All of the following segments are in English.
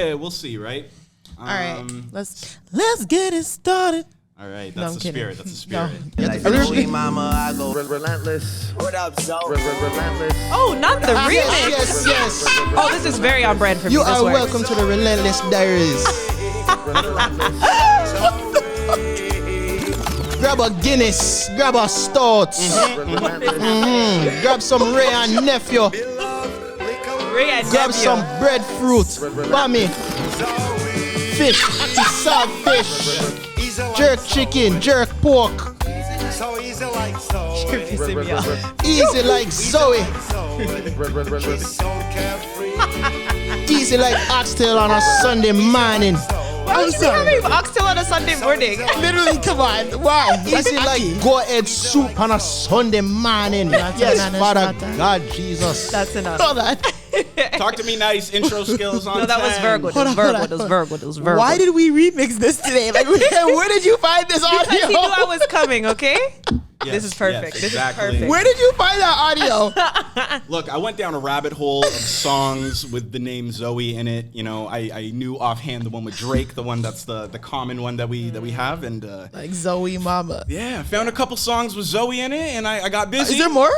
Yeah, we'll see, right? All right, let's get it started. All right, that's the spirit. That's the spirit. Like mama, I go relentless. What up, Zoie? Relentless. Oh, not the remix. Yes. Oh, this is very on brand for me. You this are works. welcome to the Relentless Diaries. Grab a Guinness, grab a Stout, grab some Ray and Nephew, grab some breadfruit, bammy, fish, salt fish, jerk chicken, jerk pork. Easy like Zoie. Easy like oxtail on a Sunday morning. I'm sorry. Oxtail on a Sunday morning. Literally, come on. Wow. Easy like go-ahead soup on a Sunday morning. Yes, Father God, Jesus. That's enough. All that. Talk to me nice. Intro skills on. No, that was 10. Virgo. It was Virgo. Why did we remix this today? Like, where did you find this audio? Because he knew I was coming, okay? Yes, This is perfect. yes, This exactly. is perfect. Where did you find that audio? Look, I went down a rabbit hole of songs with the name Zoie in it. You know, I knew offhand the one with Drake, the one that's the common one that we have, and Like Zoie Mama. yeah, found a couple songs with Zoie in it, and I got busy. Is there more?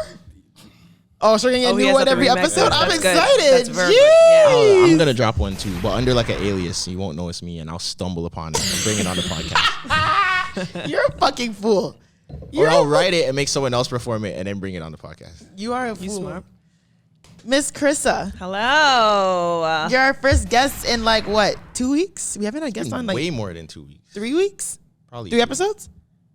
Oh, so you're gonna get a he new has one the every remix. episode? I'm That's good. excited. That's Virgo. Jeez. I'm gonna drop one too, but under like an alias. You won't know it's me, and I'll stumble upon it and bring it on the podcast. You're a fucking fool. Or I'll write it and make someone else perform it, and then bring it on the podcast. You are a fool. smart. Miss Karissa, Hello. you're our first guest in like what, 2 weeks? We haven't had a guest on like Way more than 2 weeks. 3 weeks? Probably 3 episodes?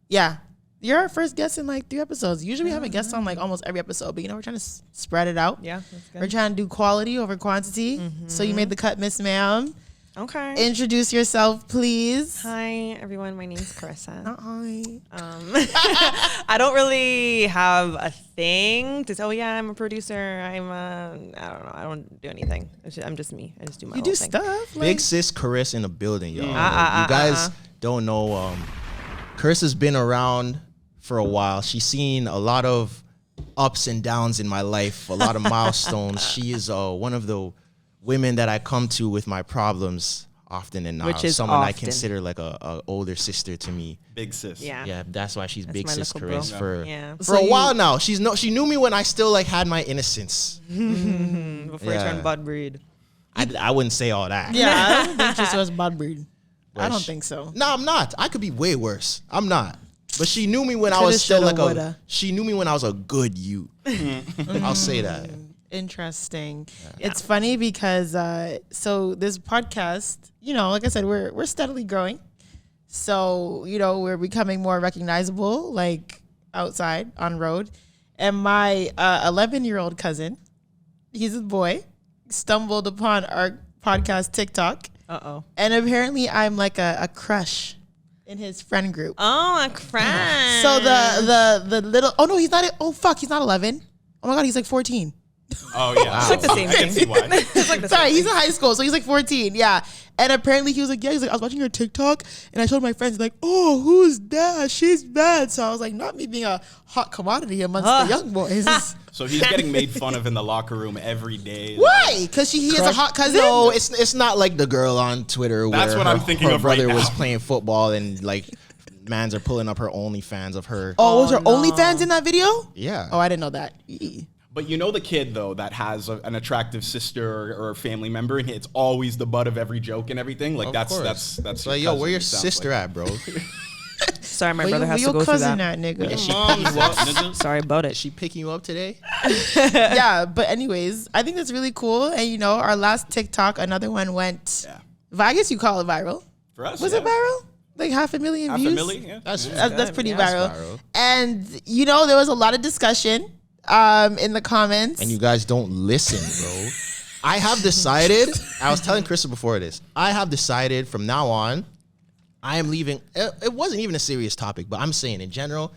Yeah. You're our first guest in like 3 episodes. Usually we have a guest on like almost every episode, but you know, we're trying to spread it out. Yeah, that's good. We're trying to do quality over quantity. So you made the cut, Miss Ma'am. Okay. Introduce yourself, please. Hi, everyone. My name's Karissa. Hi. I don't really have a thing to say. Oh, yeah, I'm a producer. I don't know. I don't do anything. I'm just me. I just do my You own do thing. stuff. Big Like, sis Karissa in the building, y'all. You guys don't know. Carissa's been around for a while. She's seen a lot of ups and downs in my life, a lot of milestones. She is one of the women that I come to with my problems often, and Which is someone I often. consider like a older sister to me. Big sis. Yeah. Yeah, that's why she's big my sis little bro. Chris for Yeah. for So a you- while now. She knew me when I still like had my innocence. Before I Yeah. turned bud breed. I wouldn't say all that. yeah, I don't think she was bad breed. I Well, don't she- think so. No, I'm not. I could be way worse. I'm not. But she knew me when I Coulda, was still shoulda, like woulda. she knew me when I was a good youth. I'll say that. Interesting. It's funny because so this podcast, you know, like I said, we're steadily growing. So, you know, we're becoming more recognizable, like outside on road. And my 11-year-old cousin, he's a boy, stumbled upon our podcast TikTok. Uh-oh. And apparently I'm like a crush in his friend group. Oh, a crush. So the little, oh no, he's not, oh fuck, he's not 11. Oh my God, he's like 14. Oh yeah. It's like the same I can thing. see why. It's like the Sorry, same he's thing. in high school, so he's like 14, yeah. And apparently he was like, I was watching your TikTok, and I showed my friends, like, oh, who's that? She's bad. So I was like, not me being a hot commodity amongst the young boys. So he's getting made fun of in the locker room every day. Why? Because he is a hot cousin? No, it's not like the girl on Twitter That's where what her, I'm thinking her of right brother was now. playing football and like mans are pulling up her OnlyFans of her. Oh, was there OnlyFans in that video? Yeah. Oh, I didn't know that. Eee. But you know the kid though that has an attractive sister or a family member, and it's always the butt of every joke and everything. Like Of that's course. that's. like, your yo, where cousin, your it sounds sister like. at, bro? Sorry, my Where brother you- has where to go your through cousin that. at, nigga? Mom's what, nigga? Sorry about it. Is she picking you up today? Yeah, but anyways, I think that's really cool. And you know, our last TikTok, another one went, Yeah. I guess you call it viral. For us, Was yeah. it viral? Like 500,000 Half views? a milli? Yeah. That's pretty Yeah. viral. That's viral. And you know, there was a lot of discussion in the comments. And you guys don't listen, bro. I have decided, I was telling Krista before this, I have decided from now on, I am leaving, it wasn't even a serious topic, but I'm saying in general,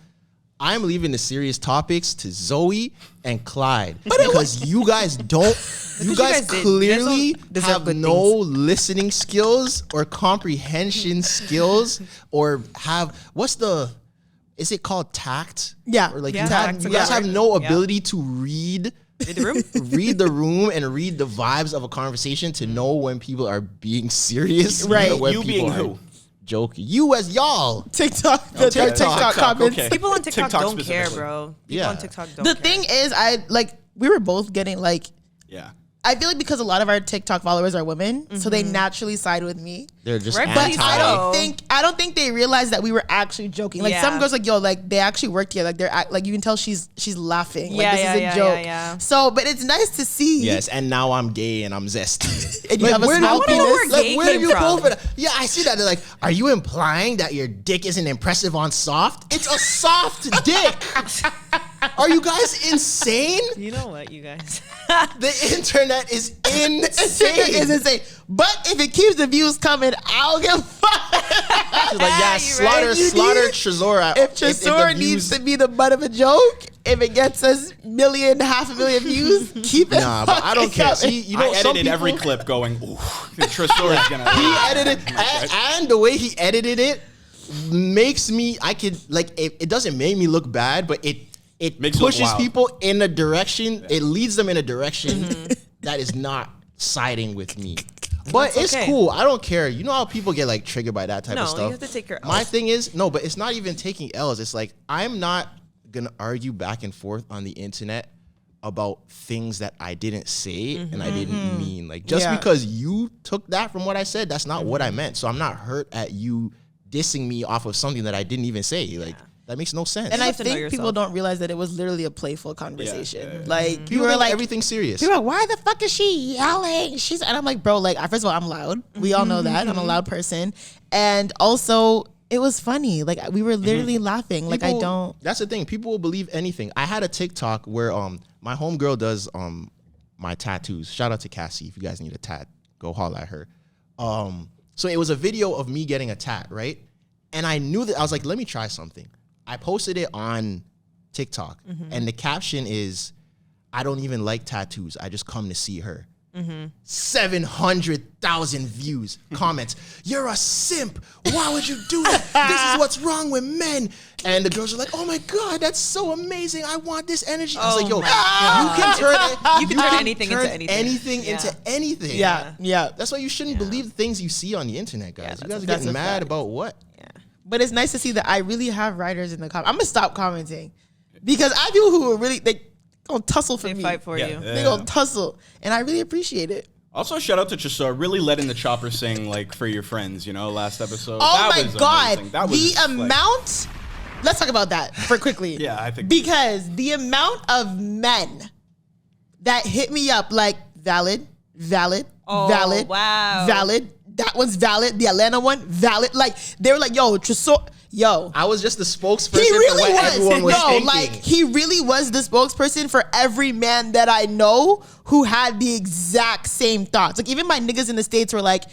I'm leaving the serious topics to Zoie and Clyde because you guys don't, you guys did. clearly You guys don't deserve have good no things. listening skills or comprehension skills or have, is it called tact? Yeah. Or like Yeah, you tact's a guys good have word. no Yeah. ability to read Read the room. read the room and read the vibes of a conversation to know when people are being serious. Right. or when You people being are who? Joking. You as y'all. TikTok, TikTok comments. okay. People on TikTok, don't care, specifically. bro. People Yeah. on TikTok don't The care. thing is, we were both getting like, Yeah. I feel like because a lot of our TikTok followers are women, so they naturally side with me. They're just Rightfully anti. so. I don't think they realized that we were actually joking. Like some Yeah. girls, like yo, like they actually worked here. Like like you can tell she's laughing. Like Yeah, this yeah, is a yeah, joke. yeah, yeah. So, but it's nice to see. Yes, and now I'm gay and I'm zesty. And you have a where small do penis? like, Where gay where do came you from? pull for that? Yeah, I see that. They're like, are you implying that your dick isn't impressive on soft? It's a soft dick. Are you guys insane? You know what, you guys? The internet is insane. Is insane. But if it keeps the views coming, I'll give a fuck. She's like, yeah, You slaughter right. You Slaughter need- Trezor. If Tresor needs to be the butt of a joke, if it gets us 500,000 views, keep it. Nah, but I don't care. coming. See, you know, I some edited people, every clip going, ooh, Tresor is gonna. he edited, and the way he edited it makes me. I could like it doesn't make me look bad, but it Makes it look pushes wild. people in a direction. It leads them in a direction that is not siding with me. But That's it's okay. cool. I don't care. You know how people get like triggered by that type No, of stuff. you have to take your My L's. thing is no, but it's not even taking L's. It's like I'm not gonna argue back and forth on the internet about things that I didn't say and I didn't mean. Like just Yeah. because you took that from what I said, that's not what I meant. So I'm not hurt at you dissing me off of something that I didn't even say. Like that makes no sense. And I have to know think people yourself. don't realize that it was literally a playful conversation. yeah. Like people were take like everything serious. People are like, why the fuck is she yelling? And I'm like, bro, like, first of all, I'm loud. We all know that. I'm a loud person. And also, it was funny. Like, we were literally laughing. Like, I People- don't. That's the thing. People will believe anything. I had a TikTok where my homegirl does my tattoos. Shout out to Cassie. If you guys need a tat, go holla at her. So it was a video of me getting a tat, right? And I knew that I was like, let me try something. I posted it on TikTok, and the caption is, "I don't even like tattoos. I just come to see her." 700,000 views, comments. You're a simp. Why would you do that? This is what's wrong with men. And the girls are like, oh my God, that's so amazing. I want this energy. I was like, yo, You can turn anything into anything. anything Yeah. into anything. Yeah. That's why you shouldn't believe the things you see on the internet, guys. You guys are that's getting a mad fact. about what? But it's nice to see that I really have writers in the comments. I'm going to stop commenting. Because I have people who are really, they gonna tussle for They me. fight for you. They gonna tussle. And I really appreciate it. Also, shout out to Tresor, really letting the chopper sing like for your friends. You know, last episode. Oh That my was God. amazing. That The was like- amount. Let's talk about that for quickly. Yeah, I think- Because the amount of men that hit me up like valid, Oh, wow. valid. That one's valid. The Atlanta one, valid. Like, they were like, yo, Tresor, yo. I was just the spokesperson He for really what was. everyone was No, thinking. like he really was the spokesperson for every man that I know who had the exact same thoughts. Like even my niggas in the States were like,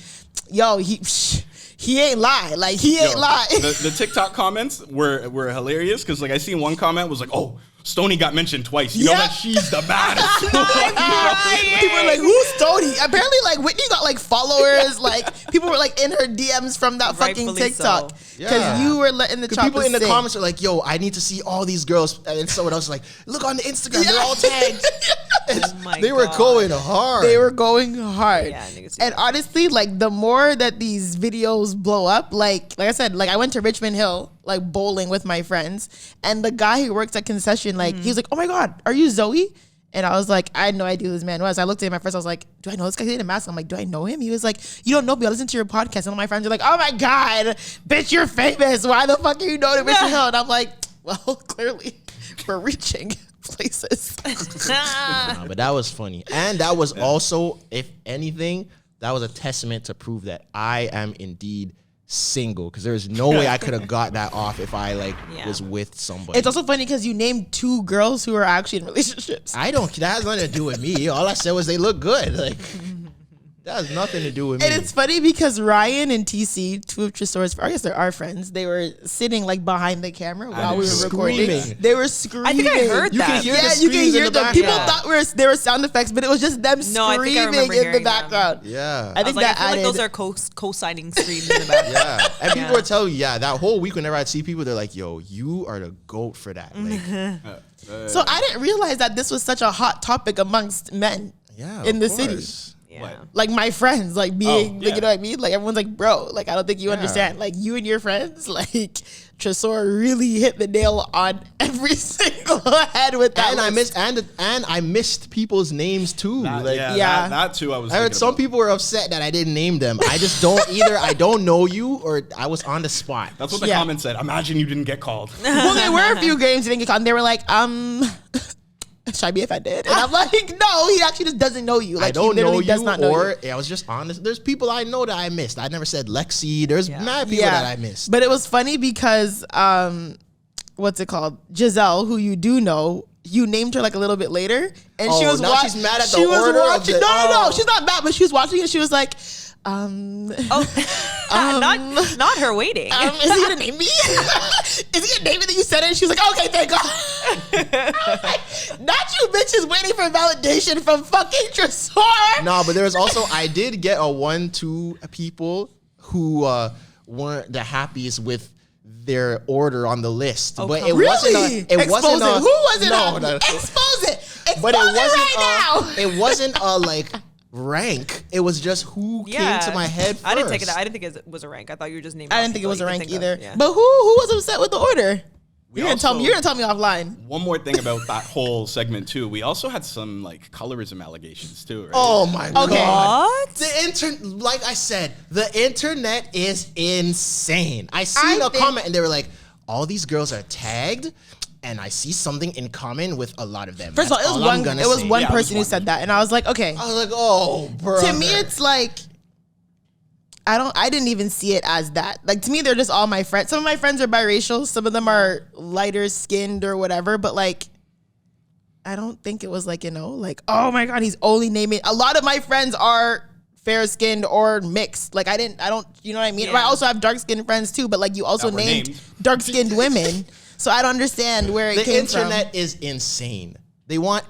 yo, he ain't lie. Like he ain't Yo, lie. The TikTok comments were hilarious because like I seen one comment was like, "Oh, Stoney got mentioned twice. You know Yep. that she's the baddest." People were like, who's Stoney? Apparently, like Whitney got like followers. Like people were like in her DMs from that fucking Rightfully TikTok so. because Yeah. you were letting the People choppers in the sing. comments are like, yo, I need to see all these girls. And someone else is like, look on the Instagram. They're all tagged. Oh my They were God. going hard. They were going hard. Yeah, niggas do and that. honestly, like the more that these videos blow up, like I said, like I went to Richmond Hill, like bowling with my friends, and the guy who works at concession, like he was like, "Oh my God, are you Zoie?" And I was like, I had no idea who this man was. I looked at him at first. I was like, do I know this guy? He didn't mask. I'm like, do I know him? He was like, you don't know me. I listen to your podcast. And all my friends are like, oh my God, bitch, you're famous. Why the fuck are you known in Richmond Hill? And I'm like, well, clearly we're reaching places. Nah, but that was funny. And that was also, if anything, that was a testament to prove that I am indeed single. Because there's no way I could have got that off if I Yeah. was with somebody. It's also funny because you named 2 girls who are actually in relationships. I don't, that has nothing to do with me. All I said was they look good. Like, That has nothing to do with me. And it's funny because Ryan and TC, two of Tresor's, I guess they're our friends, they were sitting like behind the camera while we were recording. Screaming. They were screaming. I think I heard You that. can hear the you screams can hear in the them. People background. thought they were sound effects, but it was just them No, I think I screaming remember in the hearing them. background. Yeah. I I think was like, that I feel like added. those are co-signing screams in the back. Yeah. And people Yeah. were telling me, that whole week whenever I'd see people, they're like, yo, you are the GOAT for that. Like, So I didn't realize that this was such a hot topic amongst men in the city. Yeah. What? Like my friends, like being, yeah. like, you know what I mean? Like everyone's like, bro, like I don't think you Yeah. understand. Like you and your friends, like Tresor really hit the nail on every single head with that. and I list. missed I missed people's names too. Like Yeah. That too. I was. I heard thinking some about. people were upset that I didn't name them. I just don't either. I don't know you or I was on the spot. That's what the Yeah. comment said. Imagine you didn't get called. Well, there were a few games that didn't get caught, and they were like, should I be offended? And I'm like, no, he actually just doesn't know you. Like I don't he know literally does you, not know or you. I was just honest. There's people I know that I missed. I never said Lexi. There's mad people that I missed. But it was funny because what's it called? Giselle, who you do know, you named her like a little bit later, and she Oh, was now watching. she's mad at the she was order of watching. the- No, she's not mad, but she was watching and she was like, not her waiting. is he gonna name me? Is he gonna name me that you said it? And she was like, okay, thank God. I was like, not you bitches waiting for validation from fucking Tresor. No, but there was also I did get a 1-2 people who weren't the happiest with their order on the list. But it Really? wasn't a, it Expose wasn't it. a, Who was it? no, on? no, Expose it. Expose but it it wasn't right now. it wasn't a like rank. It was just who came to my head first. I didn't take it. I didn't think it was a rank. I thought you were just naming. I off didn't think it people was a you could rank think of. either. Yeah. But who was upset with the order? We You're gonna tell me. also- You're gonna tell me offline. One more thing about that whole segment too. We also had some like colorism allegations too, right? Oh my Okay. god. What? The like I said, the internet is insane. I seen I a think- comment and they were like, all these girls are tagged and I see something in common with a lot of them. First of all, That's it was all I'm one. gonna It was say. one Yeah, it was person who one. said that, and I was like, okay. I was like, oh, bro. To me, it's like I didn't even see it as that. Like to me, they're just all my friends. Some of my friends are biracial. Some of them are lighter skinned or whatever. But like, I don't think it was like, like, oh my God, he's only naming. A lot of my friends are fair skinned or mixed. Like I don't, you know what I mean? Yeah. I also have dark skinned friends too, but like you also That were named named. dark skinned women. So I don't understand where it The came internet from. is insane. They want.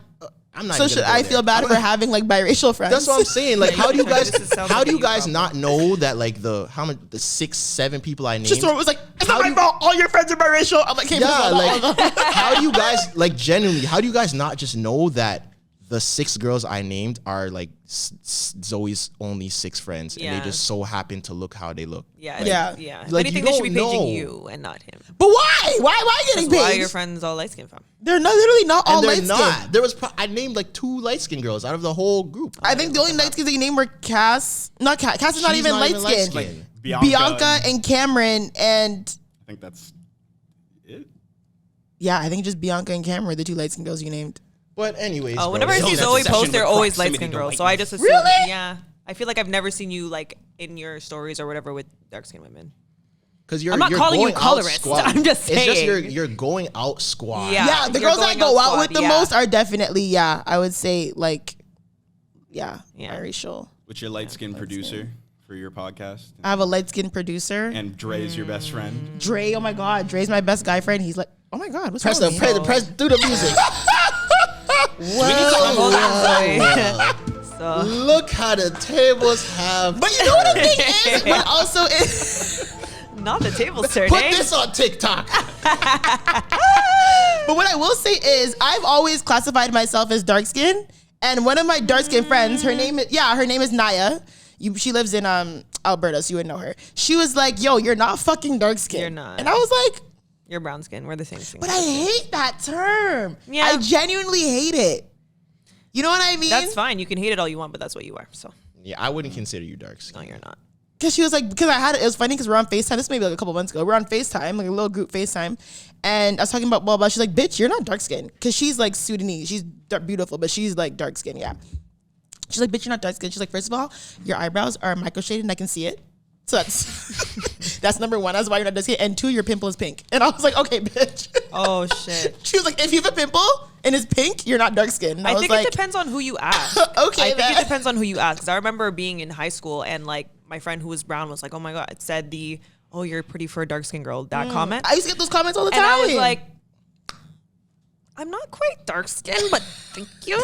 I'm not. So even should gonna go I there. feel bad for having like biracial friends? That's what I'm saying. Like, how do you guys? This is sounds How like do you a guys problem. not know that? Like the 6, 7 people I named. Just was like, it's How not do my you- fault. All your friends are biracial. I'm like, hey, Yeah, like, like how do you guys like genuinely? How do you guys not just know that the 6 girls I named are like Zoe's only 6 friends, and Yeah. they just so happen to look how they look? Yeah. Yeah. Yeah. If Like, anything, you they should be don't paging know. you and not him. but why? Why am I getting That's why paid? your friends all light skin from. They're not literally not all And light they're skinned. not. There was I named like 2 light skinned girls out of the whole group. I think the only light skins that you named were Cass. Not Cass. Cass is not She's even light light-skinned. skinned. Bianca, And Cameron and I think that's it. yeah, I think just Bianca and Cameron were the 2 light skinned girls you named. But anyways, Oh, bro, whenever I this see is- Zoe obsession post, they're with always proximity light skinned to girls. So I lightness. just assume. Really? Yeah. I feel like I've never seen you like in your stories or whatever with dark skinned women. Because you're I'm not you're calling you going out colorist. squad. I'm just It's just saying. you're going out squad. Yeah. Yeah, the you're girls that going go out out with squad, the yeah. most are definitely, I would say like, Yeah. biracial. Which your light skinned producer for your podcast, I have a light skinned producer. and Dre is your best friend. Dre, oh my God, Dre's my best guy friend. He's like, oh my God, what's Press wrong the with me? press do the music. Hold on, Zoe. So Look how the tables have. But you know what the thing is? But also is. not the table turning. Put this on TikTok. But what I will say is, I've always classified myself as dark skinned, and one of my dark skinned friends, her name is Naya. She lives in Alberta, so you would know her. She was like, "Yo, you're not fucking dark skinned." You're not. And I was like, You're brown skin. We're the same thing. "But I hate that term. Yeah. I genuinely hate it. You know what I mean?" That's fine. You can hate it all you want, but that's what you are. So Yeah, I wouldn't consider you dark no, skin. you're not. Because she was like, because I had it was funny because we're on FaceTime. This may be like a couple months ago. We're on FaceTime, like a little group FaceTime. And I was talking about blah, blah. She's like, bitch, you're not dark skinned. Because she's like Sudanese. She's beautiful, but she's like dark skinned, yeah. She's like, bitch, you're not dark skinned. She's like, first of all, your eyebrows are micro shaded and I can see it. So that's number one. That's why you're not dark skin. And 2, your pimple is pink. And I was like, okay, bitch. Oh shit. She was like, if you have a pimple and it's pink, you're not dark skinned. I think it depends on who you ask. Okay, I think it depends on who you ask. Because I remember being in high school and like my friend who was brown was like, oh my God, it said oh, you're pretty for a dark skinned girl. That comment. I used to get those comments all the time. And I was like, I'm not quite dark skinned, but thank you.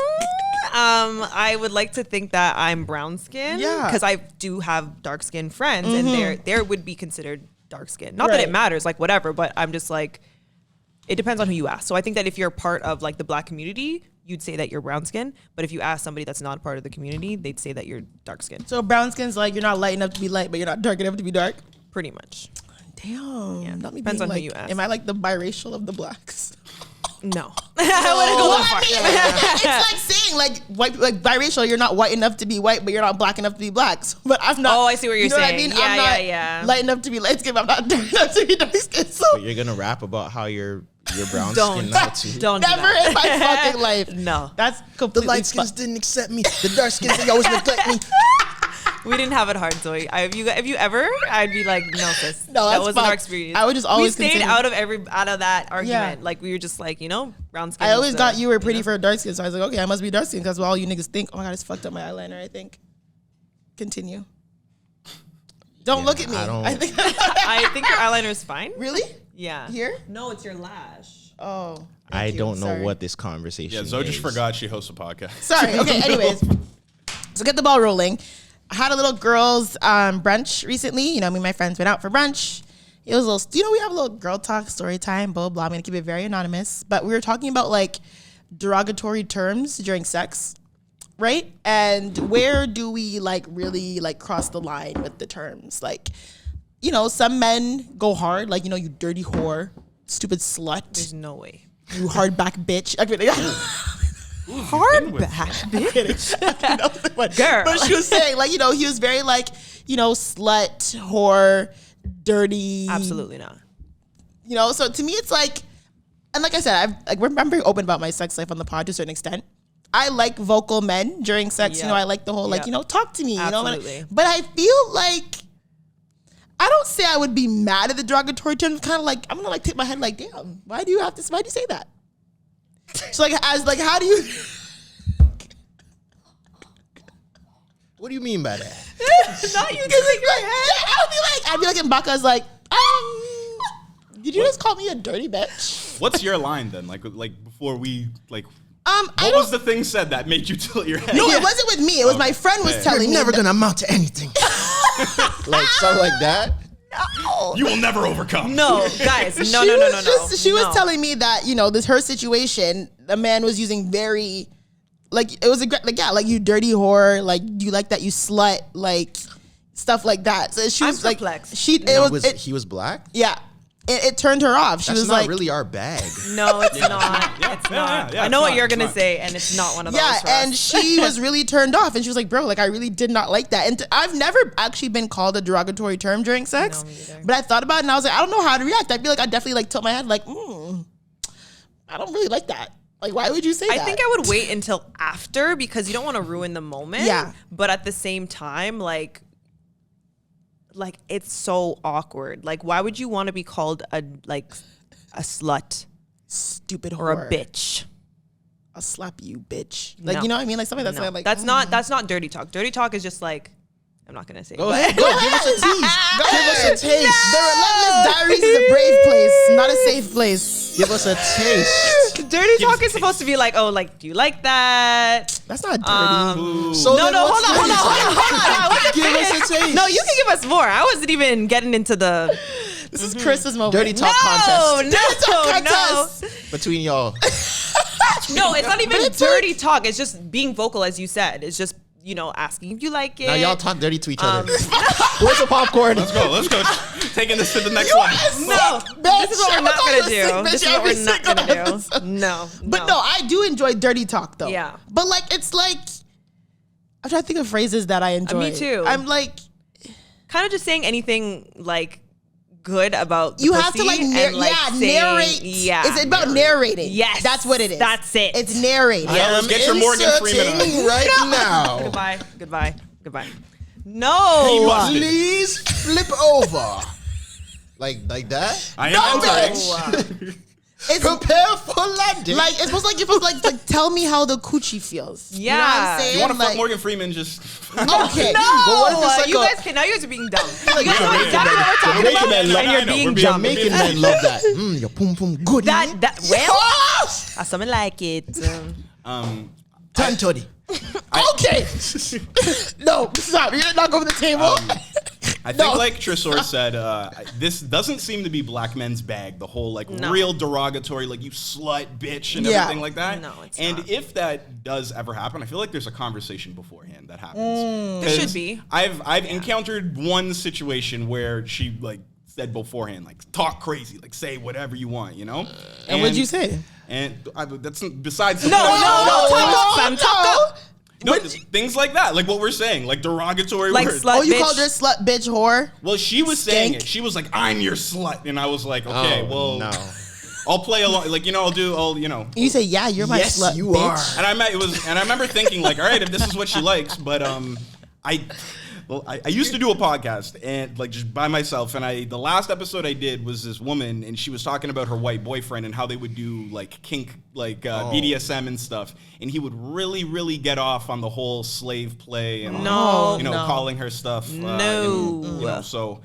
I would like to think that I'm brown skinned. Yeah. Because I do have dark skinned friends and they would be considered dark skinned. Not that Right. it matters, like whatever, but I'm just like, it depends on who you ask. So I think that if you're part of like the black community, you'd say that you're brown skinned. But if you ask somebody that's not part of the community, they'd say that you're dark skinned. so brown skin's like you're not light enough to be light, but you're not dark enough to be dark. Pretty much. Damn. Yeah, Not me depends being on who like, you ask. am I like the biracial of the blacks? No. I wouldn't go that far. It's like saying like white, like biracial. You're not white enough to be white, but you're not black enough to be black. So, but I'm not. Oh, I see what you're you know saying. What I mean? Yeah, I'm not yeah. light enough to be light skinned. I'm not dark enough to be dark skinned. So But you're gonna rap about how you're brown Don't. skin now too. Don't do never that. in my fucking life. No. That's The completely light skins didn't accept me. The dark skins they always neglect me. We didn't have it hard, Zoe. If you ever, I'd be like, no, sis. No, that that's wasn't fine. our experience. I would just always we stayed consider- out of that argument. Yeah. Like we were just like, brown skin. I always is thought you were know? pretty for a dark skin, so I was like, okay, I must be dark skin because all you niggas think. Oh my god, it's fucked up my eyeliner. I think. Continue. Don't look at me. I don't- I think. I think your eyeliner is fine. Really? Yeah. Here? No, it's your lash. Oh. I thank you. don't know Sorry. what this conversation Yeah, Zoe is. just forgot she hosts a podcast. Sorry. Okay. Anyways, so get the ball rolling. I had a little girls' brunch recently. Me and my friends went out for brunch. It was a little, we have a little girl talk, story time, blah, blah. I'm going to keep it very anonymous. But we were talking about like derogatory terms during sex, right? And where do we like really like cross the line with the terms? Like, some men go hard, like, you dirty whore, stupid slut, There's no way. you hardback bitch. Girl. But she was saying, like, he was very like, slut, whore, dirty. Absolutely not. So to me, it's like, and like I said, I'm very open about my sex life on the pod to a certain extent. I like vocal men during sex. Yep. I like the whole, like, Yep. talk to me. Absolutely. But I feel like, I don't say I would be mad at the derogatory terms. Kind of like, I'm going to like tip my head like, damn, why do you say that? So how do you... What do you mean by that? Not you tipping your head. I'd be like in Baka's like, did you just call me a dirty bitch? What's your line then? Like before we like. I What don't. was the thing said that made you tilt your head? No, it wasn't with me. It was my friend was Okay. telling me. Never that- gonna amount to anything. Like something like that. You will never overcome. No, guys. No. She was No. telling me that this her situation. The man was using very, like it was like you dirty whore, like you like that you slut, like stuff like that. So she I'm was like perplexed. He was black. Yeah. It turned her off. She That's was not like, really our bag. No, it's not. Yeah, It's yeah, not. yeah, I know it's what not, you're it's gonna not. say, and it's not one of those. yeah, for and us. she was really turned off, and she was like, "Bro, like I really did not like that." And I've never actually been called a derogatory term during sex, No, me either. but I thought about it, and I was like, I don't know how to react. I feel like I definitely like tilt my head, like, I don't really like that. Like, why would you say that? I think I would wait until after because you don't want to ruin the moment. Yeah. But at the same time, like it's so awkward. Like, why would you want to be called a slut stupid or whore a bitch? I'll slap you, bitch. Like, No. you know what I mean? Like something that's No. like That's not dirty talk. Dirty talk is just like, I'm not gonna say. Go it, ahead. Go give us a tease. Give us a taste. The Relentless Diaries is a brave place, not a safe place. Give us a taste. but dirty talk is supposed to be like, oh, like, do you like that? That's not dirty. So No, then no, what's hold on. I wasn't Give us finished. a taste. No, you can give us more. I wasn't even getting into the. This is Chris's moment. Dirty talk No, contest no, contest. between y'all. no. It's not even But it's dirty talk. It's just being vocal, as you said. It's just asking if you like it. Now y'all talk dirty to each other. Where's the popcorn? Let's go. Taking this to the next one. No, Bitch, this is what we're not I'm gonna do. gonna This is sick what bitch we're every not single gonna do. episode. No, But no, I do enjoy dirty talk though. Yeah. But like, it's like, I'm trying to think of phrases that I enjoy. me too. I'm like, kind of just saying anything like good about the you have to pussy like, and, saying- narrate. Yeah, It's about narrating. Yes. That's what it is. That's it. It's narrating. Yeah. let's get your Morgan Freeman on. Right now. Goodbye. No. Hey, Busted. Please flip over. Like that? I No, am entering. It's Prepare for landing. like it's supposed like tell me how the coochie feels. You know what Yeah. I'm saying? You want to fuck Like, Morgan Freeman? Just Okay. No, But what if it's like you a- guys can. Now you guys are being dumb. Like, You guys know Jamaican exactly what we're talking Jamaican about, men love- and you're I know, being we're being dumb. Jamaican men love that. Your pum pum good. That well, something like it. Turn toddy. Okay. No, stop. You're not going to the table. I think, No. like Tresor said, this doesn't seem to be black men's bag. The whole like No. real derogatory, like you slut, bitch, and Yeah. everything like that. No, it's and not. if that does ever happen, I feel like there's a conversation beforehand that happens. There 'Cause should be. I've encountered one situation where she like said beforehand, like talk crazy, like say whatever you want, you know. And what'd you say? And that's besides the No, point. talk up, fam, talk up. No, things like that, like what we're saying, like derogatory Like words. slut, Oh, you bitch. called her slut, bitch, whore? Well, she was saying Skank? it. She was like, "I'm your slut," and I was like, "Okay, well, no. I'll play along. Like, you know, I'll, you know." You say, yeah, you're my Yes, slut, you bitch. are. And I remember thinking, like, all right, if this is what she likes, but I used to do a podcast and like just by myself, and the last episode I did was this woman, and she was talking about her white boyfriend and how they would do like kink, like BDSM and stuff, and he would really, really get off on the whole slave play and No. you know, No. calling her stuff. No. You know, so.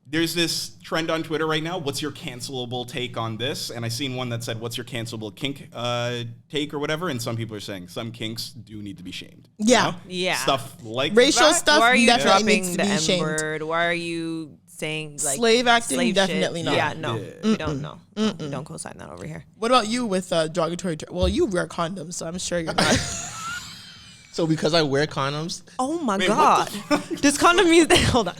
There's this trend on Twitter right now. What's your cancelable take on this? And I seen one that said, "What's your cancelable kink take or whatever?" And some people are saying some kinks do need to be shamed. You Yeah. know? Yeah. Stuff like Racial that. stuff Why are you definitely dropping needs to the be M shamed. word? Why are you saying like Slave acting? slave Definitely shit? not. Yeah, no, Yeah. we don't know. We don't co-sign that over here. What about you with derogatory? Well, you wear condoms, so I'm sure you're not. So because I wear condoms, Oh my Wait, god! what Does condom mean that? Hold on,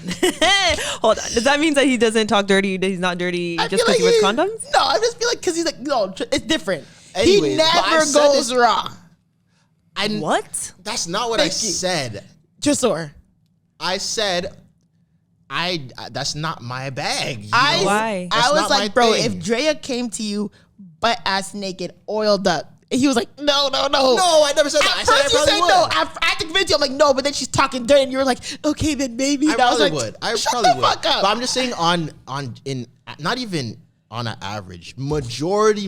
hold on. Does that mean that he doesn't talk dirty? That he's not dirty I just feel because he wears like condoms? No, I just feel like because he's like, no, it's different. Anyways, he but I never said goes this- raw. What? that's not what I Thank you. said. Tresor. I said, that's not my bag. you I, know? Why? I That's was not my like, bro, thing. if Drea came to you butt ass naked, oiled up, and he was like, no. No, I never said that. I At said I first you probably said would. no. I had to convince you. I'm like, no, but then she's talking dirty, and you were like, okay, then maybe. I And I was probably like, would. I shut probably the would. fuck up. But I'm just saying in not even on an average, majority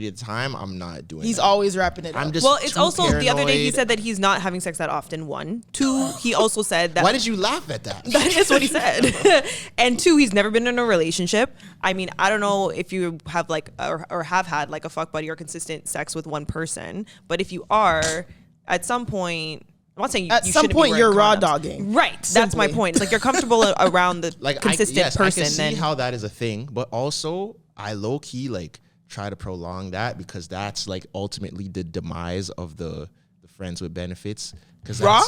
of the time, I'm not doing. He's that. always wrapping it up. I'm just. Well, it's too also the other day he paranoid. said that he's not having sex that often. One, two. He also said that. Why did you laugh at that? That is what he said. And two, he's never been in a relationship. I mean, I don't know if you have like or have had like a fuck buddy or consistent sex with one person, but if you are, at some point, I'm not saying you, At you some shouldn't be point, wearing you're raw condoms. dogging. Right. That's my Simply. point. It's like you're comfortable around the Like consistent I person. can see Then how that is a thing, but also I low key like try to prolong that because that's like ultimately the demise of the friends with benefits. Because Raw?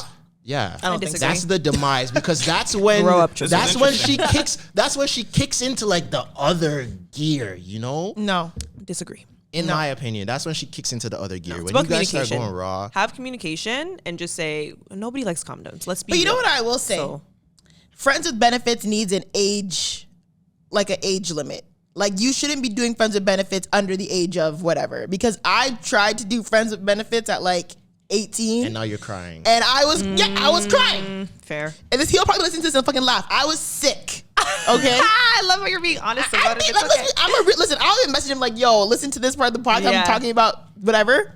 Yeah, I don't think disagree. that's the demise because that's when Grow up, that's Tristan. when she kicks. That's when she kicks into like the other gear. You know, No. disagree. in my opinion, that's when she kicks into the other gear. It's When about you guys start communication. going raw, Have communication and just say nobody likes condoms. Let's be. But you know real. what I will say? So, Friends with benefits needs an age, like an age limit. Like you shouldn't be doing friends with benefits under the age of whatever. Because I tried to do friends with benefits at like 18. and now you're crying. And I was, I was crying. fair. And this, he'll probably listen to this and fucking laugh. I was sick. Okay. I love how you're being honest about it. It's okay. Listen, I'll even message him like, yo, listen to this part of the podcast. Yeah. I'm talking about whatever.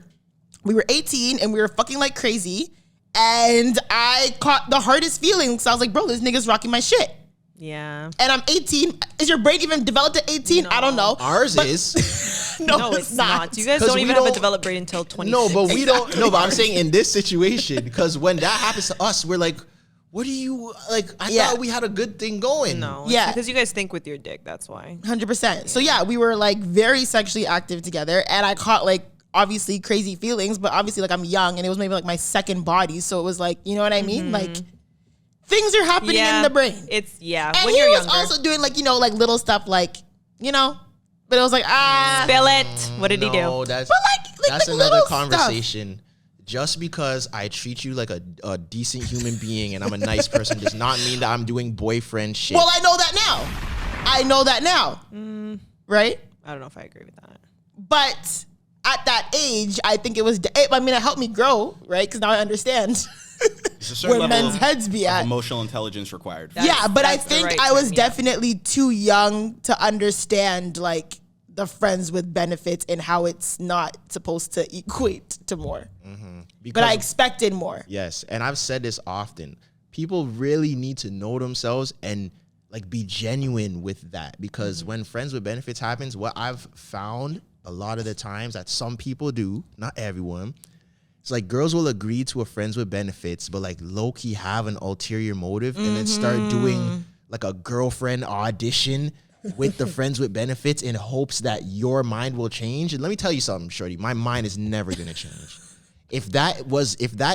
We were 18 and we were fucking like crazy. And I caught the hardest feelings. So I was like, bro, this nigga's rocking my shit. Yeah. And I'm 18. Is your brain even developed at 18? I don't know. Ours But- is. No, it's not. You guys 'Cause don't we even have a don't- developed brain until 26. No, but we don't. No, but I'm saying in this situation, because when that happens to us, we're like, what do you like? I Yeah. thought we had a good thing going. No. Yeah. Because you guys think with your dick. That's why. 100%. So yeah, we were like very sexually active together. And I caught like obviously crazy feelings, but obviously like I'm young and it was maybe like my second body. So it was like, you know what I mean? Like things are happening in the brain. It's, yeah. And when he you're was younger. also doing like, you know, like little stuff like, you know, but it was like, Spill it. What did he do? No, that's But that's like another little stuff. conversation. Just because I treat you like a decent human being and I'm a nice person does not mean that I'm doing boyfriend shit. Well, I know that now. Right? I don't know if I agree with that. But at that age, I think it was, I mean, it helped me grow, right? Because now I understand. There's a certain where level men's heads be at. emotional intelligence required. Yeah, but I that's the think right I was term, yeah. definitely too young to understand like the friends with benefits and how it's not supposed to equate to more. But I expected more. Yes, and I've said this often. People really need to know themselves and like be genuine with that, because when friends with benefits happens, what I've found a lot of the times that some people do, not everyone, it's like girls will agree to a friends with benefits, but like low-key have an ulterior motive and then start doing like a girlfriend audition with the friends with benefits in hopes that your mind will change. And let me tell you something, shorty, my mind is never gonna change. If that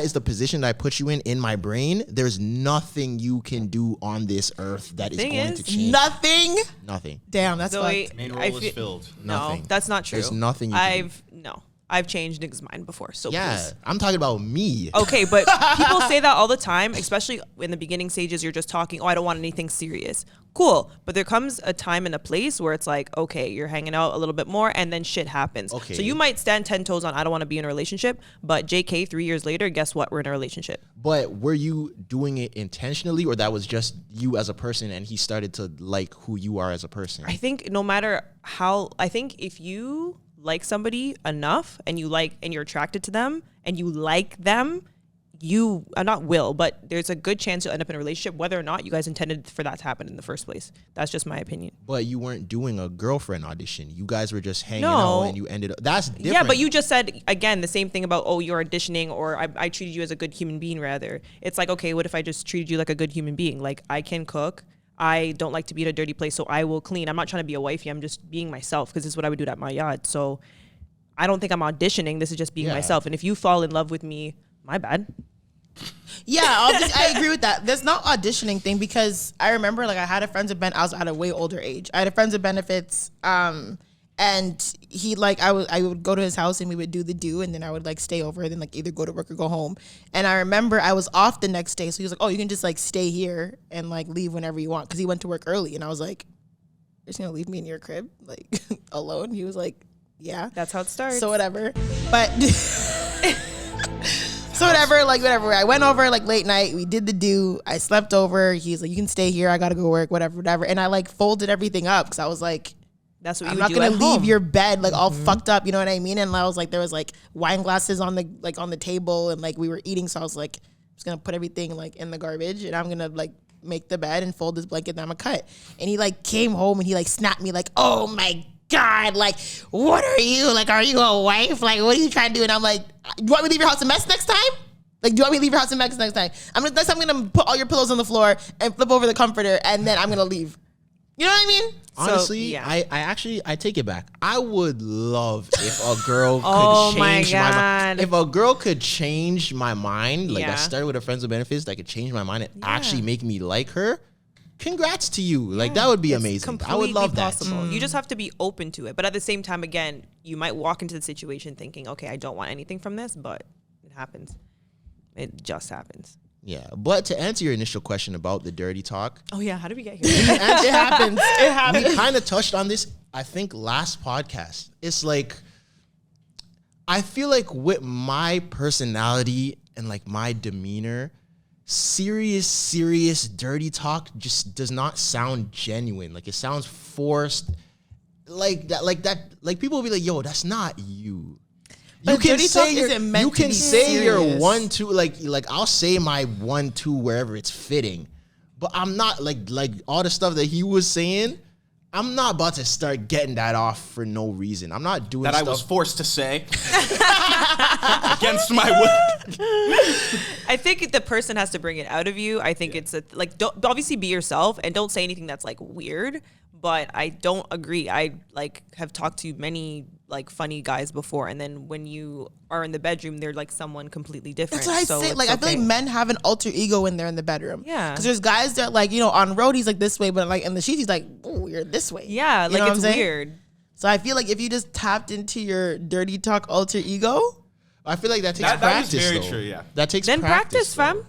is the position that I put you in my brain, there's nothing you can do on this earth that is going to change. Nothing. Damn, that's Zoe, fucked. Main role is filled. Nothing. No, that's not true. There's nothing you can do. I've changed niggas' mind before, so Yeah, please. I'm talking about me. Okay, but people say that all the time, especially in the beginning stages. You're just talking, oh, I don't want anything serious. Cool. But there comes a time and a place where it's like, okay, you're hanging out a little bit more and then shit happens. Okay. So you might stand 10 toes on, I don't want to be in a relationship. But JK, 3 years later, guess what? We're in a relationship. But were you doing it intentionally, or that was just you as a person and he started to like who you are as a person? I think no matter how, I think if you like somebody enough and you're attracted to them and you like them, you not will, but there's a good chance you'll end up in a relationship whether or not you guys intended for that to happen in the first place. That's just my opinion. But you weren't doing a girlfriend audition. You guys were just hanging No. out and you ended up. That's different. Yeah, but you just said, again, the same thing about, oh, you're auditioning, or I treated you as a good human being, rather. It's like, okay, what if I just treated you like a good human being? Like, I can cook. I don't like to be in a dirty place, so I will clean. I'm not trying to be a wifey. I'm just being myself, because this is what I would do at my yard. So I don't think I'm auditioning. This is just being myself. And if you fall in love with me, my bad. Yeah, I agree with that. There's no auditioning thing, because I remember like I had a friends with I was at a way older age. I had a friends with benefits, and he like I would go to his house and we would do the do, and then I would like stay over and then like either go to work or go home. And I remember I was off the next day, so he was like, "Oh, you can just like stay here and like leave whenever you want," because he went to work early. And I was like, "You're just gonna leave me in your crib like alone?" He was like, "Yeah, That's how it starts. so whatever." But so whatever. I went over like late night. We did the do. I slept over. He's like, "You can stay here. I gotta go work. Whatever." And I like folded everything up because I was like, That's what you I'm would not do gonna at leave home. your bed like all fucked up. You know what I mean? And I was like, there was like wine glasses on the table, and like we were eating. So I was like, I'm just gonna put everything like in the garbage, and I'm gonna like make the bed and fold this blanket and I'm gonna cut. And he like came home and he like snapped me like, "Oh my God, like, what are you? Like, are you a wife? Like, what are you trying to do?" And I'm like, "Do you want me to leave your house a mess next time? Like, do you want me to leave your house a mess next time? Next time I'm gonna put all your pillows on the floor and flip over the comforter, and then I'm gonna leave." You know what I mean? Honestly, yeah. I take it back. I would love if a girl could Oh my change my mind. God. If a girl could change my mind, like Yeah. that started with a friends with benefits, that could change my mind and actually make me like her. Congrats to you. Like that would be amazing. I would love that. Possible. You just have to be open to it. But at the same time, again, you might walk into the situation thinking, okay, I don't want anything from this, but it happens. It just happens. Yeah, but to answer your initial question about the dirty talk, Oh yeah, how did we get here? It happens. It happens. we kind of touched on this, I think, last podcast. It's like, I feel like with my personality and like my demeanor, serious dirty talk just does not sound genuine. Like it sounds forced. Like people will be like, "Yo, that's not you." But dirty talk isn't meant you to can be say your serious. 1-2, like I'll say my 1-2 wherever it's fitting, but I'm not like all the stuff that he was saying. I'm not about to start getting that off for no reason. I'm not doing That stuff. I was forced to say against my will. I think the person has to bring it out of you. I think it's don't obviously be yourself and don't say anything that's like weird. But I don't agree. I like have talked to many like funny guys before, and then when you are in the bedroom, they're like someone completely different. That's what I say. Like, I feel like men have an alter ego when they're in the bedroom. Yeah. Because there's guys that like, you know, on road he's like this way, but like in the sheets he's like, "Oh, you're this way." Yeah, You know like what it's I'm saying? weird. So I feel like if you just tapped into your dirty talk alter ego, I feel like that takes That is practice. very though. true, yeah. That takes Then practice, though. fam.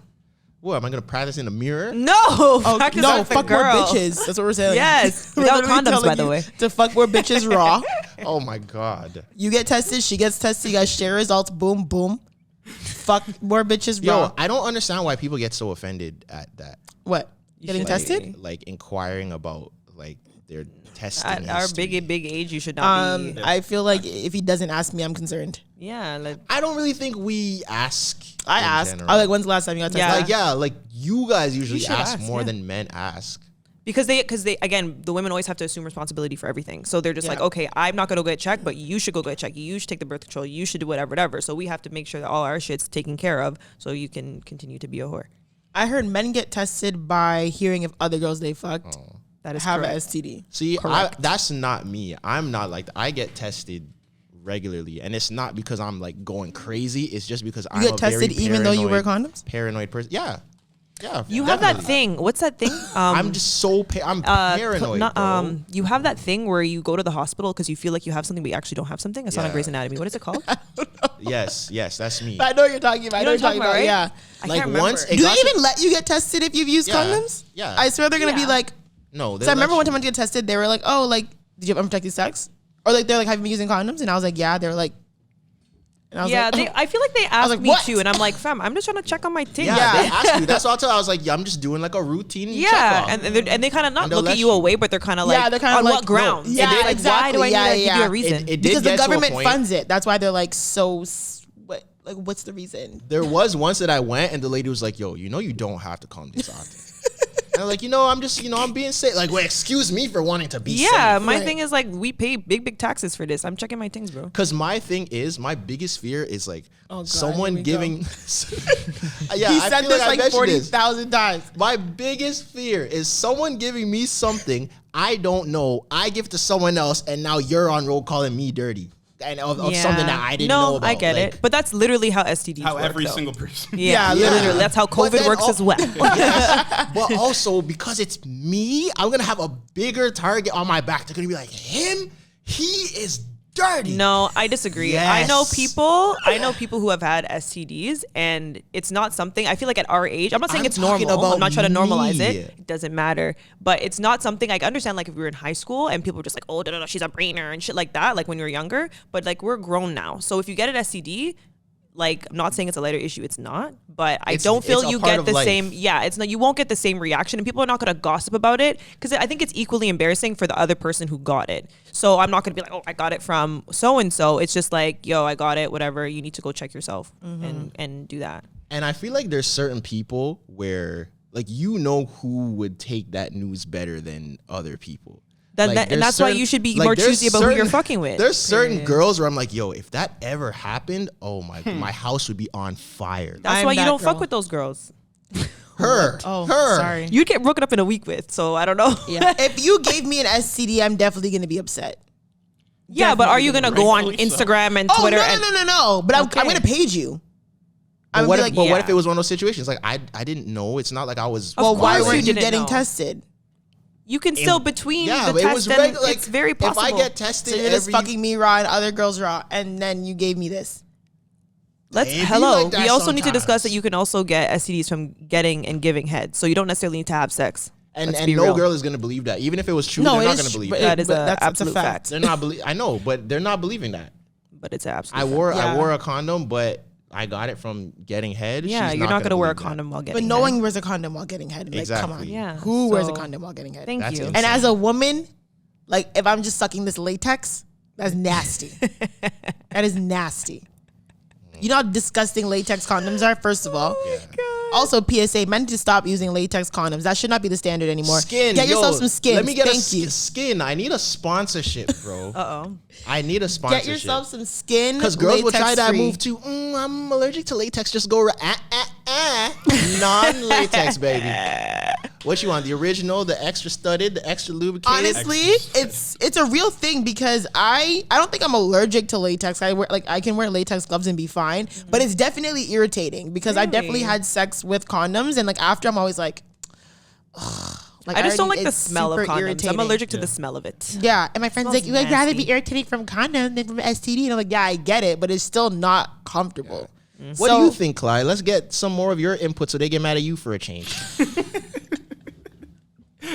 What am I gonna practice in the mirror? No, practice no, with the fuck more girl. bitches. That's what we're saying. Yes, We're without literally condoms, telling by the you way. to fuck more bitches raw. Oh my god. You get tested, she gets tested. You guys share results. Boom, boom. fuck more bitches Yo, raw. I don't understand why people get so offended at that. What? Getting tested? Like inquiring about like their testing. At our history. big age, you should not be. I feel like if he doesn't ask me, I'm concerned. Yeah, like I don't really think we ask. I in ask. general. I like, when's the last time you got tested? Yeah. Like you guys usually should ask ask, more yeah. than men ask. because they again, the women always have to assume responsibility for everything. So they're just like, okay, I'm not gonna go get checked, but you should go get checked. You should take the birth control. You should do whatever. So we have to make sure that all our shit's taken care of, so you can continue to be a whore. I heard men get tested by hearing if other girls they fucked That is have correct. an STD. See, that's not me. I'm not like that. I get tested regularly, and it's not because I'm like going crazy. It's just because I'm You get a very tested even though you wear paranoid- condoms? Paranoid person. Yeah. You have that definitely. thing. What's that thing? I'm just so I'm paranoid, bro. You have that thing where you go to the hospital because you feel like you have something, but you actually don't have something. It's not on Yeah. Grey's Anatomy. What is it called? Yes, that's me. I know what you're talking about. I know what you're talking about. right? Yeah. I Like can't once remember. it Do got they to- even let you get tested if you've used Yeah, condoms? yeah. I swear they're gonna be Yeah. like. No, So I remember one time I went to get tested. They were like, "Oh, like, did you have unprotected sex?" Or like, they're like, "Have you been using condoms?" And I was like, "Yeah." They were like, and I was Yeah, like, they, I feel like they asked like, me what? too, and I'm like, fam, I'm just trying to check on my thing. Yeah, they asked you. That's all I tell. I was like, yeah, I'm just doing like a routine. Yeah, checkup. and they kind of not And they'll look let at you you. away, but they're kind of like, Yeah, they're kinda on like, what grounds? yeah, And they're like, exactly. why do I need to give you Yeah. a reason? It did because the get to a government point- funds it. That's why they're like so. What's the reason? There was once that I went and the lady was like, yo, you don't have to come this often. And I'm like, I'm just, I'm being safe. Like, well, excuse me for wanting to be safe. Yeah, my Right. thing is like, we pay big taxes for this. I'm checking my things, bro. Because my thing is, my biggest fear is like God, someone here we giving. Yeah, He I said feel this I like mentioned 40,000 times. My biggest fear is someone giving me something I don't know. I give to someone else, and now you're on roll calling me dirty. And of something that I didn't know about. I get like, it, but that's literally how STDs How work, every though. single person. Yeah, Yeah. literally. That's how But COVID then works as well. But also because it's me, I'm gonna have a bigger target on my back. They're gonna be like, him, he is dirty. No, I disagree. Yes. I know people who have had STDs, and it's not something. I feel like at our age, I'm not saying I'm it's talking normal. I'm about not trying to normalize me. it. It doesn't matter. But it's not something I understand. Like if we were in high school and people were just like, "Oh, no, she's a brainer" and shit like that. Like when we were younger. But like we're grown now, so if you get an STD. Like, I'm not saying it's a lighter issue. It's not, but I don't feel it's a you part get of the life. same. Yeah, it's not. You won't get the same reaction, and people are not going to gossip about it because I think it's equally embarrassing for the other person who got it. So I'm not going to be like, oh, I got it from so and so. It's just like, yo, I got it. Whatever. You need to go check yourself and do that. And I feel like there's certain people where like who would take that news better than other people. Then Like, and there's that's why certain- you should be like, more there's choosy about who you're certain- fucking with. There's certain girls where I'm like, yo, if that ever happened, oh my house would be on fire. That's I'm why you that don't fuck girl. with those girls. Her. Oh, her. sorry. You'd get broken up in a week with. So I don't know. Yeah. If you gave me an STD, I'm definitely gonna be upset. Yeah, but are you gonna go on Rightfully so. Instagram and Oh Twitter? no! But I'm Okay. gonna page you. But I'm what, gonna if, be but like, what if it was one of those situations? Like I didn't know. It's not like I was. Of well, why course weren't you you didn't getting know. tested? You can still between Yeah, the but it test was and regular. Like, it's very possible. If I get tested, So you're just every, fucking me raw and other girls raw, and then you gave me this. Let's It be hello. like that We also need to sometimes. discuss that you can also get STDs from getting and giving head. So you don't necessarily need to have sex. and Let's and be no real. girl is gonna believe that. Even if it was true, No, they're it not is gonna true, believe but it. That is but an that's a absolute fact. fact. They're not I know, but they're not believing that. But it's an absolute I fact. wore a condom, but I got it from getting head. Yeah, She's you're not gonna wear a believe that. condom while But getting no head. one wears a condom while getting head. Like, come on. Exactly. Yeah. Who wears a So, condom while getting head? Thank That's you. insane. And as a woman, like if I'm just sucking this latex, that's nasty. That is nasty. You know how disgusting latex condoms are, first of all. Also, PSA, men need to stop using latex condoms. That should not be the standard anymore. Skin. Get yourself yo, some skin. Let me get Thank you. skin. I need a sponsorship, bro. Uh-oh. I need a sponsorship. Get yourself some skin. Because girls will try that latex-free. move too. I'm allergic to latex. Just go non-latex, baby. What you want? The original, the extra studded, the extra lubricated. Honestly, it's a real thing because I don't think I'm allergic to latex. I can wear latex gloves and be fine, but it's definitely irritating because I definitely Really? had sex with condoms and like after I'm always like, ugh. Like, I just don't already- like the it's smell of super condoms. irritating. I'm allergic to the smell of it. Yeah, and my friends Smells like, you would rather be nasty. irritated from condom than from STD, and I'm like, yeah, I get it, but it's still not comfortable. What do you think, Clyde? Let's get some more of your input so they get mad at you for a change.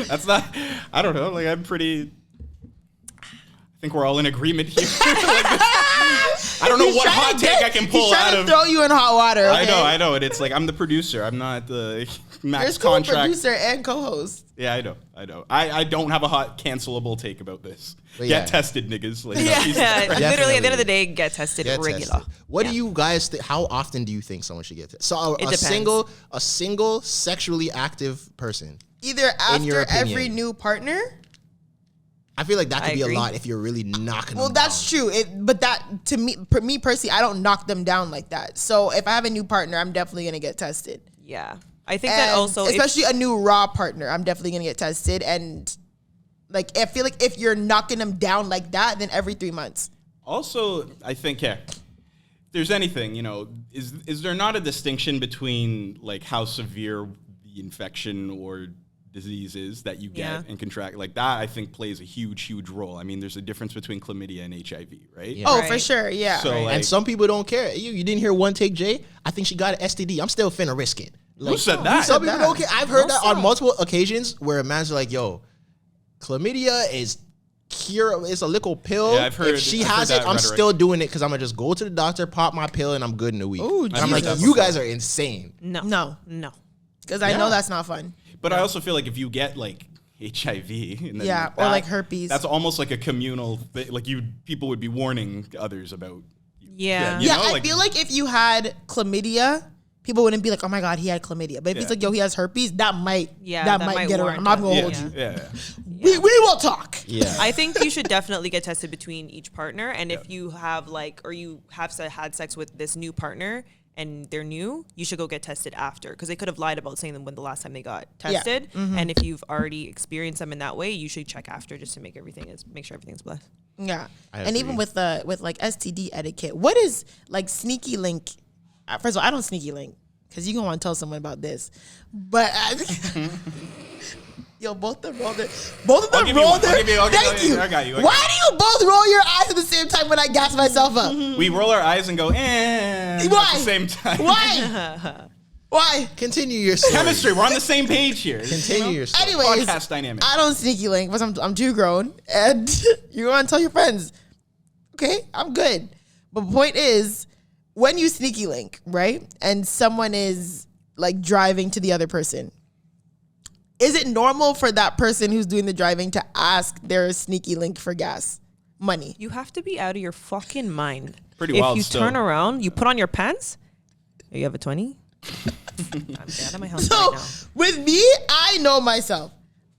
That's not. I don't know. Like I'm pretty. I think we're all in agreement here. I don't know what hot take I can pull out of. Throw you in hot water. Okay? I know. And it's like I'm the producer. I'm not the max You're contract producer and co-host. Yeah, I know. I don't have a hot cancelable take about this. But Get tested, niggas. Like, literally at the end of the day, get tested regular. Tested. What do you guys think? How often do you think someone should get tested? So It a single sexually active person. Either after every new partner. I feel like that could be agree. a lot if you're really knocking them down. That's true. But that, to me personally, I don't knock them down like that. So if I have a new partner, I'm definitely going to get tested. Yeah. I think that also... Especially a new raw partner, I'm definitely going to get tested. And like, I feel like if you're knocking them down like that, then every 3 months. Also, I think, if there's anything, is there not a distinction between like how severe the infection or disease is that you get and contract? Like that, I think plays a huge role. I mean, there's a difference between chlamydia and HIV, right? Yeah. Oh, Right. for sure, yeah. So, like, And some people don't care. You didn't hear one take, Jay? I think she got an STD. I'm still finna risk it. who said that? Some people don't care. I've heard No, that on stop. multiple occasions where a man's like, yo, chlamydia is it's a little pill. Yeah, I've heard- if she I've heard has it, that I'm rhetoric. still doing it because I'm gonna just go to the doctor, pop my pill, and I'm good in a week. Ooh, and I'm like, Jesus. you guys are insane. No. No. Because I know that's not fun. But I also feel like if you get like HIV, and then Yeah, or like herpes. that's almost like a communal thing. Like people would be warning others about. Yeah. You Yeah, know, I like- feel like if you had chlamydia, people wouldn't be like, "Oh my God, he had chlamydia." But if it's Yeah. like, "Yo, he has herpes," that might that might might get around. warrant I'm not it. gonna Yeah, hold you. yeah. We will talk. Yeah. I think you should definitely get tested between each partner. And if you have had sex with this new partner and they're new, you should go get tested after, because they could have lied about saying them when the last time they got tested. And if you've already experienced them in that way, you should check after just to make sure everything's blessed. Yeah, I and even agree. with like STD etiquette, what is like sneaky link? First of all, I don't sneaky link because you gonna want to tell someone about this, but yo, both of them rolled I'll give you one. Thank you. I got you. Why do you both roll your eyes at the same time when I gas myself up? We roll our eyes and go, at Why? the same time. Why? Why? Continue your story. Chemistry. We're on the same page here. Continue your story. Anyways, Podcast dynamic. I don't sneaky link because I'm too grown, and you want to tell your friends. Okay, I'm good. But the point is, when you sneaky link, right, and someone is like driving to the other person, is it normal for that person who's doing the driving to ask their sneaky link for gas money? You have to be out of your fucking mind. Pretty if wild you still. turn around, you put on your pants. You have a 20. I'm out of my house So right now. with me, I know myself.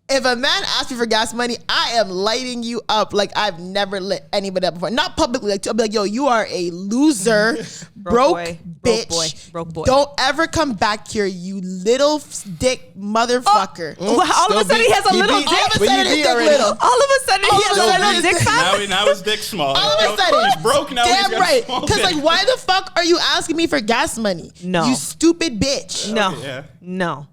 If a man asks me for gas money, I am lighting you up like I've never lit anybody up before. Not publicly. Like, I'll be like, yo, you are a loser, broke boy, bitch. broke boy, broke boy. Don't ever come back here, you little dick motherfucker. Well, all of a sudden he has a little dick. All of a But sudden you his be dick already- little. All of a sudden he All has of a a sudden little his dick dick- fat. Now his dick's small. All of a sudden, He's broke now. Damn he's got right. small Because dick. like, why the fuck are you asking me for gas money? No. You stupid bitch. No, Yeah. no.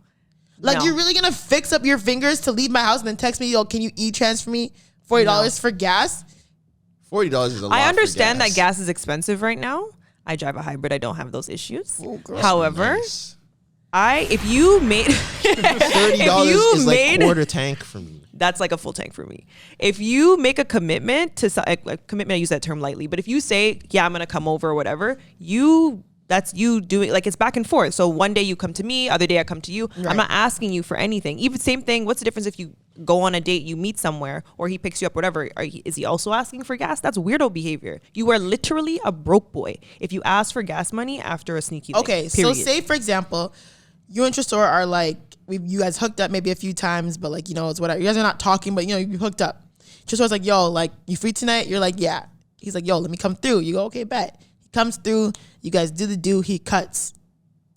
Like, No. you're really gonna fix up your fingers to leave my house and then text me, yo, can you e-transfer me $40 for gas? $40 is a lot. I for understand that gas is expensive right now. I drive a hybrid. I don't have those issues. However, Nice. if you made $30 is like quarter tank for me. that's like a full tank for me. If you make a commitment to like commitment, I use that term lightly, but if you say, yeah, I'm gonna come over or whatever, that's you doing, like, it's back and forth. So one day you come to me, other day I come to you. Right. I'm not asking you for anything. Even same thing. What's the difference if you go on a date, you meet somewhere, or he picks you up, whatever? Is he also asking for gas? That's weirdo behavior. You are literally a broke boy if you ask for gas money after a sneaky link, Okay, so period. say for example, you and Tresor are like, you guys hooked up maybe a few times, but like, it's whatever. You guys are not talking, but you hooked up. Tresor's like, yo, like, you free tonight? You're like, yeah. He's like, yo, let me come through. You go, okay, bet. He comes through. You guys do the do. He cuts.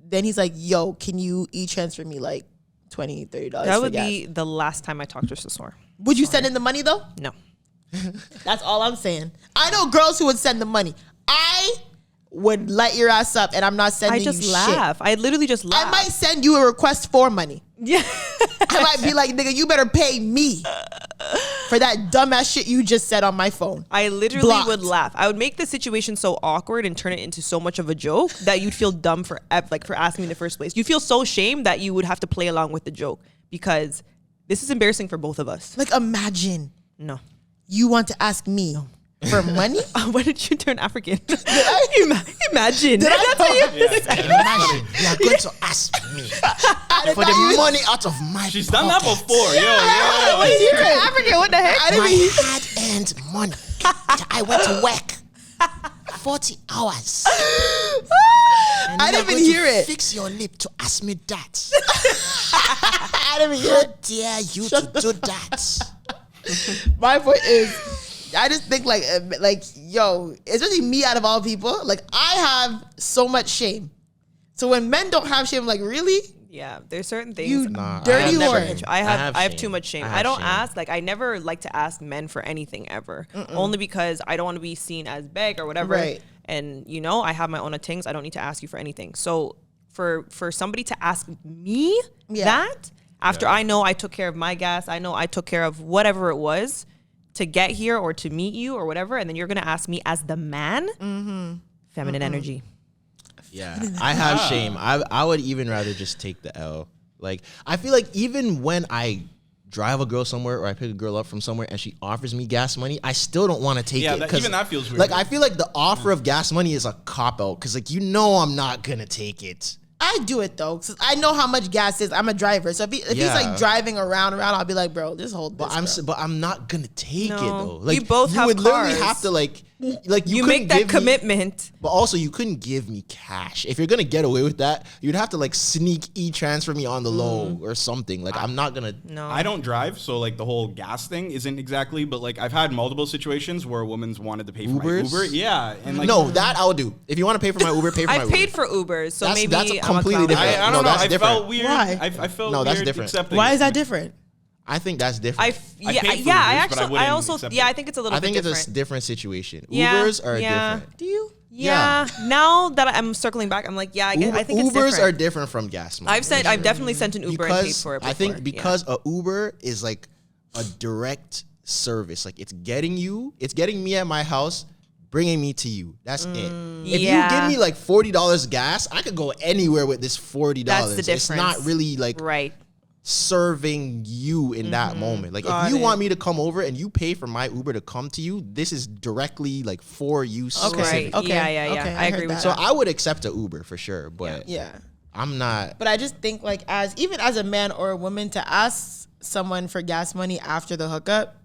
Then he's like, yo, can you e-transfer me like $20, $30 That for would gas? be the last time I talked to Tresor. Would you send in the money though? No. That's all I'm saying. I know girls who would send the money. I would light your ass up, and I'm not sending I just you laugh. I literally just shit. laugh. I might send you a request for money. Yeah. I might be like, nigga, you better pay me for that dumbass shit you just said on my phone. I literally Blocked. would laugh. I would make the situation so awkward and turn it into so much of a joke that you'd feel dumb for asking me in the first place. You'd feel so ashamed that you would have to play along with the joke, because this is embarrassing for both of us. Like, imagine No. you want to ask me For money? When did you turn African? Imagine. Did I That's how you Imagine you are going to ask me for the money out of my She's pocket. done that before. Yo. You turn African? What the heck? I didn't My even. hard-earned money. I went to work 40 hours. And I you are didn't even going to hear it. Fix your lip to ask me that. I didn't even hear How it. dare you to do that? My point is, I just think like yo, especially me out of all people, like I have so much shame. So when men don't have shame, like really, Yeah, there's certain things. you Nah, dirty I have whore. shame. I have shame. too much shame. I I have don't shame. ask. Like I never like to ask men for anything ever. Only because I don't want to be seen as beg or whatever. Right. And I have my own things. I don't need to ask you for anything. So for somebody to ask me that after I know I took care of my gas, I know I took care of whatever it was to get here or to meet you or whatever, and then you're gonna ask me as the man, feminine energy. Yeah, I have shame. I would even rather just take the L. Like, I feel like even when I drive a girl somewhere or I pick a girl up from somewhere and she offers me gas money, I still don't want to take it. Even that feels weird. Like, I feel like the offer of gas money is a cop-out because, like, I'm not going to take it. I do it though, because I know how much gas is. I'm a driver, so if he's like driving around, I'll be like, bro, just hold this. But I'm not gonna take it though. We both you have would literally cars. have to like you make that commitment. But also, you couldn't give me cash. If you're gonna get away with that, you'd have to like sneak e-transfer me on the low or something. Like, I'm not gonna. No, I don't drive, so like the whole gas thing isn't exactly. But like I've had multiple situations where a woman's wanted to pay for Ubers? my Uber. Yeah, and like No, that I would do. If you want to pay for my Uber, pay for my I've Uber. paid for Ubers, so That's- maybe that's a I'm completely clown. different- I No, don't know. that's I different. felt weird. Why? I felt No, that's weird different. accepting Why it. is that different? I think that's different. I paid for Ubers, but I wouldn't accept it. I think it's a little I think bit it's different. a different situation. Yeah, Ubers are yeah. different. Do you? Yeah. Now that I'm circling back, I'm like, yeah, I think it's Ubers different. are different from gas money. I've definitely sent an Uber and paid for it before. I think because a Uber is like a direct service. Like, it's getting me at my house, bringing me to you. That's it. If you give me like $40 gas, I could go anywhere with this $40. That's the difference. It's not really like right. serving you in that moment. Like, if you want me to come over and you pay for my Uber to come to you, this is directly like for you specifically. Right. Yeah. Okay, I agree heard with that. So that. I would accept an Uber for sure, but Yeah. I'm not. But I just think like even as a man or a woman to ask someone for gas money after the hookup,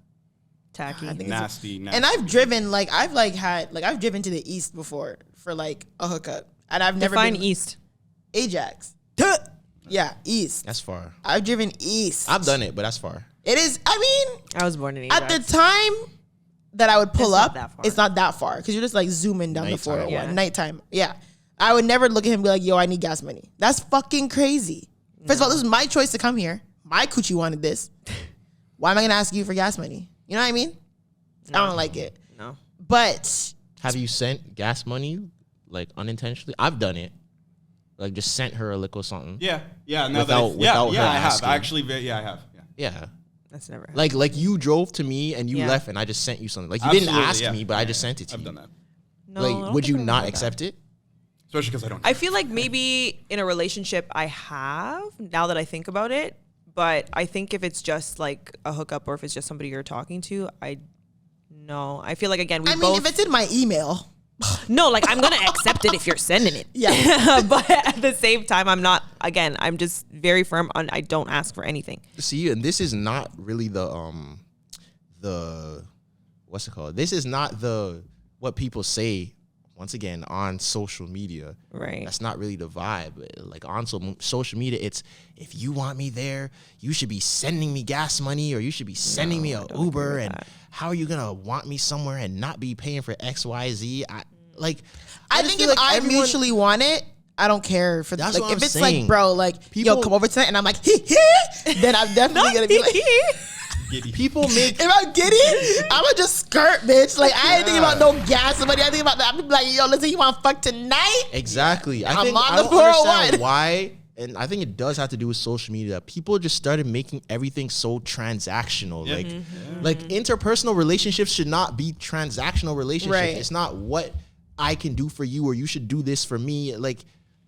Tacky. I think Nasty. and I've driven I've driven to the east before for like a hookup, and I've never Define been East. Ajax. Yeah, east. That's far. I've driven east. I've done it, but that's far. It is. I mean, I was born in at Ajax. the time that I would pull It's not up, that far. it's not that far because you're just like zooming down the Nighttime. 401. Yeah. Nighttime. Yeah. I would never look at him and be like, yo, I need gas money. That's fucking crazy. First of all, this is my choice to come here. My coochie wanted this. Why am I going to ask you for gas money? You know what I mean? I don't like it. No. But Have you sent gas money like unintentionally? I've done it. Like, just sent her a lick or something. Yeah. Now Without her I have. asking. Actually, I have. Yeah. Yeah. That's never happened. Like you drove to me and you Yeah. left and I just sent you something. Like, you didn't Absolutely, ask yeah. me, but I just sent it to I've you. done that. No, I Like, don't would you think I not remember accept that. it? Especially because I don't. I feel like maybe in a relationship I have, now that I think about it. But I think if it's just like a hookup or if it's just somebody you're talking to, I feel like, again, we I mean, both. if it's in my email, No, like I'm gonna accept it if you're sending it. Yeah. But at the same time, I'm not. Again, I'm just very firm on I don't ask for anything. See, and this is not really the what's it called? This is not what people say once again on social media. Right. That's not really the vibe. Like, on social media, it's, if you want me there, you should be sending me gas money, or you should be sending me an Uber, and how are you gonna want me somewhere and not be paying for XYZ? I I just think feel if like I everyone- mutually want it, I don't care for That's like what if I'm it's saying. like, bro, like, yo, People- come over tonight, and I'm like, then I'm definitely gonna be like, people make if I get it, I'ma just skirt, bitch. Like, I ain't thinking about no gas money. I think about that. I'm like, yo, listen, you want to fuck tonight? exactly. I I'm think on I the don't understand 401. why, and I think it does have to do with social media. People just started making everything so transactional. Yeah. Like interpersonal relationships should not be transactional relationships. Right. It's not what I can do for you or you should do this for me. Like,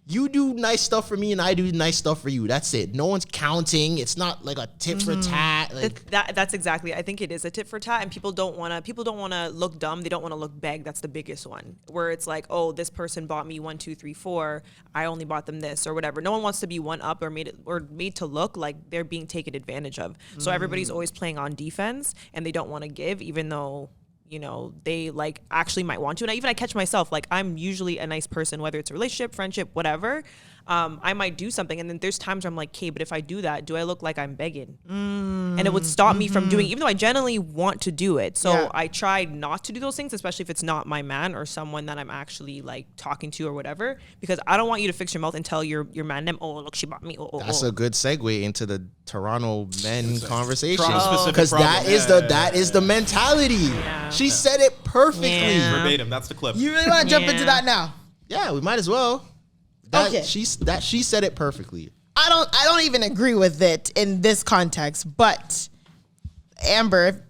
You do nice stuff for me and I do nice stuff for you. That's it. No one's counting. It's not like a tit for tat. Like That's exactly. I think it is a tit for tat, and people don't want to look dumb. They don't want to look beg. That's the biggest one, where it's like, oh, this person bought me 1, 2, 3, 4. I only bought them this or whatever. No one wants to be one up or made to look like they're being taken advantage of. So everybody's always playing on defense, and they don't want to give, even though, you know, they like actually might want to. And I catch myself, like, I'm usually a nice person, whether it's a relationship, friendship, whatever. I might do something, and then there's times where I'm like, okay, but if I do that, do I look like I'm begging? And it would stop me from doing, even though I genuinely want to do it. So I try not to do those things, especially if it's not my man or someone that I'm actually like talking to or whatever, because I don't want you to fix your mouth and tell your man them, oh, look, she bought me. that's a good segue into the Toronto men conversation, Toronto-specific because problem. that is the mentality. Yeah. She said it perfectly. Yeah. Verbatim. That's the clip. You really want to jump into that now? Yeah, we might as well. Okay. She said it perfectly. I don't even agree with it in this context, but Amber,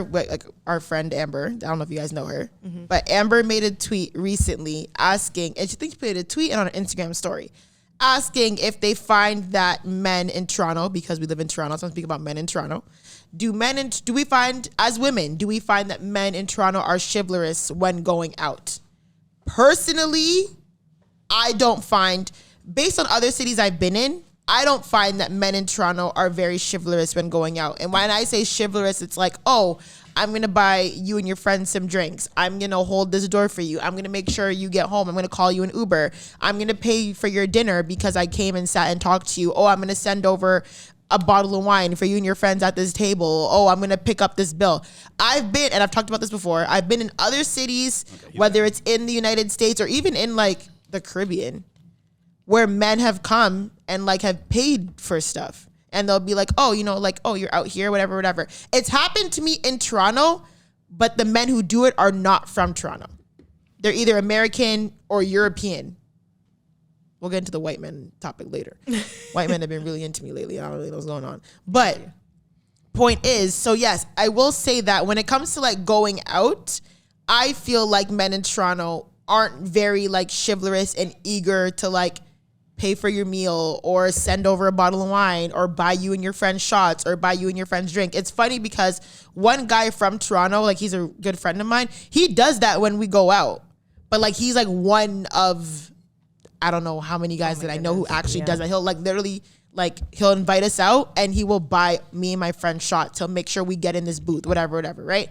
like our friend Amber, I don't know if you guys know her, but Amber made a tweet recently asking, and she thinks she made a tweet and on an Instagram story, asking if they find that men in Toronto, because we live in Toronto, so I'm speaking about men in Toronto, do we find, as women, do we find that men in Toronto are chivalrous when going out? Personally, I don't find, based on other cities I've been in, I don't find that men in Toronto are very chivalrous when going out. And when I say chivalrous, it's like, oh, I'm going to buy you and your friends some drinks. I'm going to hold this door for you. I'm going to make sure you get home. I'm going to call you an Uber. I'm going to pay for your dinner because I came and sat and talked to you. Oh, I'm going to send over a bottle of wine for you and your friends at this table. Oh, I'm going to pick up this bill. I've been, and I've talked about this before, I've been in other cities, whether it's in the United States or even in like the Caribbean, where men have come and like have paid for stuff, and they'll be like, oh, you know, like, oh, you're out here, whatever. It's happened to me in Toronto, but the men who do it are not from Toronto. They're either American or European. We'll get into the white men topic later. White men have been really into me lately. I don't really know what's going on. But point is, so yes, I will say that when it comes to like going out, I feel like men in Toronto aren't very like chivalrous and eager to like pay for your meal or send over a bottle of wine or buy you and your friends shots or buy you and your friends drink. It's funny because one guy from Toronto, like he's a good friend of mine, he does that when we go out. But like he's like one of, I don't know how many guys that I know who actually does that. He'll like literally like he'll invite us out and he will buy me and my friend shots. He'll make sure we get in this booth, whatever, right?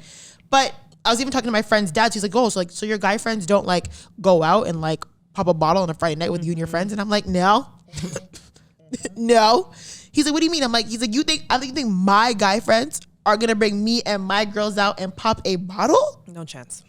But I was even talking to my friend's dad. He's like, oh, so your guy friends don't like go out and like pop a bottle on a Friday night with you and your friends? And I'm like, no. No. He's like, what do you mean? I'm like, he's like, you think my guy friends are going to bring me and my girls out and pop a bottle? No chance.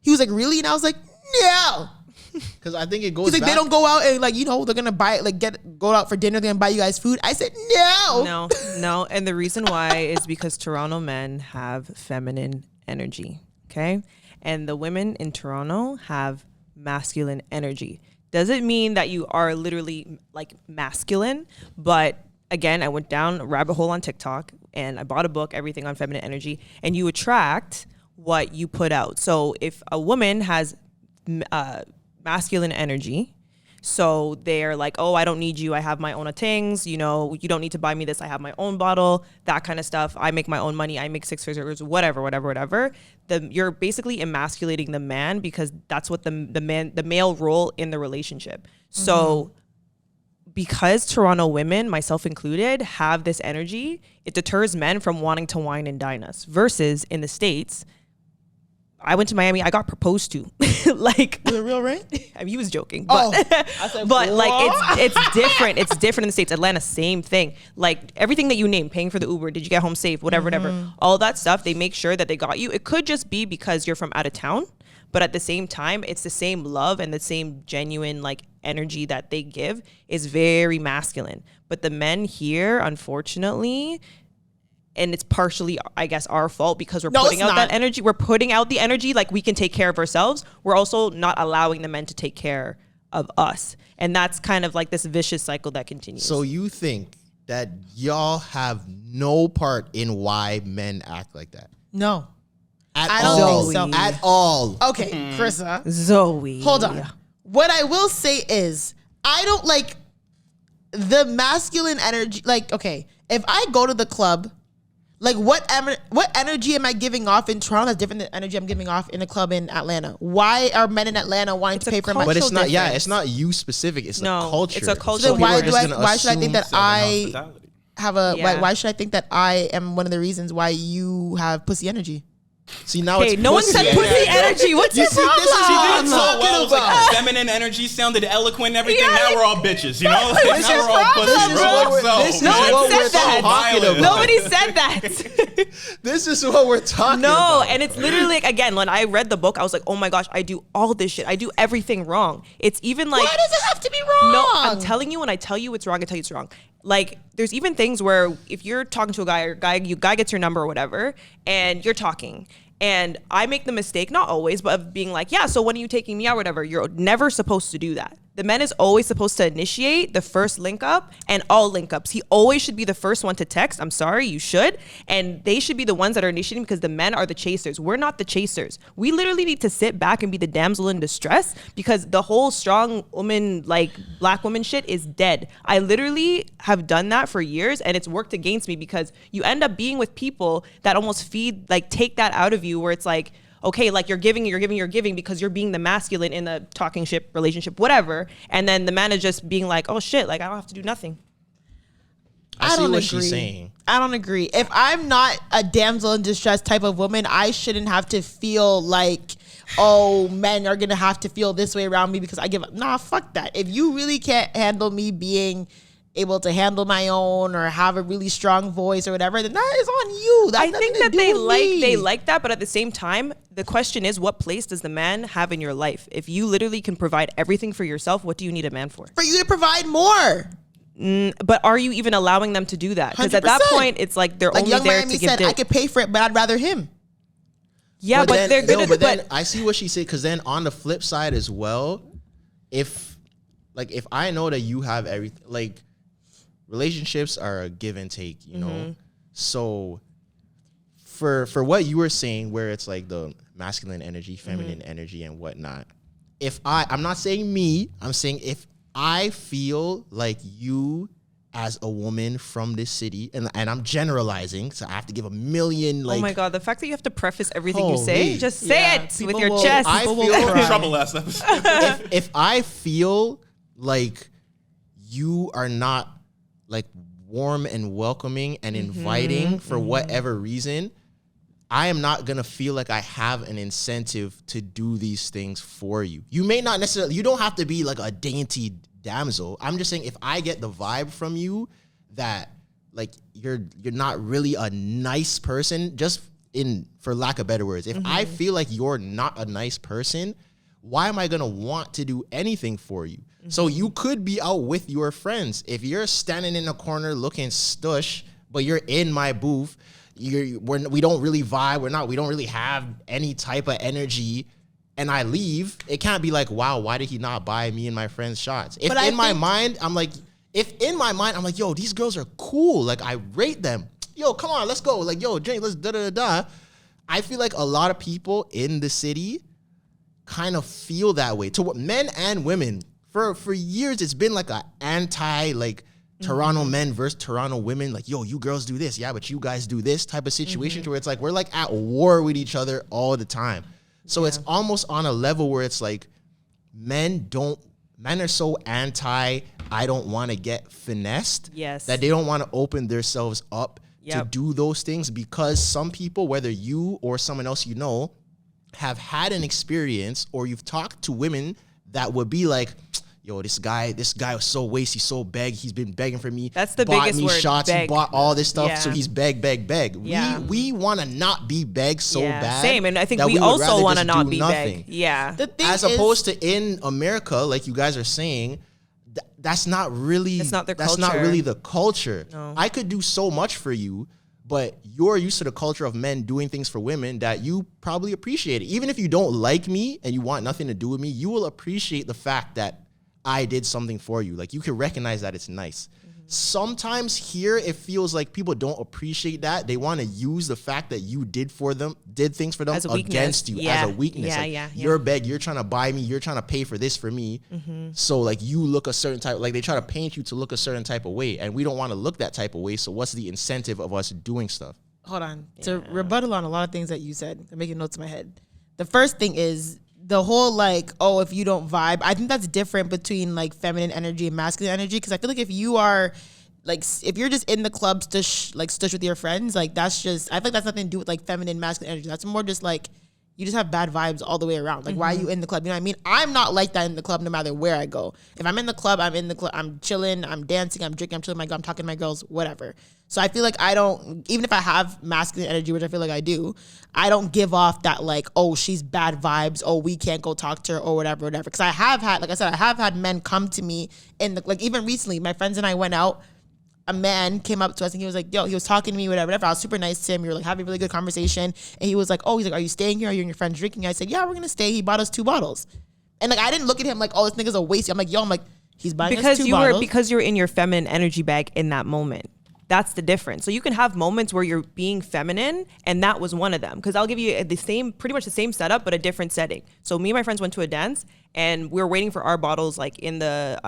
He was like, really? And I was like, no. Because I think it goes He's like, back. they don't go out and like, you know, they're going to buy it, like go out for dinner, they're going to buy you guys food. I said, no. No. And the reason why is because Toronto men have feminine energy. Okay. And the women in Toronto have masculine energy. Doesn't mean that you are literally like masculine, but again, I went down a rabbit hole on TikTok and I bought a book, Everything on Feminine Energy, and you attract what you put out. So if a woman has masculine energy, so they're like, oh, I don't need you, I have my own things, you know, you don't need to buy me this, I have my own bottle, that kind of stuff, I make my own money, I make 6 figures, whatever. You're basically emasculating the man, because that's what the male role in the relationship. So because Toronto women, myself included, have this energy, it deters men from wanting to wine and dine us. Versus in the States, I went to Miami, I got proposed to. Like, Was it real, right? I mean, he was joking, but but like it's different. It's different in the States. Atlanta, same thing. Like everything that you name, paying for the Uber, did you get home safe, whatever, all that stuff, they make sure that they got you. It could just be because you're from out of town, but at the same time, it's the same love and the same genuine like energy that they give is very masculine. But the men here, unfortunately, and it's partially, I guess, our fault because we're putting out that energy. We're putting out the energy like we can take care of ourselves. We're also not allowing the men to take care of us. And that's kind of like this vicious cycle that continues. So you think that y'all have no part in why men act like that? No. At I don't all. think so. At all. Okay, Karissa. Zoie. Hold on. What I will say is, I don't like the masculine energy. Like, okay, if I go to the club, like what energy am I giving off in Toronto that's different than energy I'm giving off in a club in Atlanta? Why are men in Atlanta wanting to pay for my? But it's not. difference. Yeah, it's not you specific. It's the culture. It's a culture. So people why are just gonna why should I think that assume- I have a? Yeah. Why should I think that I am one of the reasons why you have pussy energy? See, now Hey, it's no one said pussy energy. What's your problem? this is what I'm So talking well, it was like about. feminine energy sounded eloquent and everything. Yeah, now we're all bitches, you know? What's now your we're all problem, pussies, bro? bro. This is No what one we're said that. talking about. Nobody said that. This is what we're talking No, about. and it's literally like, again, when I read the book, I was like, oh my gosh, I do all this shit. I do everything wrong. It's even like, Why does it have to be wrong? no, I'm telling you, when I tell you it's wrong, I tell you it's wrong. Like, there's even things where if you're talking to a guy, or guy gets your number or whatever, and you're talking, and I make the mistake, not always, but of being like, yeah, so when are you taking me out, whatever. You're never supposed to do that. The man is always supposed to initiate the first link up and all link ups. He always should be the first one to text. I'm sorry, you should. And they should be the ones that are initiating, because the men are the chasers. We're not the chasers. We literally need to sit back and be the damsel in distress, because the whole strong woman, like black woman shit is dead. I literally have done that for years, and it's worked against me, because you end up being with people that almost feed, like take that out of you, where it's like, okay, like you're giving because you're being the masculine in the talking ship relationship, whatever. And then the man is just being like, oh shit, like I don't have to do nothing. I see don't what agree. she's saying. I don't agree. If I'm not a damsel in distress type of woman, I shouldn't have to feel like, oh, men are gonna have to feel this way around me because I give up. Nah, fuck that. If you really can't handle me being able to handle my own or have a really strong voice or whatever, then that is on you. That's I think nothing to that do with me. they like that, but at the same time, the question is, what place does the man have in your life? If you literally can provide everything for yourself, what do you need a man for? For you to provide more. But are you even allowing them to do that? Because at that 100%. point, it's like they're Like only Young there Miami to give said, dick. I could pay for it, but I'd rather him. Yeah, but then, they're gonna. no, but then but I see what she said, because then on the flip side as well, if I know that you have everything, like relationships are a give and take, you know. So for what you were saying, where it's like the masculine energy, feminine energy, and whatnot. If I'm not saying me, I'm saying if I feel like you as a woman from this city, and I'm generalizing, so I have to give a million, like, oh my god, the fact that you have to preface everything you say, Holy. just say Yeah, it with people your will- chest. I People feel will cry. Trouble last episode. if I feel like you are not like warm and welcoming and inviting for whatever reason, I am not gonna feel like I have an incentive to do these things for you. You may not necessarily, you don't have to be like a dainty damsel. I'm just saying, if I get the vibe from you that like you're not really a nice person, just for lack of better words, if I feel like you're not a nice person, why am I gonna want to do anything for you? So you could be out with your friends. If you're standing in a corner looking stush, but you're in my booth, we don't really vibe. We don't really have any type of energy. And I leave, it can't be like, wow, why did he not buy me and my friends shots? If in my mind, I'm like, yo, these girls are cool. Like, I rate them. Yo, come on, let's go. Like, yo, drink, let's da-da-da-da. I feel like a lot of people in the city kind of feel that way. To men and women. For years, it's been like a Toronto men versus Toronto women. Like, yo, you girls do this. Yeah, but you guys do this type of situation to where it's like, we're like at war with each other all the time. So it's almost on a level where it's like men are so I don't want to get finessed. Yes. That they don't want to open themselves up to Yep. do those things, because some people, whether you or someone else you know, have had an experience, or you've talked to women that would be like, yo, this guy was so wasty, so beg. He's been begging for me. That's the bought biggest me word, shots. beg. He bought all this stuff, Yeah. so he's beg. Yeah. We want to not be begged so Yeah, bad. same, and I think that we would also rather want to just not do be nothing. big. Yeah. The thing As is, opposed to in America, like you guys are saying, that's not really. It's not their That's not culture. really the culture. No. I could do so much for you, but you're used to the culture of men doing things for women that you probably appreciate it. Even if you don't like me and you want nothing to do with me, you will appreciate the fact that I did something for you. Like, you can recognize that it's nice. Sometimes here it feels like people don't appreciate that. They want to use the fact that you did things for them As a against you as a weakness. You're beg, you're trying to buy me, you're trying to pay for this for me. So like you look a certain type, like they try to paint you to look a certain type of way, and we don't want to look that type of way. So what's the incentive of us doing stuff? Hold on. To rebuttal on a lot of things that you said, I'm making notes in my head. The first thing is the whole like, oh, if you don't vibe, I think that's different between like feminine energy and masculine energy. Because I feel like if you are like, if you're just in the club stush with your friends, like that's just, I feel like that's nothing to do with like feminine, masculine energy. That's more just like, you just have bad vibes all the way around. Like, why are you in the club? You know what I mean? I'm not like that in the club no matter where I go. If I'm in the club, I'm in the club. I'm chilling, I'm dancing, I'm drinking, I'm chilling, I'm talking to my girls, whatever. So I feel like I don't, even if I have masculine energy, which I feel like I do, I don't give off that like, oh, she's bad vibes, oh, we can't go talk to her or whatever. Because I have had, like I said, I have had men come to me in the, like even recently, my friends and I went out, a man came up to us and he was like, yo, he was talking to me, whatever. I was super nice to him. We were like having a really good conversation. And he was like, oh, he's like, are you staying here? Are you and your friends drinking? I said, yeah, we're going to stay. He bought us 2 bottles. And like, I didn't look at him like, oh, this nigga's a waste. I'm like, yo, he's buying us 2 bottles. Because you're in your feminine energy bag in that moment. That's the difference. So you can have moments where you're being feminine, and that was one of them. Because I'll give you pretty much the same setup, but a different setting. So me and my friends went to a dance, and we were waiting for our bottles like in the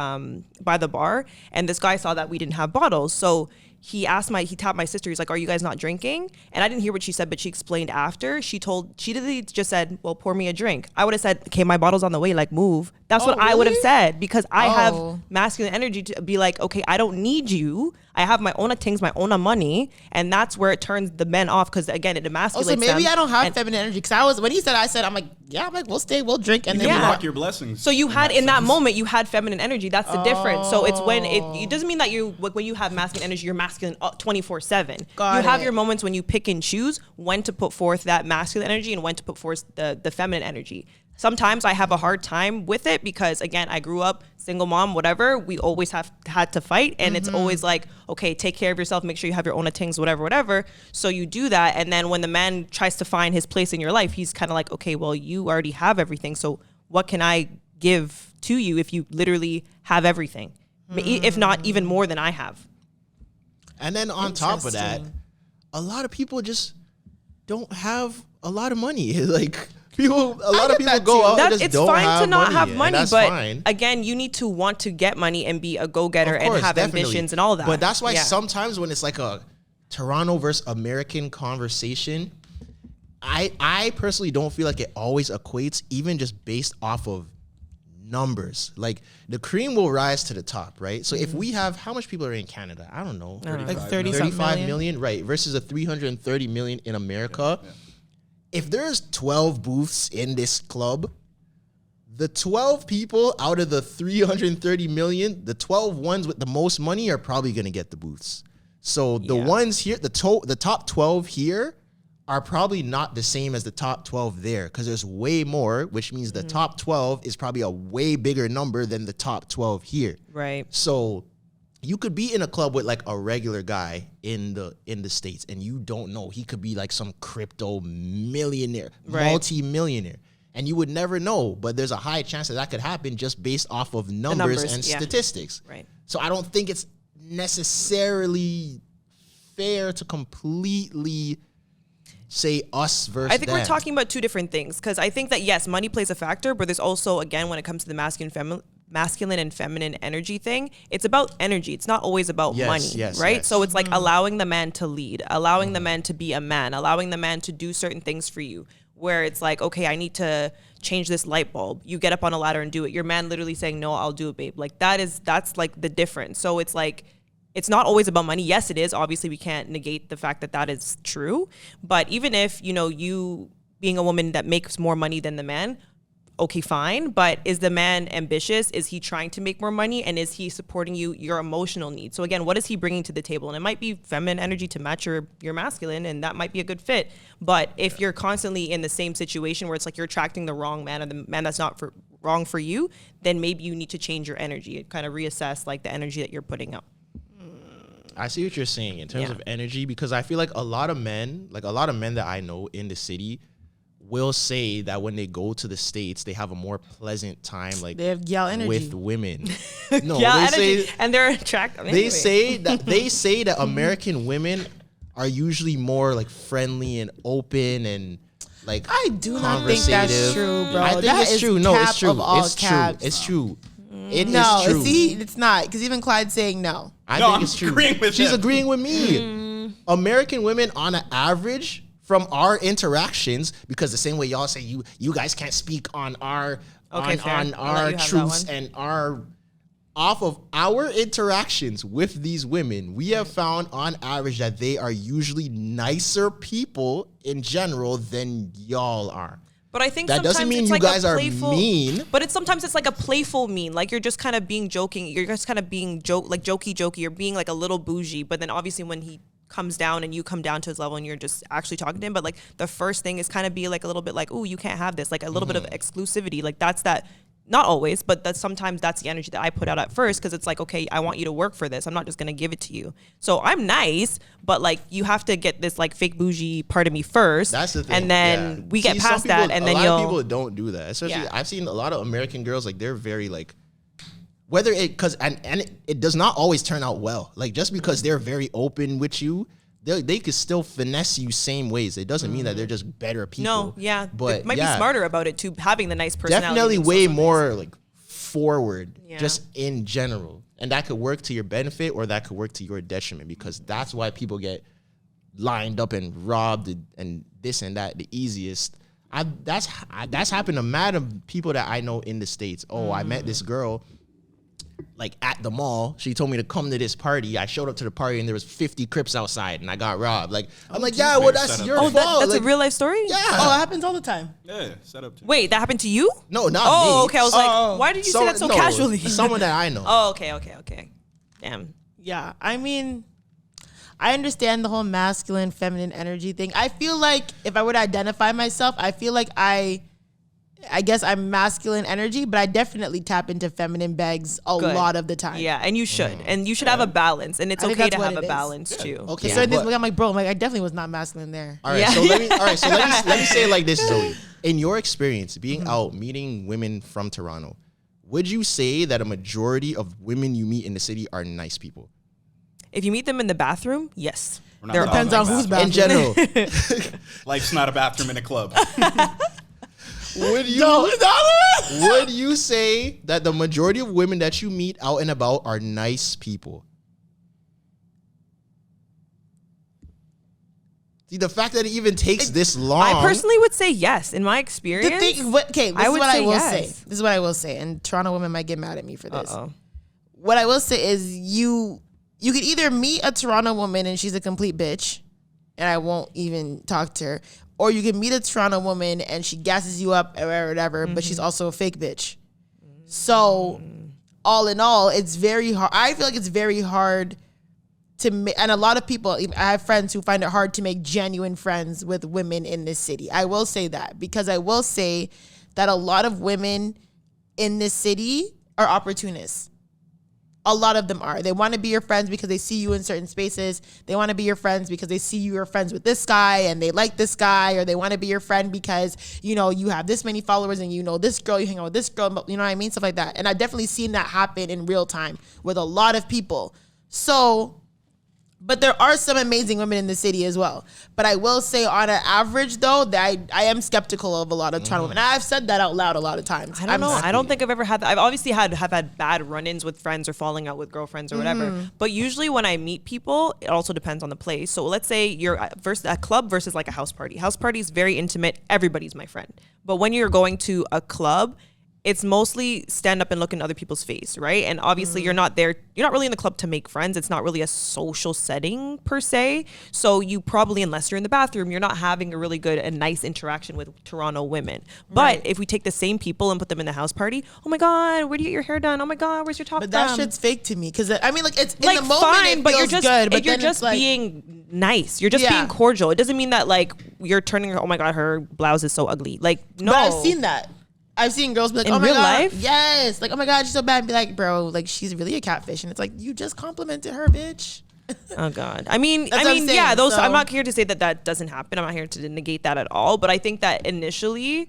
by the bar, and this guy saw that we didn't have bottles, so he tapped my sister. He's like, are you guys not drinking? And I didn't hear what she said, but she explained after. She literally just said, well, pour me a drink. I would have said, okay, my bottle's on the way, like move. That's what I would have said, because I have masculine energy to be like, okay, I don't need you. I have my own things, my own money. And that's where it turns the men off, because again, it emasculates so maybe them. I don't have feminine energy, because when he said, I'm like, yeah, I'm like, we'll stay, we'll drink. And you then block your blessings. So you had, in that moment, you had feminine energy. That's the difference. So it's when it doesn't mean that when you have masculine energy, you're masculine 24/7. You have your moments when you pick and choose when to put forth that masculine energy and when to put forth the feminine energy. Sometimes I have a hard time with it because, again, I grew up single mom, whatever. We always had to fight. And it's always like, okay, take care of yourself. Make sure you have your own things, whatever. So you do that. And then when the man tries to find his place in your life, he's kind of like, okay, well, you already have everything. So what can I give to you if you literally have everything? If not even more than I have. And then on top of that, a lot of people just don't have a lot of money. Like... a lot of people go out and just it's don't fine have to not money, have money, but fine. Again, you need to want to get money and be a go-getter and have ambitions and all that. But that's why sometimes when it's like a Toronto versus American conversation, I personally don't feel like it always equates, even just based off of numbers. Like the cream will rise to the top, right? So if we have, how much people are in Canada? I don't know. Like 35 million, right? Versus a 330 million in America. Yeah. If there's 12 booths in this club, the 12 people out of the 330 million, the 12 ones with the most money are probably going to get the booths. So the ones here, the top 12 here are probably not the same as the top 12 there, because there's way more, which means the top 12 is probably a way bigger number than the top 12 here. Right. So you could be in a club with like a regular guy in the States, and you don't know. He could be like some crypto millionaire, multi-millionaire, and you would never know. But there's a high chance that could happen just based off of numbers and statistics. Right. So I don't think it's necessarily fair to completely say us versus I think them. we're talking about two different things, because I think that, yes, money plays a factor, but there's also, again, when it comes to the masculine and feminine energy thing, it's about energy. It's not always about money, right? So it's like allowing the man to lead, allowing the man to be a man, allowing the man to do certain things for you, where it's like, okay, I need to change this light bulb. You get up on a ladder and do it. Your man literally saying, no, I'll do it, babe. Like that's like the difference. So it's like, it's not always about money. Yes, it is. Obviously, we can't negate the fact that that is true. But even if, you being a woman that makes more money than the man, okay, fine. But is the man ambitious? Is he trying to make more money? And is he supporting your emotional needs? So again, what is he bringing to the table? And it might be feminine energy to match your masculine, and that might be a good fit. But if you're constantly in the same situation where it's like you're attracting the wrong man, or the man that's not wrong for you, then maybe you need to change your energy and kind of reassess like the energy that you're putting out. I see what you're saying in terms of energy, because I feel like a lot of men that I know in the city will say that when they go to the States, they have a more pleasant time, like They have Gyal energy. with women. No, Yeah, they energy. say And they're attractive. they say that American women are usually more like friendly and open and like I do not think that's conversative. true, bro. I think That it's is true. No, cap it's true. of all It's caps. true. It's true. It No, is true. see, it's not. Because even Clyde's saying no. I No, think I'm it's true. agreeing with She's him. agreeing with me. American women, on an average, from our interactions, because the same way y'all say you guys can't speak on our Okay, fair. on I'll let our you have truths that one. and our off of our interactions with these women, we have found on average that they are usually nicer people in general than y'all are. But I think That sometimes doesn't mean it's you like guys a are playful, mean. But it's sometimes it's like a playful mean. Like you're just kind of being joking. You're just kind of being jokey. You're being like a little bougie. But then obviously when he comes down and you come down to his level and you're just actually talking to him. But like the first thing is kind of be like a little bit like, oh, you can't have this. Like a little bit of exclusivity. Like that's that. Not always, but sometimes that's the energy that I put out at first because it's like, okay, I want you to work for this. I'm not just gonna give it to you. So I'm nice, but like you have to get this like fake bougie part of me first. That's the thing. And then yeah. we get See, some past people- that, and then a lot you'll. of people don't do that. Especially, Yeah. I've seen a lot of American girls like they're very like, whether it because and it does not always turn out well. Like just because they're very open with you, they could still finesse you same ways. It doesn't mean that they're just better people. No, yeah, but they might yeah, be smarter about it too, having the nice personality. definitely being way so nice. more like forward, Yeah. just in general, and that could work to your benefit or that could work to your detriment because that's why people get lined up and robbed and this and that the easiest. That's happened to mad of people that I know in the States. Oh, I met this girl like at the mall. She told me to come to this party. I showed up to the party and there was 50 Crips outside and I got robbed. Like I'm like, yeah, well that's your fault. That's like, a real life story. yeah. Oh, it happens all the time. Yeah, set up. Wait, that happened to you? No, not Oh, me. okay. I was like, why did you say that so casually? Someone that I know. Oh, okay. Damn. Yeah, I mean, I understand the whole masculine, feminine energy thing. I feel like if I were to identify myself, I feel like I guess I'm masculine energy, but I definitely tap into feminine bags a Good. lot of the time. Yeah, and you should. And you should have a balance. And it's I think okay that's to what have a it is. balance too. Okay, So but- I'm like, bro, I definitely was not masculine there. All right, Yeah. so let me say it like this, Zoe. In your experience, being out meeting women from Toronto, would you say that a majority of women you meet in the city are nice people? If you meet them in the bathroom, yes. We're not They're talking Depends on about who's bathroom. bathroom. In general, Life's not a bathroom in a club. would you say that the majority of women that you meet out and about are nice people? See, the fact that it even takes this long. I personally would say yes. In my The experience, thing, okay, this I is would what I say will yes. say. This is what I will say, and Toronto women might get mad at me for this. Uh-oh. What I will say is you could either meet a Toronto woman and she's a complete bitch, and I won't even talk to her, or you can meet a Toronto woman and she gasses you up or whatever, but she's also a fake bitch. So, all in all, it's very hard. I feel like it's very hard to make, and a lot of people, I have friends who find it hard to make genuine friends with women in this city. I will say that because I will say that a lot of women in this city are opportunists. A lot of them are. They want to be your friends because they see you in certain spaces. They want to be your friends because they see you are friends with this guy and they like this guy, or they want to be your friend because, you know, you have this many followers and you know this girl, you hang out with this girl, you know what I mean? Stuff like that. And I've definitely seen that happen in real time with a lot of people. So, but there are some amazing women in the city as well. But I will say on an average though, that I am skeptical of a lot of Toronto women. I've said that out loud a lot of times. I don't know. I don't think I've ever had that. I've obviously have had bad run-ins with friends or falling out with girlfriends or whatever. But usually when I meet people, it also depends on the place. So let's say you're versus a club versus like a house party. House party is very intimate. Everybody's my friend. But when you're going to a club, it's mostly stand up and look in other people's face, right? And obviously you're not there, you're not really in the club to make friends. It's not really a social setting per se. So you probably, unless you're in the bathroom, you're not having a really good and nice interaction with Toronto women. But if we take the same people and put them in the house party, oh my God, where do you get your hair done? Oh my God, where's your top But that from? shit's fake to me. Cause I mean, like, it's in Like the moment, fine, it but feels you're just good. But you're then just it's like, being nice. You're just Yeah. being cordial. It doesn't mean that like you're turning. Oh my God, her blouse is so ugly. Like no, But I've seen that. I've seen girls be like, In oh my real God. life? Yes. Like, oh my God, she's so bad. And be like, bro, like, she's really a catfish. And it's like, you just complimented her, bitch. Oh God. I mean, That's what I'm saying, yeah, those, so- I'm not here to say that that doesn't happen. I'm not here to negate that at all. But I think that initially,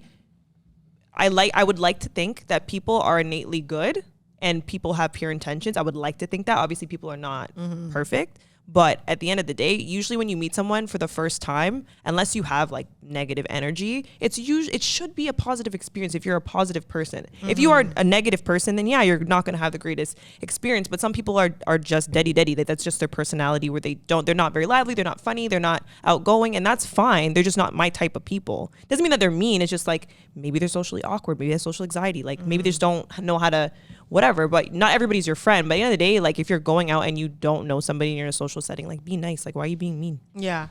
I would like to think that people are innately good and people have pure intentions. I would like to think that. Obviously, people are not perfect. But at the end of the day, usually when you meet someone for the first time, unless you have like negative energy, it should be a positive experience if you're a positive person. If you are a negative person, then yeah, you're not going to have the greatest experience. But some people are just daddy. That's just their personality where they're not very lively, they're not funny, they're not outgoing, and that's fine. They're just not my type of people. Doesn't mean that they're mean. It's just like maybe they're socially awkward, maybe they have social anxiety, like maybe they just don't know how to whatever, but not everybody's your friend. But at the end of the day, like if you're going out and you don't know somebody and you're in a social setting, like be nice. Like why are you being mean? Yeah.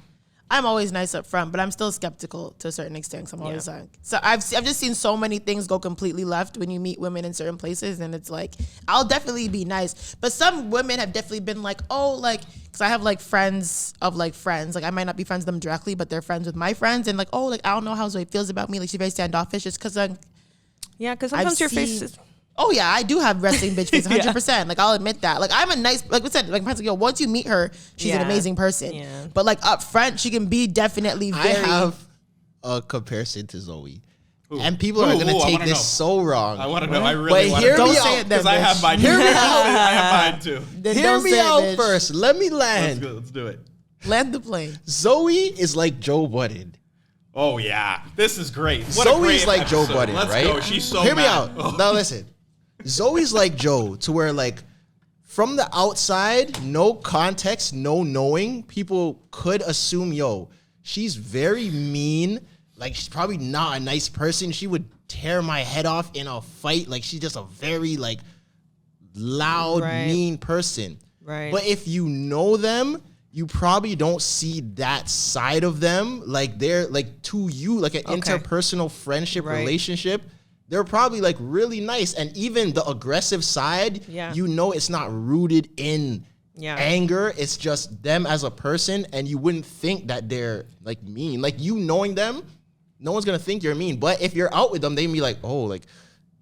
I'm always nice up front, but I'm still skeptical to a certain extent. So I'm always like, so I've just seen so many things go completely left when you meet women in certain places, and it's like, I'll definitely be nice, but some women have definitely been like, oh, like, because I have like friends of like friends, like I might not be friends with them directly, but they're friends with my friends, and like, oh, like I don't know how Zoe feels about me, like she's very standoffish, just because I'm. Yeah, because sometimes your face is. Oh yeah, I do have resting bitch face, 100%. Like I'll admit that. Like I'm a nice, like we said, like once you meet her, she's an amazing person. Yeah. But like up front, she can be definitely very. I have a comparison to Zoe. And people are going to take this so wrong. I want to know. I really want to hear know. me Don't say out. it then, Because I have bitch. mine. Hear me out. I have mine too. Then Hear don't me say it, out bitch. first. Let me Let's land. go. Let's do it. Land the plane. Zoe is like Joe Budden. Oh yeah, this is great. What a Zoe's great like Joe episode. Budden, Let's right? go. She's so Hear me mad. out. Oh. Now listen. Zoe's like Joe, to where like from the outside, no context, no knowing, people could assume, yo, she's very mean. Like she's probably not a nice person. She would tear my head off in a fight. Like she's just a very like loud, mean person. Right. But if you know them, you probably don't see that side of them. Like they're like to you, like an interpersonal friendship relationship. They're probably like really nice. And even the aggressive side, you know, it's not rooted in anger. It's just them as a person. And you wouldn't think that they're like mean. Like you knowing them, no one's going to think you're mean. But if you're out with them, they'd be like, oh, like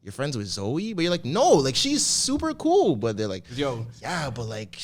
you're friends with Zoe? But you're like, no, like she's super cool. But they're like, Yo, yeah, but like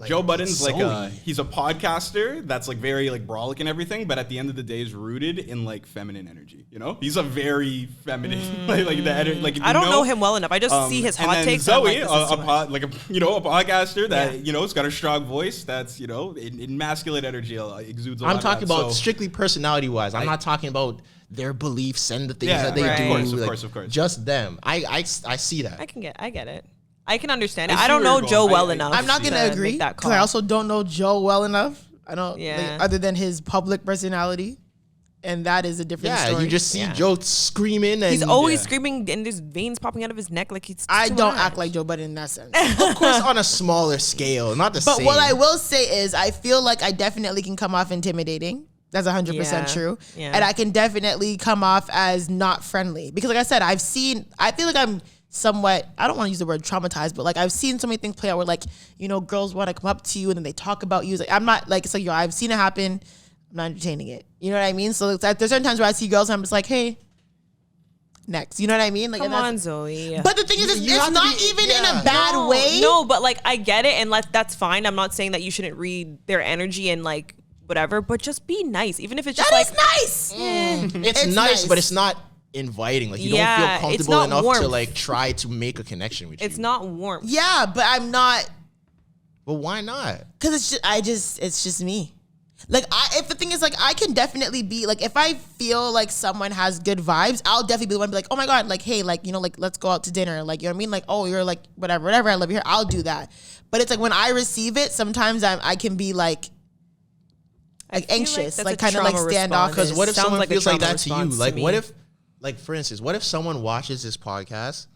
Joe Budden's Zoe. like he's a podcaster that's like very like brolic and everything, but at the end of the day is rooted in like feminine energy. You know, he's a very feminine like the like. If I don't know him well enough. I just see his and hot then takes. Zoe, and I'm like, a podcaster that you know has got a strong voice. That's you know in masculine energy exudes. A lot I'm talking of that. about strictly personality wise. I'm not talking about their beliefs and the things that they do. Of course. Just them. I see that. I get it. I can understand it. I I don't see where know you're Joe going. well I- enough. I'm not going to agree make that because I call. also don't know Joe well enough. I don't, Yeah. like, other than his public personality. And that is a different Yeah, story. you just see Joe screaming and He's always screaming and there's veins popping out of his neck like he's I too don't much. act like Joe Budden in that sense. of course on a smaller scale, not the But same. what I will say is I feel like I definitely can come off intimidating. That's 100% true. Yeah. And I can definitely come off as not friendly. Because like I said, I feel like I'm somewhat, I don't want to use the word traumatized, but like I've seen so many things play out where like, you know, girls want to come up to you and then they talk about you. It's like, I'm not like, it's like, yo, I've seen it happen. I'm not entertaining it. You know what I mean? So it's like, there's certain times where I see girls and I'm just like, hey, next. You know what I mean? Like, Come and on, Zoe. But the thing is, You it's have to not be- even yeah. in a bad way. No, but like I get it, and that's fine. I'm not saying that you shouldn't read their energy and like whatever, but just be nice, even if it's just That like is nice. it's nice, but it's not inviting. Like you don't Yeah, feel it's comfortable not enough to warmth. like try to make a connection with you. It's not warm. Yeah, but I'm not. But why not? Cause it's just me. Like if the thing is like I can definitely be like if I feel like someone has good vibes, I'll definitely be the one to be like, oh my god, like hey, like you know, like let's go out to dinner, like you know what I mean, like oh you're like whatever, I love you here, I'll do that. But it's like when I receive it, sometimes I can be like anxious, that's like a kind of like trauma standoffish. Because what if Sounds someone like a feels like trauma that to you? response Like to what me. if, like for instance, what if someone watches this podcast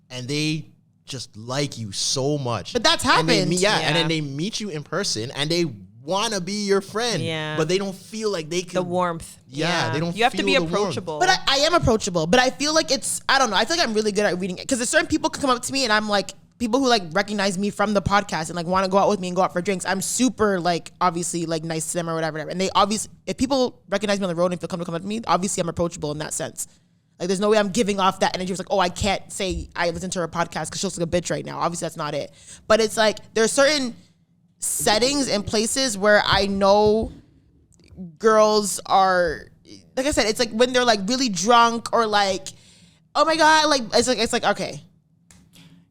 and they just like you so much? But that's and they happened. meet- and Yeah. then they meet you in person and they want to be your friend. Yeah. But they don't feel like they can. The warmth. Yeah, they don't You have to feel be the warmth. approachable. But I am approachable. But I feel like I don't know. I feel like I'm really good at reading it. Because there's certain people can come up to me and I'm like, people who like recognize me from the podcast and like want to go out with me and go out for drinks. I'm super like, obviously like nice to them or whatever. And they obviously, if people recognize me on the road and feel comfortable coming up to me, obviously I'm approachable in that sense. Like there's no way I'm giving off that energy. It's like, oh, I can't say I listen to her podcast because she looks like a bitch right now. Obviously that's not it. But it's like, there's certain settings and places where I know girls are, like I said, it's like when they're like really drunk or like, oh my God, like it's like okay.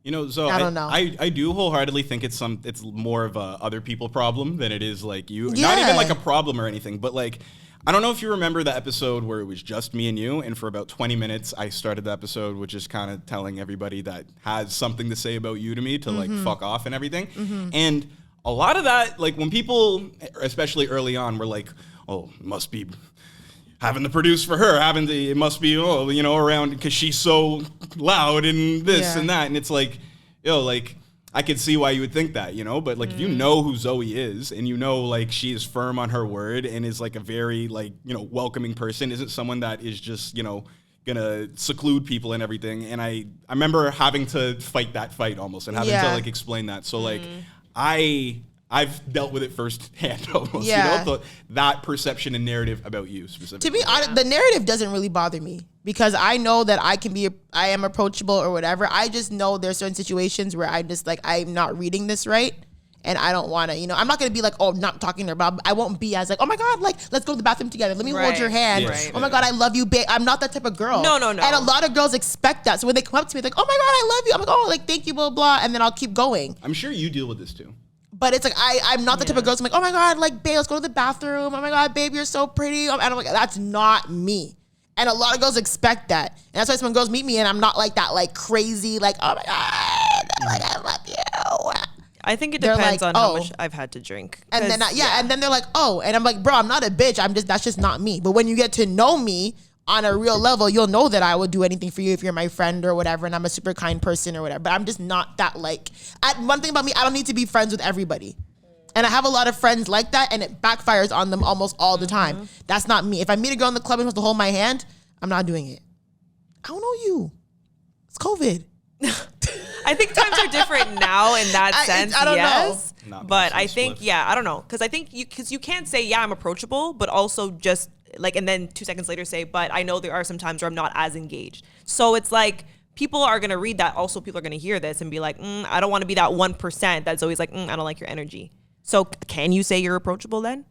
You know, so I don't know. I do wholeheartedly think it's more of a other people problem than it is like you. Yeah. Not even like a problem or anything, but like I don't know if you remember the episode where it was just me and you, and for about 20 minutes I started the episode with just kind of telling everybody that has something to say about you to me to like fuck off and everything. And a lot of that, like when people, especially early on, were like, "Oh, it must be having to produce for her, it must be, around because she's so loud and this and that." And it's like, like, I could see why you would think that, but like, if you know who Zoe is and like she is firm on her word and is like a very like, welcoming person, isn't someone that is just, gonna seclude people and everything. And I remember having to fight that fight almost and having to like explain that. So like, I've dealt with it firsthand almost, that perception and narrative about you specifically. To be honest, the narrative doesn't really bother me because I know that I am approachable or whatever. I just know there's certain situations where I just like, I'm not reading this right. And I don't want to, I'm not going to be like, oh, not talking to her, but I won't be as like, oh my God, like, let's go to the bathroom together. Let me hold your hand. Yeah. Oh my God, I love you, babe. I'm not that type of girl. No. And a lot of girls expect that. So when they come up to me, like, oh my God, I love you. I'm like, oh, like, thank you, blah, blah. And then I'll keep going. I'm sure you deal with this too. But it's like, I'm not the type of girl. So I'm like, oh my God, like, babe, let's go to the bathroom. Oh my God, babe, you're so pretty. And I'm like, that's not me. And a lot of girls expect that. And that's why when girls meet me and I'm not like that, like crazy, like, oh my God, like, I love you. I think it They're depends like, on how oh. much I've had to drink. And then, and then they're like, oh, and I'm like, bro, I'm not a bitch. That's just not me. But when you get to know me on a real level, you'll know that I will do anything for you if you're my friend or whatever. And I'm a super kind person or whatever. But I'm just not that like, one thing about me, I don't need to be friends with everybody. And I have a lot of friends like that, and it backfires on them almost all the time. That's not me. If I meet a girl in the club and wants to hold my hand, I'm not doing it. I don't know you. It's COVID. I think times are different now in that sense. I don't yes. know. But I think, I don't know. Because I think you can't say, yeah, I'm approachable, but also just like, and then 2 seconds later say, but I know there are some times where I'm not as engaged. So it's like, people are going to read that. Also, people are going to hear this and be like, I don't want to be that 1% that's always like, I don't like your energy. So can you say you're approachable then?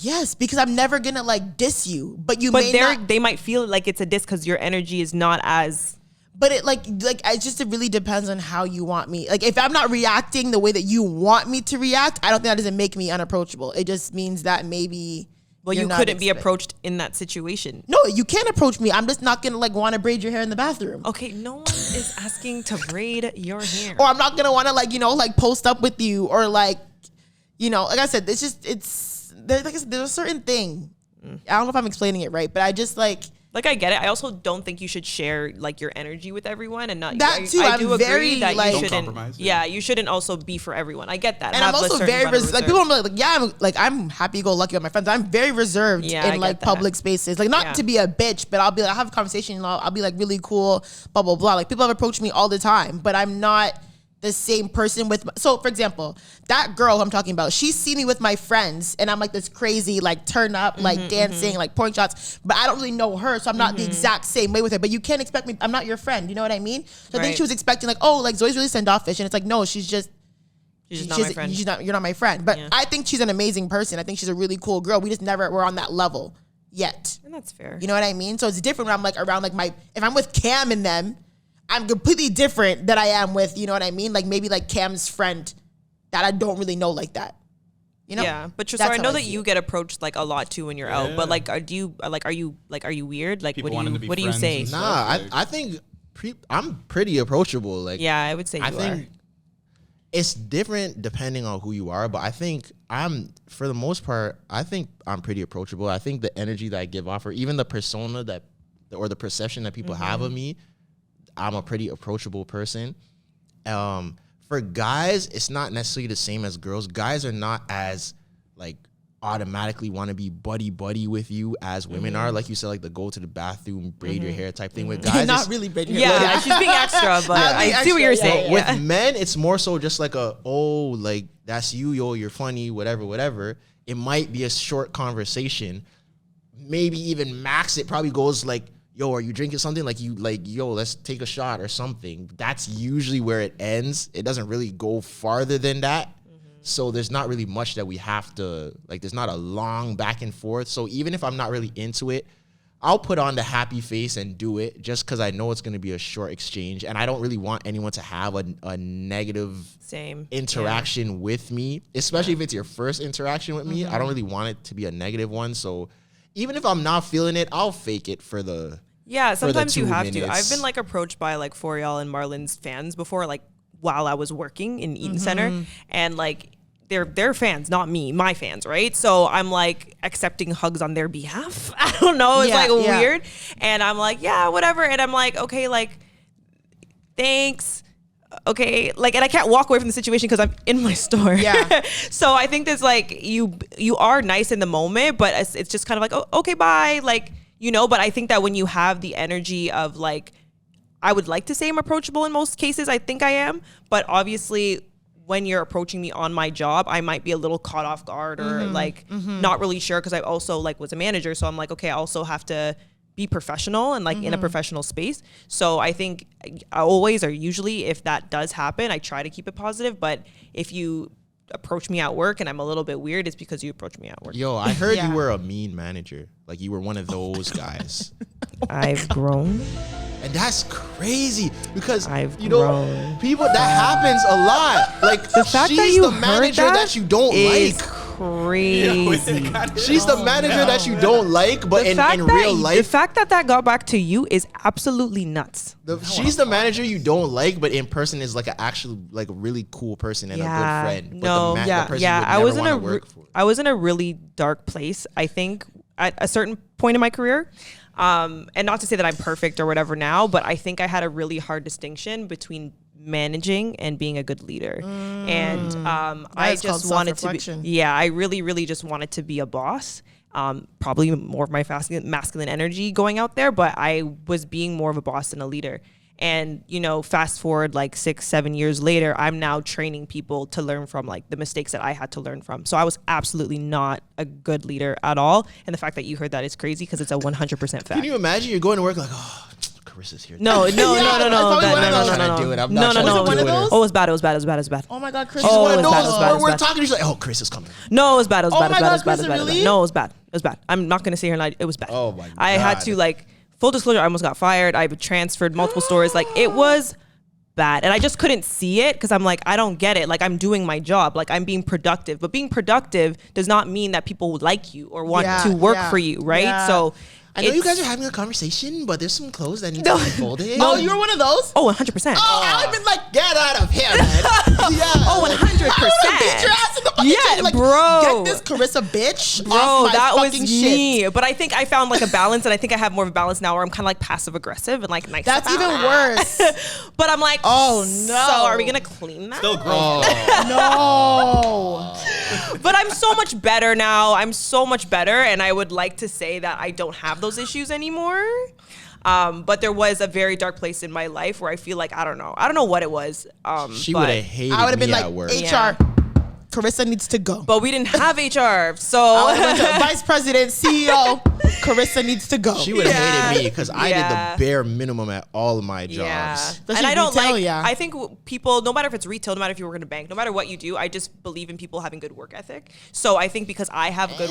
Yes, because I'm never going to like diss you. But they might feel like it's a diss because your energy is not as... But it it really depends on how you want me. Like if I'm not reacting the way that you want me to react, I don't think that doesn't make me unapproachable. It just means that maybe... Well, you couldn't be approached in that situation. No, you can approach me. I'm just not gonna like want to braid your hair in the bathroom. Okay, no one is asking to braid your hair. Or I'm not gonna want to like post up with you or like I said, there's a certain thing. I don't know if I'm explaining it right, but I just like I get it. I also don't think you should share like your energy with everyone and not that too. I do I'm agree that like, you don't shouldn't. compromise. Yeah, you shouldn't also be for everyone. I get that. And I'm also very like people are like I'm happy go lucky with my friends. I'm very reserved in like public spaces. Like not to be a bitch, but I'll have a conversation and I'll be like really cool, blah blah blah. Like people have approached me all the time, but I'm not the same person so for example, that girl I'm talking about, she's seen me with my friends and I'm like this crazy like turn up like dancing like pouring shots, but I don't really know her, so I'm not the exact same way with her. But you can't expect me, I'm not your friend, you know what I mean? So I think she was expecting like, oh, like Zoe's really standoffish, and it's like, no, she's just not my friend. You're not my friend. But I think she's an amazing person. I think she's a really cool girl. We just never were on that level yet. And that's fair. You know what I mean? So it's different when I'm like around like if I'm with Cam and them, I'm completely different than I am with, you know what I mean? Like maybe like Cam's friend that I don't really know like that. Yeah, but so I know that you get approached like a lot too when you're out. But like, are you weird? Like, People what do you say? Nah, I think I'm pretty approachable. Like, yeah, I would say I think it's different depending on who you are, but I think for the most part, I think I'm pretty approachable. I think the energy that I give off, or even the persona or the perception that people have of me, I'm a pretty approachable person. For guys, it's not necessarily the same as girls. Guys are not as like automatically want to be buddy with you as women are. Like you said, like the go to the bathroom, braid your hair type thing. With guys, not really braid your hair. Yeah, she's being extra, but I see what you're saying. With men, it's more so just like like that's you, yo, you're funny, whatever. It might be a short conversation. Maybe even max, it probably goes like, yo, are you drinking something? Yo, let's take a shot or something. That's usually where it ends. It doesn't really go farther than that. So there's not really much that we have to, like, there's not a long back and forth. So even if I'm not really into it, I'll put on the happy face and do it just because I know it's going to be a short exchange. And I don't really want anyone to have a negative interaction with me, especially if it's your first interaction with me. I don't really want it to be a negative one. So even if I'm not feeling it, I'll fake it for the sometimes for the you 2 have minutes. to. I've been like approached by like Forial and Marlon's fans before, like while I was working in Eaton Center, and like they're fans, not me, my fans, right? So I'm like accepting hugs on their behalf. I don't know, it's weird. And I'm like, yeah, whatever. And I'm like, okay, like, thanks. Okay, like, and I can't walk away from the situation because I'm in my store. Yeah. So I think there's like, you are nice in the moment, but it's just kind of like, oh, okay, bye. Like, you know, but I think that when you have the energy of like, I would like to say I'm approachable in most cases. I think I am, but obviously when you're approaching me on my job, I might be a little caught off guard or not really sure, because I also like was a manager. So I'm like, okay, I also have to be professional and like in a professional space. So I think I always, or usually if that does happen, I try to keep it positive. But if you approach me at work and I'm a little bit weird, it's because you approach me at work. Yo, I heard you were a mean manager. Like you were one of those guys. I've grown. And that's crazy because you know people, that happens a lot. Like the fact she's that you the manager that you don't like. Crazy. She's the manager that you don't like, but in real life, the fact that got back to you is absolutely nuts. She's the manager you don't like, but in person is like a really cool person and a good friend. But the person you would never want to work for. I was in a really dark place, I think, at a certain point in my career. And not to say that I'm perfect or whatever now, but I think I had a really hard distinction between managing and being a good leader. And I just wanted to be, I really, really just wanted to be a boss. Probably more of my masculine energy going out there, but I was being more of a boss than a leader. And, you know, fast forward like 6-7 years later, I'm now training people to learn from like the mistakes that I had to learn from. So I was absolutely not a good leader at all. And the fact that you heard that is crazy because it's a 100% fact. Can you imagine you're going to work like, oh, Karissa's here. No. I'm not doing it. Oh, it was bad. Oh my God, Chris. We're talking. She's like, oh, Chris is coming. No, it was bad. No, it was bad. I'm not going to sit here and lie. It was bad. Oh my God. I had to like, full disclosure, I almost got fired. I transferred multiple stores. Like it was bad. And I just couldn't see it because I'm like, I don't get it. Like I'm doing my job. Like I'm being productive. But being productive does not mean that people would like you or want to work for you, right? Yeah. So I know you guys are having a conversation, but there's some clothes that need to be folded. No, you were one of those? Oh, 100%. Oh, I've been like, get out of here, man. Oh, 100%. I beat your ass in the fucking chair. Like, bro. Get this Carissa bitch bro, off my that was fucking me. shit. But I think I found like a balance, and I think I have more of a balance now where I'm kind of like passive aggressive and like nice. That's even worse. But I'm like, oh no. So are we gonna clean that? Still gross. No. But I'm so much better now. I'm so much better, and I would like to say that I don't have those issues anymore. But there was a very dark place in my life where I feel like I don't know what it was. She would have hated I would have been like, work. HR, Karissa needs to go. But we didn't have HR, so I went to Vice President, CEO. Karissa needs to go. She would have hated me because I did the bare minimum at all of my jobs. Yeah. And I don't I think people, no matter if it's retail, no matter if you work in a bank, no matter what you do, I just believe in people having good work ethic. So I think because I have good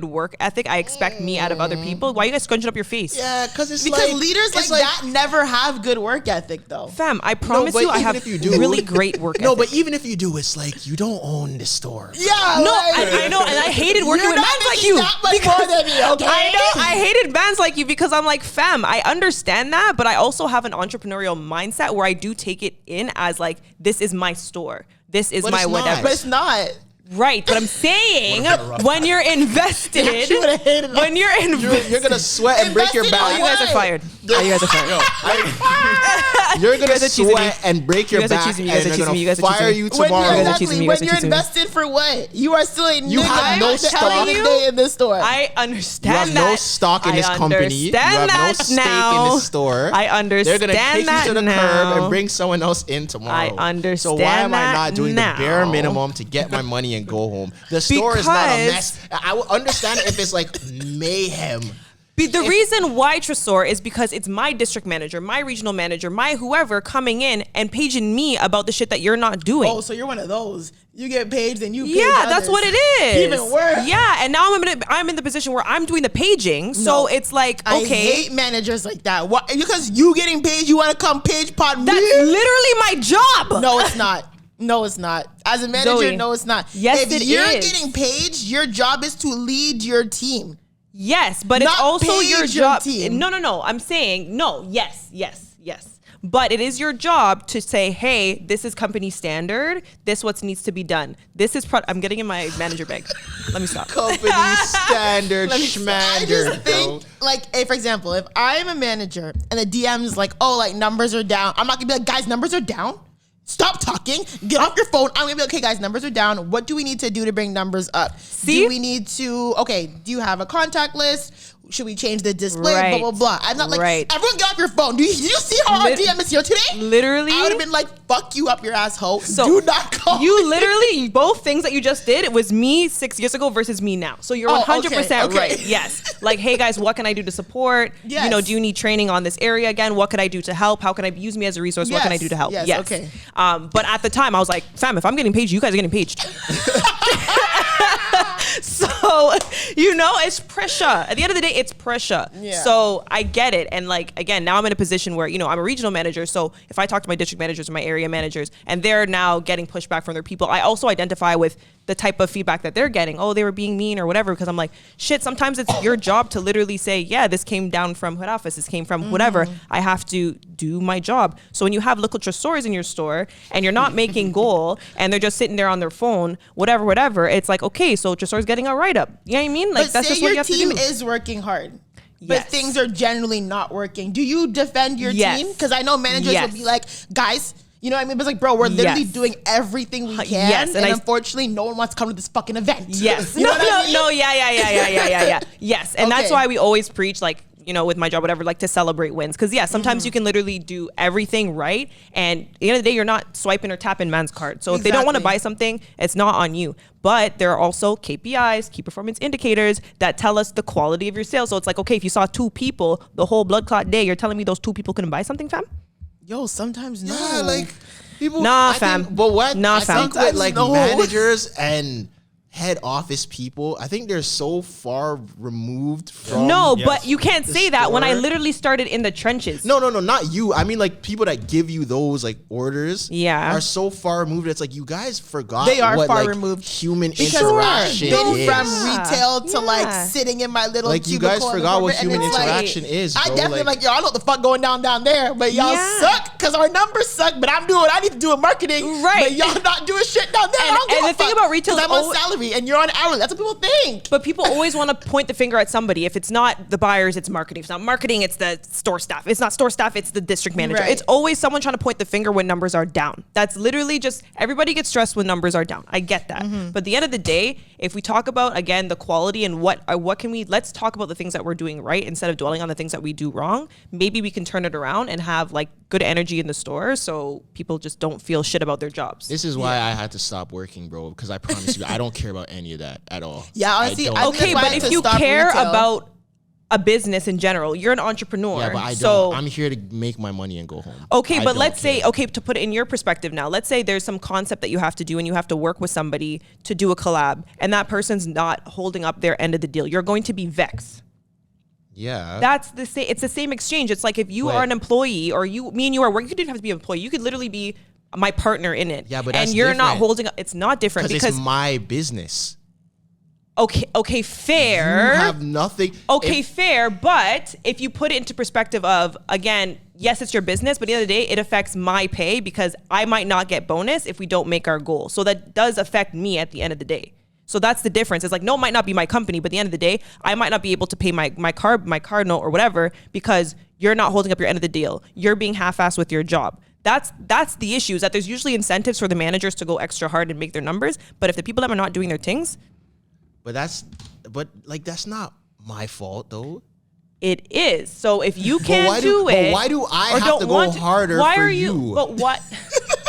work ethic, I expect me out of other people. Why are you guys scrunching up your face? Yeah, because leaders like that never have good work ethic though. Fam, I promise you I have really great work ethic. No, but even if you do, it's like you don't own the store. Yeah, no, I know, and I hated working with mans like you. That much more than me, okay? I know, I hated mans like you because I'm like, fam, I understand that, but I also have an entrepreneurial mindset where I do take it in as like, this is my store. This is my whatever. But it's not. Right, but I'm saying when you're invested, you're gonna sweat and break your back. Oh, you guys are fired. You're gonna sweat and break your back, and they're gonna fire you tomorrow. When you're invested for what? You are still a you have no stock in this store. I understand that. You have no stock in this company. You have no stake in this store. I understand that. They're gonna kick you to the curb and bring someone else in tomorrow. I understand. So why am I not doing the bare minimum to get my money and go home? The store is not a mess. I would understand it if it's like mayhem. The reason why Tresor is because it's my district manager, my regional manager, my whoever coming in and paging me about the shit that you're not doing. Oh, so you're one of those. You get paged and you page yeah, others. that's what it is. Even worse. Yeah, and now I'm in the position where I'm doing the paging. So it's like, okay. I hate managers like that. What? Because you getting paid, you want to come page pod me? That's literally my job. No, it's not. No, it's not. As a manager, Zoe. no, it's not. Yes, if it you're is. getting paged, your job is to lead your team. Yes, but Not it's also page your your job. team. No. I'm saying no. Yes. But it is your job to say, hey, this is company standard. This what needs to be done. This is. I'm getting in my manager bag. Let me stop. Company standard I schmander. just think, like, hey, for example, if I'm a manager and the DM is like, oh, like, numbers are down, I'm not gonna be like, guys, numbers are down. Stop talking. Get off your phone. I'm gonna be like, okay, guys, numbers are down. What do we need to do to bring numbers up? See? Do we need to, do you have a contact list? Should we change the display? Right. Blah, blah, blah. I'm not like, Right. everyone get off your phone. Did you see how our DM is here today? Literally. I would have been like, fuck you up your asshole. So Do not call you me. literally, both things that you just did, it was me 6 years ago versus me now. So you're 100% okay. right. Yes. Like, hey guys, what can I do to support? Yes. You know, do you need training on this area again? What can I do to help? How can I use me as a resource? What can I Yes. do to help? Yes, okay. But at the time I was like, fam, if I'm getting paid, you guys are getting paid. So, you know, it's pressure. At the end of the day, it's pressure. Yeah. So I get it. And like, again, now I'm in a position where, you know, I'm a regional manager. So if I talk to my district managers or my area managers and they're now getting pushback from their people, I also identify with the type of feedback that they're getting. Oh, they were being mean or whatever. Because I'm like, shit, sometimes it's your job to literally say, yeah, this came down from head office. This came from whatever. I have to do my job. So when you have little Tresors in your store and you're not making goal and they're just sitting there on their phone, whatever, it's like, okay, so Tresor's getting a write-up. You know what I mean? Like, But that's say just what your you have to team do. is working hard. But Yes. things are generally not working. Do you defend your Yes. team? Because I know managers Yes. will be like, guys, you know what I mean? But it's like, bro, we're literally Yes. doing everything we can. Yes, And, and I- unfortunately, no one wants to come to this fucking event. Yes. You know what I mean? Yeah. Yes. And that's Okay. why we always preach, like, you know, with my job, whatever, like to celebrate wins. Because, yeah, sometimes you can literally do everything right. And at the end of the day, you're not swiping or tapping man's card. So if they don't want to Exactly. buy something, it's not on you. But there are also KPIs, key performance indicators, that tell us the quality of your sales. So it's like, okay, if you saw 2 people the whole blood clot day, you're telling me those 2 people couldn't buy something, fam? Yo, sometimes no. Yeah, like people. Nah, I fam. Think, but what? Nah, I fam. think with like No. managers and head office people, I think they're so far removed from. No, Yes. but you can't say that when I store. literally started in the trenches. No, not you. I mean, like people that give you those like orders, Yeah. are so far removed. It's like you guys forgot. They are what, far like, removed. Human Because interaction I've been is. from retail to like Yeah. sitting in my little Like you guys cubicle in the forgot what corporate, and human it's like, interaction is, bro. I definitely like, yo, I know what the fuck going down there, but y'all Yeah. suck because our numbers suck. But I'm doing what I need to do in marketing, Right. But y'all not doing shit down there. And- I don't give and a the thing fuck, about retail 'cause is I'm on always- salary and you're on hourly. That's what people think. But people always want to point the finger at somebody. If it's not the buyers, it's marketing. If it's not marketing, it's the store staff. If it's not store staff, it's the district manager. Right. It's always someone trying to point the finger when numbers are down. That's literally just, everybody gets stressed when numbers are down. I get that. But at the end of the day, if we talk about, again, the quality and what can we, let's talk about the things that we're doing right instead of dwelling on the things that we do wrong. Maybe we can turn it around and have like good energy in the store so people just don't feel shit about their jobs. This is why I had to stop working, bro. Because I promise you, I don't care about any of that at all. Yeah, honestly, don't. I think Okay, that's why but I had if to you stop care retail. about a business in general, you're an entrepreneur. Yeah, but I don't. So, I'm here to make my money and go home. okay, I but don't let's say, care. okay, to put it in your perspective now, let's say there's some concept that you have to do and you have to work with somebody to do a collab and that person's not holding up their end of the deal. You're going to be vexed. Yeah. That's the same. It's the same exchange. It's like if you are Wait. an employee or me and you are working, you didn't have to be an employee. You could literally be my partner in it. Yeah, but and that's you're not different. holding up. It's not different because because it's my business. okay, fair. You have nothing. Okay, If- fair, but if you put it into perspective of, again, yes, it's your business, but at the end of the day, it affects my pay because I might not get bonus if we don't make our goal. So that does affect me at the end of the day. So that's the difference. It's like, no, it might not be my company, but at the end of the day, I might not be able to pay my card note or whatever because you're not holding up your end of the deal. You're being half-assed with your job. That's the issue, is that there's usually incentives for the managers to go extra hard and make their numbers. But if the people that are not doing their things, But that's not my fault though. it is. So if you can't why do do- it, but why do I or have don't to go want harder why for are you? you? But what?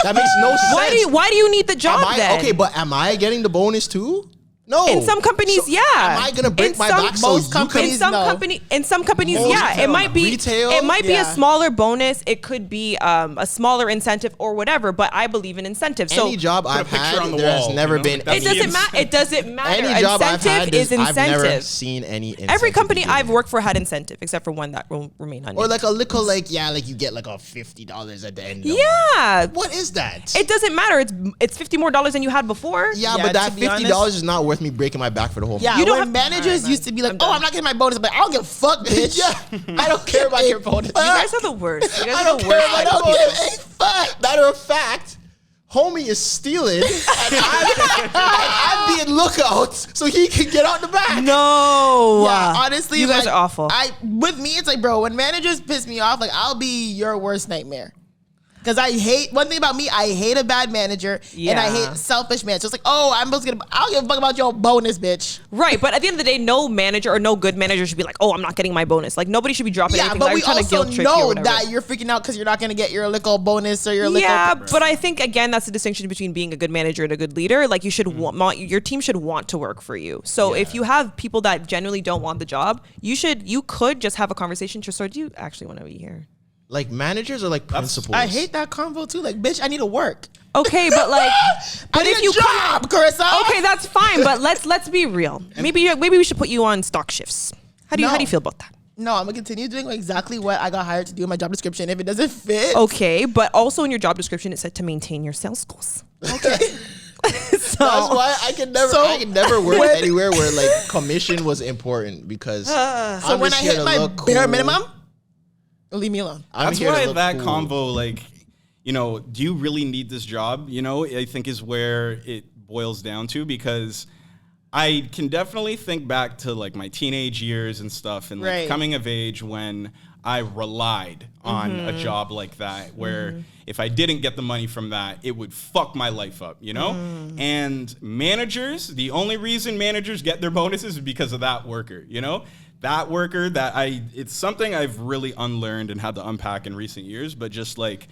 That makes no sense. Why do you need the job Am I, then? okay, but am I getting the bonus too? No. In some companies, So am I gonna break my back so most you companies- can? In some companies, Most yeah, it might be retail? It might be a Yeah. smaller bonus. It could be a smaller incentive or whatever. But I believe in incentives. So Any job a I've picture had, on the there has wall, never you know? been. That's it the doesn't matter. It doesn't matter. Any job I've Incentive had, is I've never incentive. seen any. Every incentive company given. I've worked for had incentive, except for one that will remain unnamed. or like a little like you get like a $50 at the end. Of yeah. What is that? It doesn't matter. It's $50 more than you had before. Yeah, Yeah, but that to be $50 honest- is not worth me breaking my back for the whole Yeah, month. you don't when have- managers Alright, used to be like, I'm "Oh, done. I'm not getting my bonus," but I don't give a fuck, bitch. Yeah. I don't care about your bonus. You guys are the worst. You guys I are don't the care worst. about I don't bonus. give a fuck. Matter of fact, homie is stealing, and I'm being lookout so he can get out the back. No. Yeah, honestly, you guys like, are awful. With me, it's like, bro, when managers piss me off, like I'll be your worst nightmare. Because I hate one thing about me, I hate a bad manager and I Yeah. hate selfish man. So it's like, oh, I'm supposed to get. I don't give a fuck about your bonus, bitch. Right, but at the end of the day, no manager or no good manager should be like, "Oh, I'm not getting my bonus." Like nobody should be dropping Yeah, anything. but Like, we I'm trying to also guilt trip you or know whatever. that you're freaking out because you're not gonna get your little bonus or your little. Yeah, but I think again that's the distinction between being a good manager and a good leader. Like you should want your team should want to work for you. So if you have people that genuinely don't want the job, you could just have a conversation. Just do you actually want to be here? Like managers are like principals. I hate that convo too. Like, bitch, I need to work. Okay, but like, But if you job, Karissa. okay, that's fine. But let's be real. Maybe we should put you on stock shifts. How do you feel about that? No, I'm gonna continue doing exactly what I got hired to do in my job description. If it doesn't fit, Okay, but also in your job description it said to maintain your sales goals. okay. That's why I can never work anywhere where like commission was important because So when I hit my bare minimum, leave me alone. That's why that convo, like, you know, do you really need this job? You know, I think is where it boils down to, because I can definitely think back to like my teenage years and stuff and like Right. coming of age when I relied on a job like that, where if I didn't get the money from that, it would fuck my life up, you know? And managers, the only reason managers get their bonuses is because of that worker, you know? That worker it's something I've really unlearned and had to unpack in recent years, but just like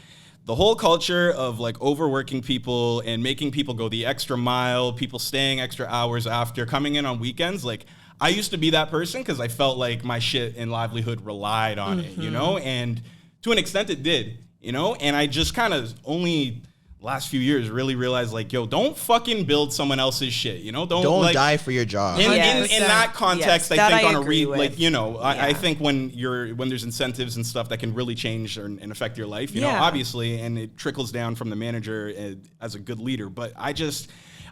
the whole culture of like overworking people and making people go the extra mile, people staying extra hours after, coming in on weekends. Like I used to be that person because I felt like my shit and livelihood relied on it, you know? And to an extent it did, you know? And I just kind of only last few years really realized like, yo, don't fucking build someone else's shit, you know? Don't like, die for your job. in Yes. that context, Yes, I that think I on agree with. like, you know, I Yeah. think when there's incentives and stuff that can really change and affect your life, you know, Yeah. obviously, and it trickles down from the manager as a good leader. But I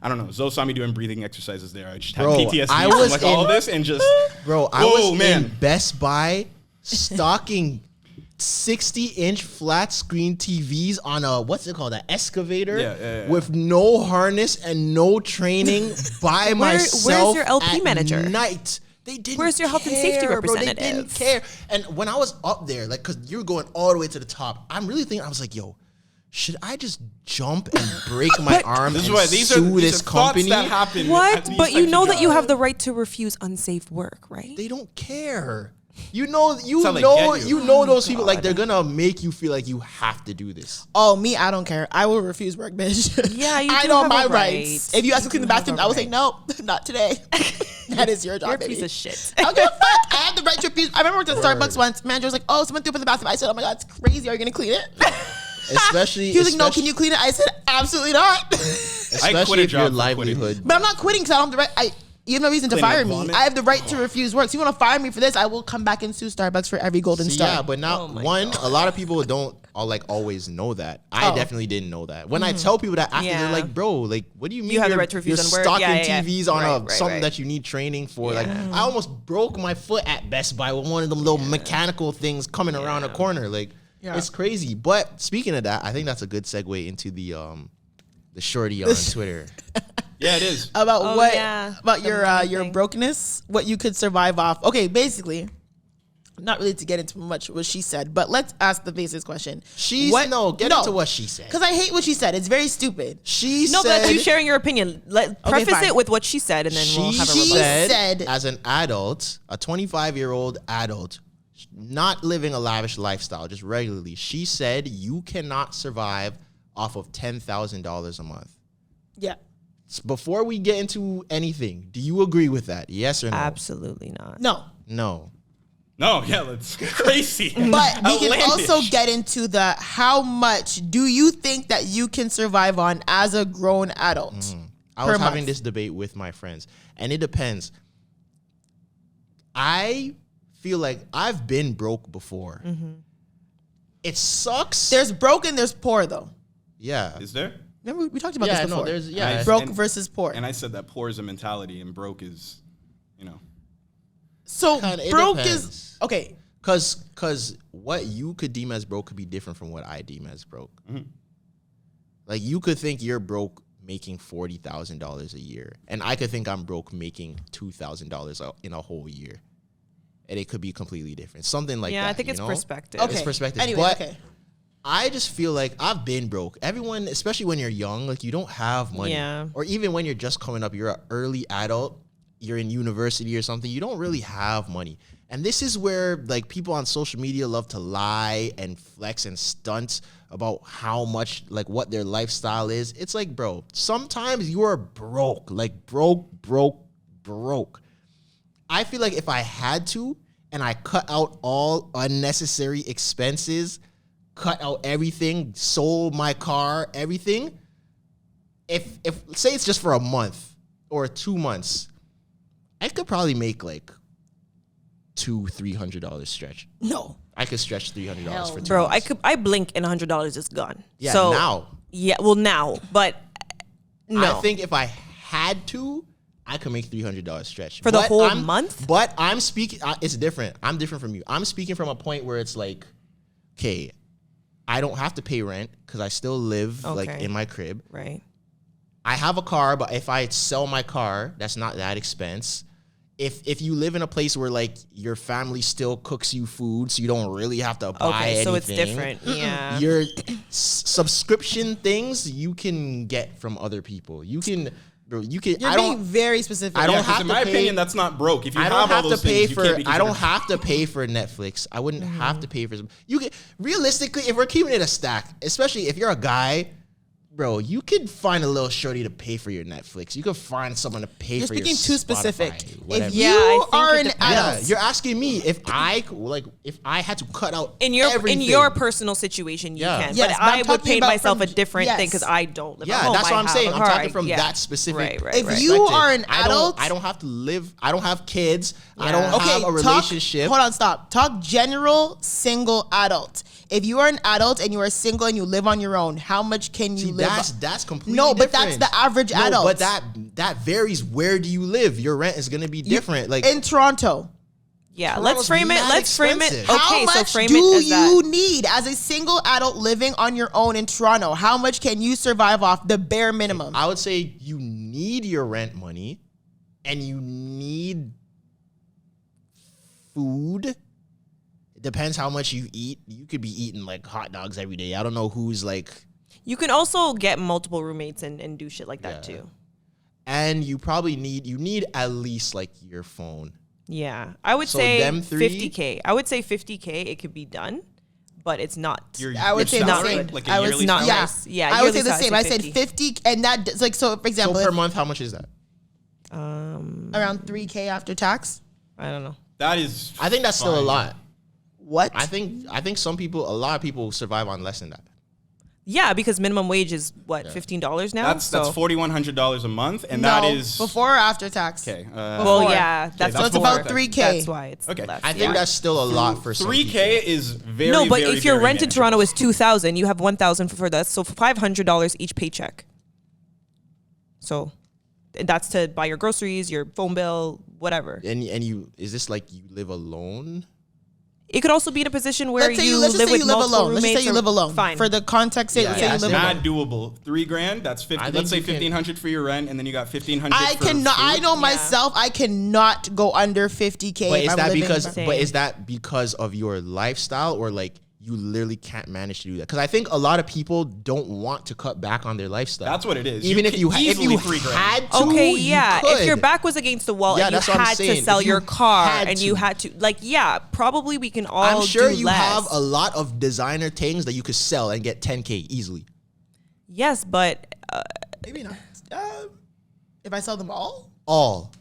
don't know. Zoe saw me doing breathing exercises there. I just had Bro, PTSD I from was like all in- of this and just, Bro, I Whoa, was man. in Best Buy stocking 60-inch flat screen TVs on a what's it called, an excavator, Yeah. with no harness and no training by where's myself. your LP at manager? Night. They didn't. Where's your health and safety care, bro. They representative? didn't care. And when I was up there, like, cause you're going all the way to the top, I'm really thinking. I was like, yo, should I just jump and break my arm this is and why sue this thoughts company? that happen. What? at these But you types know of that you jobs. have the right to refuse unsafe work, right? They don't care. You how they get you. know those people, like, they're gonna make you feel like you have to do this. Oh, me, I don't care. I will refuse work, bitch. Yeah, you I do know have my a rights. right. If you ask me to clean the have bathroom, a I will say right. no, not today. That is your job, You're a baby. piece of shit. I don't give a fuck. I have the right to refuse. I remember working at Starbucks once. Manager was like, "Oh, someone threw up in the bathroom." I said, "Oh my god, it's crazy. Are you gonna clean it?" Especially, He was like, "No, can you clean it?" I said, "Absolutely not." Especially quit a if your job for livelihood. But I'm not quitting because I don't have the right. You have no reason to Clean up fire me. vomit? I have the right to refuse work. So you want to fire me for this? I will come back and sue Starbucks for every golden See, star. yeah, but now a lot of people don't like always know that. I Oh. definitely didn't know that. When I tell people that after, Yeah. they're like, "Bro, like, what do you mean You have the you're- right to refuse you're on work?" stocking Yeah. TVs on Right, something right. that you need training for?" Yeah. Like, I almost broke my foot at Best Buy with one of them little mechanical things coming around a corner. Like, it's crazy. But speaking of that, I think that's a good segue into the shorty on Twitter. Yeah, it is. about Oh, what yeah. about The your money your thing. brokenness, what you could survive off. Okay, basically, not really to get into much what she said, but let's ask the basic question. Get into what she said. Because I hate what she said. It's very stupid. She No, but said, that's you sharing your opinion. Preface fine. it with what she said, and then we'll have a she rebuttal. said, said- as an adult, a 25-year-old adult, not living a lavish lifestyle, just regularly, she said you cannot survive off of $10,000 a month. Yeah. before we get into anything, do you agree with that? Yes or no? Absolutely not. No. No, yeah, that's crazy. But we can Outlandish. also get into the how much do you think that you can survive on as a grown adult? I was per having month? this debate with my friends, and it depends. I feel like I've been broke before. It sucks. There's broke and there's poor though. yeah. Is there? Remember we talked about Yeah, this before. no, there's Nice. broke And- versus poor. And I said that poor is a mentality and broke is, you know. So Kinda, it broke depends. is okay. Cause what you could deem as broke could be different from what I deem as broke. Like you could think you're broke making $40,000 a year, and I could think I'm broke making $2,000 in a whole year, and it could be completely different. Something like that. Yeah, I think you it's know? perspective. Okay. It's perspective. Anyway, But okay. I just feel like I've been broke. Everyone, especially when you're young, like you don't have money. Yeah. Or even when you're just coming up, you're an early adult, you're in university or something, you don't really have money. And this is where like people on social media love to lie and flex and stunt about how much, like what their lifestyle is. It's like, bro, sometimes you are broke, like broke. I feel like if I had to and I cut out all unnecessary expenses, cut out everything, sold my car, everything, if say it's just for a month or 2 months, I could probably make like $200-300 stretch. No. I could stretch $300 Hell for 2 Bro, months. I blink and $100 is gone. Yeah, so, now. Yeah, well now, but no. I think if I had to, I could make $300 stretch For the But whole month? But I'm speaking. It's different. I'm different from you. I'm speaking from a point where it's like, okay, I don't have to pay rent because I still live like Okay. in my crib. right. I have a car, but if I sell my car, that's not that expense. If you live in a place where like your family still cooks you food, so you don't really have to buy Okay, anything. so it's different. Yeah. Your subscription things you can get from other people. You can. You're I being don't. very specific. I don't Yeah, 'cause have in to my pay- opinion, that's not broke. If you I have don't all have to those pay things, you for. can't be I don't considered- have to pay for Netflix. I wouldn't have to pay for. You can realistically, if we're keeping it a stack, especially if you're a guy, bro, you could find a little shorty to pay for your Netflix. You could find someone to pay You're for your speaking too Spotify, specific. whatever. If Yeah, you I think are it an depends. Yeah, adult, you're asking me if I had to cut out In your everything. personal situation, you Yeah. can. Yes, but but I'm I would talking paint about myself from- a different thing yes. because I don't live at Yeah, home. that's what I I'm have saying. a I'm car. talking from Yeah. that specific. Right, If right. you perspective. are an I adult- don't have to live. I don't have kids. I Yeah. don't okay, have a relationship. Hold on, stop. Talk general single adult. If you are an adult and you are single and you live on your own, how much can you See, live? that's completely No, but different. that's the average No, adult. But that varies. Where do you live? Your rent is gonna be different. Like in Toronto. Yeah, Toronto's let's frame it. mad Let's frame it. expensive. Okay, How so much frame do it as you that. need as a single adult living on your own in Toronto? How much can you survive off the bare minimum? I would say you need your rent money, and you need food. It depends how much you eat. You could be eating like hot dogs every day. I don't know who's like, You can also get multiple roommates and do shit like that Yeah. too. and you probably need at least like your phone. Yeah, I would So say them three- 50K. I would say 50K. It could be done, but it's not. I would say the not same. good. Like a I was yearly not salary? nice. Yeah, I would say yearly the same. I salary, said 50, and that's like so. For So example, per if month, how much is that? around 3K after tax. I don't know. That is. I think that's still a fine. lot. What? I think a lot of people survive on less than that. Yeah, because minimum wage is what $15 now. That's so. $4,100 a month, and no, that is before or after tax. okay. Well, Before. yeah, that's so So it's before about tax. 3K. That's why it's Okay. less. I think yeah. that's still a lot for some 3K people. is very No, but very, if your very rent in manageable. Toronto is 2,000, you have 1,000 for that, so $500 each paycheck. So that's to buy your groceries, your phone bill, whatever. And you is this like you live alone? It could also be in a position where Let's say you let's just live say with you live multiple alone. Let's just roommates. say you or- live alone. Fine. For the context, say, Yeah, let's say yeah, you live that's alone. Not doable. $3,000. That's 50. I think Let's say you can- 1,500 for your rent, and then you got 1,500. I for cannot. I food. know Yeah. myself. I cannot go under 50K. But if is I'm that living because? Same. But is that because of your lifestyle, or like you literally can't manage to do that? Because I think a lot of people don't want to cut back on their lifestyle. That's what it is. Even You if can you if easily you $3,000. had to, Okay, you yeah. If could. your back was against the wall Yeah, and you that's what I'm had to saying. sell If your you car had and to. you had to, like, yeah, probably we can all I'm sure do you less. have a lot of designer things that you could sell and get 10K easily. Yes, but Maybe not. If I sell them all? All.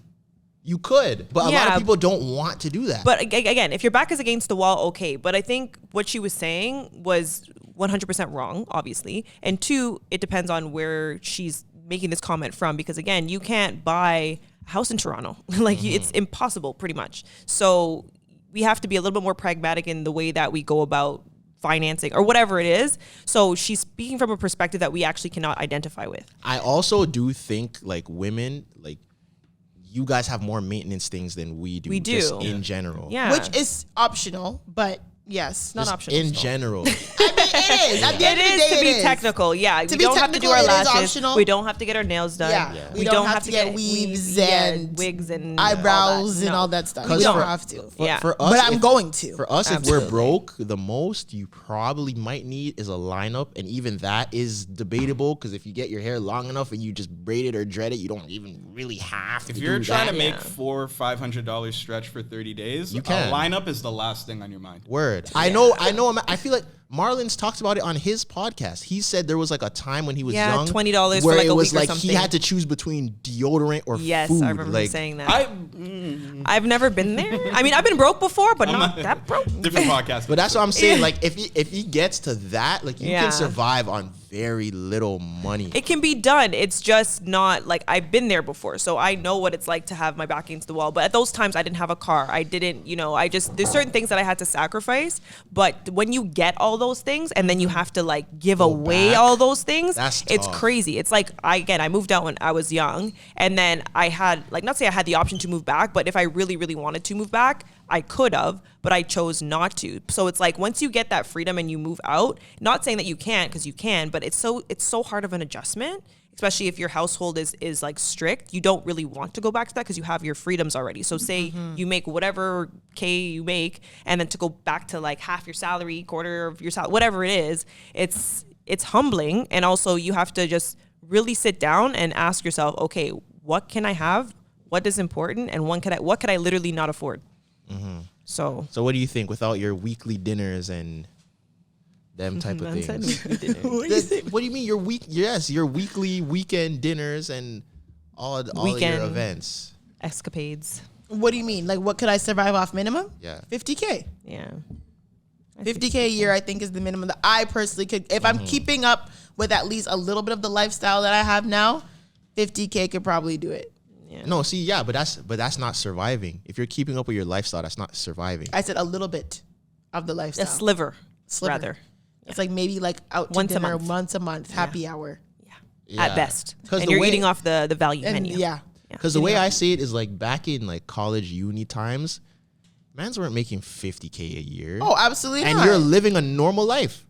You could, but a lot Yeah. of people don't want to do that. But again, if your back is against the wall, okay. But I think what she was saying was 100% wrong, obviously. And 2, it depends on where she's making this comment from, because again, you can't buy a house in Toronto. Like it's impossible, pretty much. So we have to be a little bit more pragmatic in the way that we go about financing or whatever it is. So she's speaking from a perspective that we actually cannot identify with. I also do think like women, like you guys have more maintenance things than we do. We do. Just in general. Yeah. Which is optional, but yes. not Just optional. in still. general. I mean, it is. At the end It of the is day, to be it is. technical, yeah. We be don't have to do technical, our it is lashes. optional. We don't have to get our nails done. Yeah. We don't have to get weaves and wigs and eyebrows and No. all that stuff. 'Cause We don't for- have to. Yeah. For us, But I'm if- going to. For us, if Absolutely. we're broke, the most you probably might need is a lineup, and even that is debatable because if you get your hair long enough and you just braid it or dread it, you don't even really have to. If you're do trying that. to make Yeah. $400-500 stretch for 30 days, You can. a lineup is the last thing on your mind. Word. I know. I feel like Marlon's talked about it on his podcast. He said there was like a time when he was Yeah, young, $20 for where like it a was week or like he something. had to choose between deodorant or Yes, food. I remember him like, saying that. I I've never been there. I mean, I've been broke before, but not that broke. different podcast. But that's what I'm saying. Like if he gets to that, like you Yeah. can survive on very little money. It can be done. It's just not like I've been there before. So I know what it's like to have my back against the wall. But at those times, I didn't have a car. I didn't, there's certain things that I had to sacrifice. But when you get all those things and then you have to like give away back. all those things, That's it's tough. crazy. It's like, I moved out when I was young. And then I had, like, not say I had the option to move back, but if I really, really wanted to move back, I could have, but I chose not to. So it's like once you get that freedom and you move out, not saying that you can't, because you can, but it's so hard of an adjustment, especially if your household is like strict. You don't really want to go back to that because you have your freedoms already. So say you make whatever K you make, and then to go back to like half your salary, quarter of your salary, whatever it is, it's humbling. And also you have to just really sit down and ask yourself, okay, what can I have? What is important? And what could I literally not afford? So So what do you think without your weekly dinners and them type of things? What do you mean your your weekly weekend dinners and all of your Weekend. events? escapades. What do you mean? Like, what could I survive off minimum? Yeah. 50K. Yeah. 50K a year, I think, is the minimum that I personally could. If I'm keeping up with at least a little bit of the lifestyle that I have now, 50K could probably do it. Yeah. No, see, yeah, but that's not surviving. If you're keeping up with your lifestyle, that's not surviving. I said a little bit of the lifestyle. A sliver, Sliver. rather. It's like maybe like out to Once a dinner month. once a month, happy hour. Yeah. At best. 'Cause And the you're way- eating off the value And menu. yeah. Because the way I see it is like back in like college uni times, mans weren't making 50K a year. Oh, absolutely and not. you're living a normal life.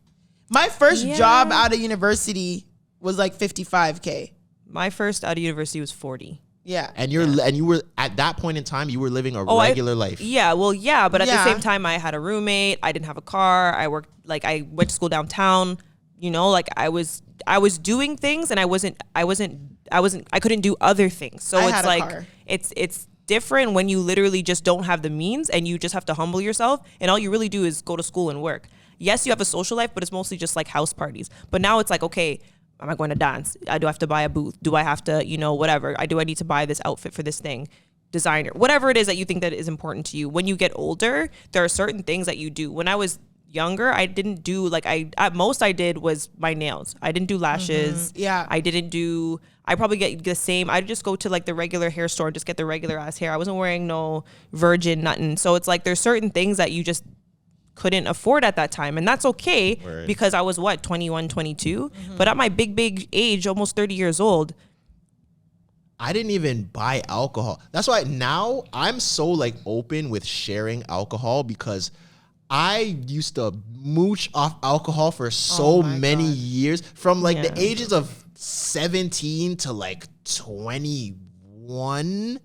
My first Yeah. job out of university was like 55K. My first out of university was 40. Yeah. And you were at that point in time, you were living a I- regular life. Yeah, well, yeah, but at Yeah. the same time, I had a roommate. I didn't have a car. I went to school downtown. Like I was doing things, and I couldn't do other things. So I it's had a like car. it's different when you literally just don't have the means and you just have to humble yourself, and all you really do is go to school and work. Yes, you have a social life, but it's mostly just like house parties. But now it's like, okay, am I going to dance? Do I have to buy a booth? Do I have to, whatever? Do I need to buy this outfit for this thing? Designer, whatever it is that you think that is important to you. When you get older, there are certain things that you do. When I was younger, I didn't do at most I did was my nails. I didn't do lashes. Yeah. I probably get the same. I'd just go to like the regular hair store and just get the regular ass hair. I wasn't wearing no virgin nothing. So it's like there's certain things that you just couldn't afford at that time, and that's okay. Right. Because I was 21, 22. But at my big age, almost 30 years old, I didn't even buy alcohol. That's why now I'm so like open with sharing alcohol because I used to mooch off alcohol for so many years from like the Yeah. ages of 17 to like 21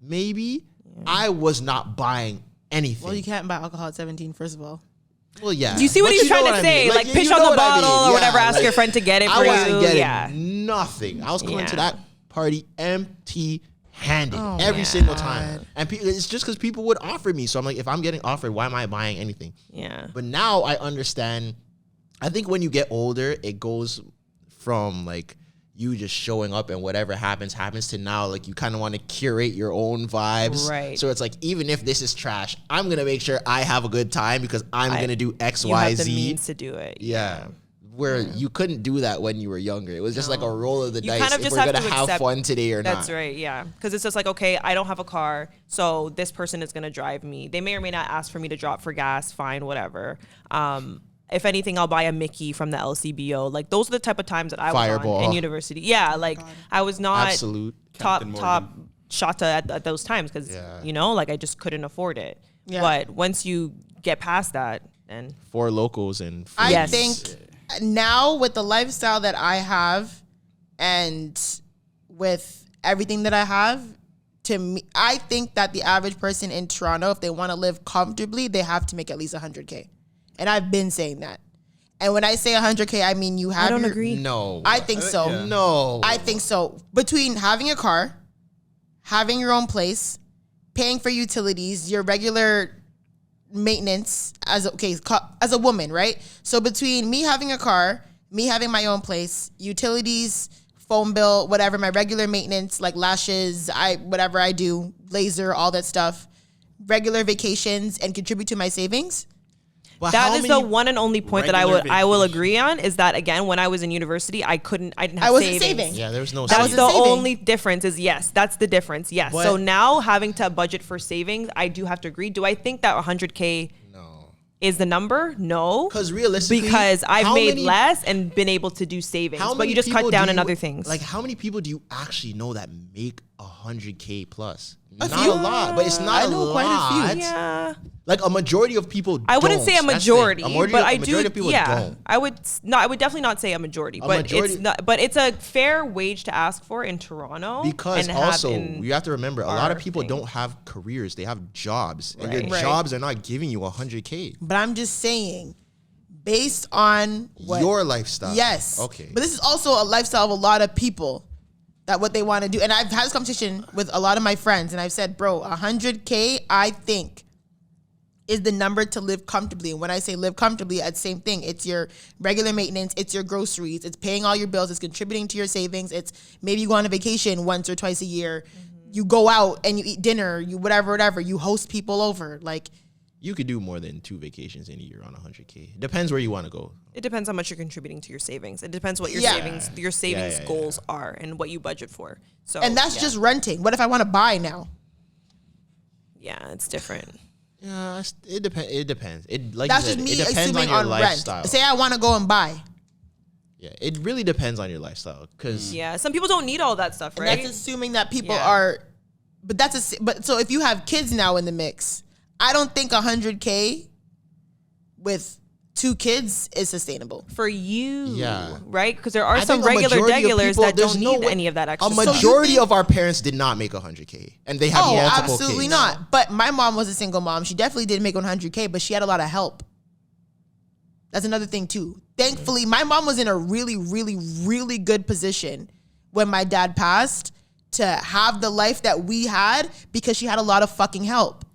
maybe. I was not buying anything. Well, you can't buy alcohol at 17, first of all. Well, yeah. do you see what But he's you know trying to what I say? mean. Like you pitch know on the what I mean. bottle or Yeah, whatever. Ask like, your friend to get it for I wasn't you. getting Yeah. nothing. I was coming to Yeah. that party empty-handed Oh, every my single God. time. And it's just because people would offer me. So I'm like, if I'm getting offered, why am I buying anything? Yeah. But now I understand. I think when you get older, it goes from like you just showing up and whatever happens to now, like you kind of want to curate your own vibes. Right. So it's like, even if this is trash, I'm going to make sure I have a good time because I'm going to do X, You Y, have the Z. means to do it. Yeah. Where you couldn't do that when you were younger. It was just like a roll of the You dice. kind of If just we're have going to have accept fun today or not. That's right, yeah. Because it's just like, okay, I don't have a car, so this person is going to drive me. They may or may not ask for me to drop for gas, fine, whatever. If anything, I'll buy a Mickey from the LCBO. Like, those are the type of times that I was Fireball. on in university. Yeah, like, I was not Absolute. top Captain shata at those times because, you know, like, I just couldn't afford it. Yeah. But once you get past that, and 4 locals and I Yes. think now with the lifestyle that I have and with everything that I have, to me, I think that the average person in Toronto, if they want to live comfortably, they have to make at least 100K. And I've been saying that. And when I say 100K, I mean you have I don't your, agree. no. I think so. yeah. No. I think so. Between having a car, having your own place, paying for utilities, your regular maintenance as a woman, right? So between me having a car, me having my own place, utilities, phone bill, whatever, my regular maintenance like lashes, whatever I do, laser, all that stuff, regular vacations, and contribute to my savings. But that how is many- the one and only point that I will Regular agree on is that, again, when I was in university, I didn't have I wasn't savings. saving. Yeah, there was no That's savings. the saving. only difference is yes. That's the difference. Yes. But- So now having to budget for savings, I do have to agree. Do I think that 100K is the number? No. Because realistically, Because I've how made many- less and been able to do savings. How But many you just cut people down do on you- other things. Like, how many people do you actually know that make 100K plus? Not few. a lot, but it's not I know quite a few. yeah. Like a majority of people. I wouldn't don't. say a That's the thing. majority, but I do. Majority of people Yeah, don't. I would definitely not say a majority, but majority- it's not. But it's a fair wage to ask for in Toronto. Because and have also, in you have to remember, a lot of our people thing. don't have careers; they have jobs, and Right. your Right. jobs are not giving you 100K. But I'm just saying, based on what Your lifestyle. Yes. Okay. But this is also a lifestyle of a lot of people that what they want to do. And I've had this conversation with a lot of my friends and I've said, bro, 100K, I think is the number to live comfortably. And when I say live comfortably, it's the same thing. It's your regular maintenance. It's your groceries. It's paying all your bills. It's contributing to your savings. It's maybe you go on a vacation once or twice a year. You go out and you eat dinner, you whatever. You host people over. Like, You could do more than 2 vacations in a year on 100K. Depends where you want to go. It depends how much you're contributing to your savings. It depends what your Yeah. savings Yeah. goals are and what you budget for. So and that's just renting. What if I want to buy now? yeah, it's different. Yeah, it depends. It depends. It like That's you said, just me it depends assuming on your on lifestyle. rent. Say I want to go and buy. Yeah, it really depends on your lifestyle. Because Yeah, some people don't need all that stuff, And right? that's assuming that people Yeah. are, but so if you have kids now in the mix, I don't think 100K with 2 kids is sustainable. For you, Yeah. right? Because there are I some think a regular majority of regulars people, that there's don't no need way- any of that a extra. majority think- of our parents did not make 100K, and they have Oh, multiple absolutely kids. not. But my mom was a single mom. She definitely didn't make 100K, but she had a lot of help. That's another thing too. Thankfully, my mom was in a really, really, really good position when my dad passed to have the life that we had because she had a lot of fucking help.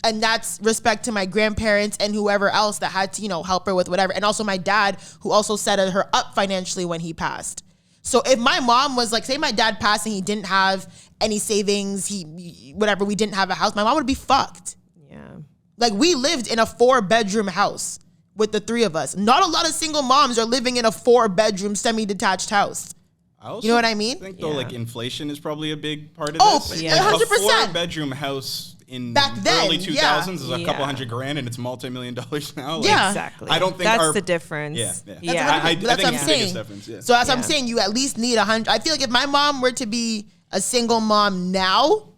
And that's respect to my grandparents and whoever else that had to, help her with whatever. And also my dad, who also set her up financially when he passed. So if my mom was like, say my dad passed and he didn't have any savings, we didn't have a house, my mom would be fucked. Yeah. Like, we lived in a 4-bedroom house with the 3 of us. Not a lot of single moms are living in a 4-bedroom semi-detached house. I also You know what I mean? I think though, Yeah. like inflation is probably a big part of Oh, this. yeah. 100%. A 4-bedroom house in Back then, early 2000s is a couple Yeah. $100,000 and it's multi-million-dollars now. Like, Yeah. Exactly. I don't think that's our- the difference. Yeah, yeah. Yeah. That's I that's think what I'm it's the biggest saying. difference, yeah. So that's what I'm Yeah. saying. You at least need 100. I feel like if my mom were to be a single mom now,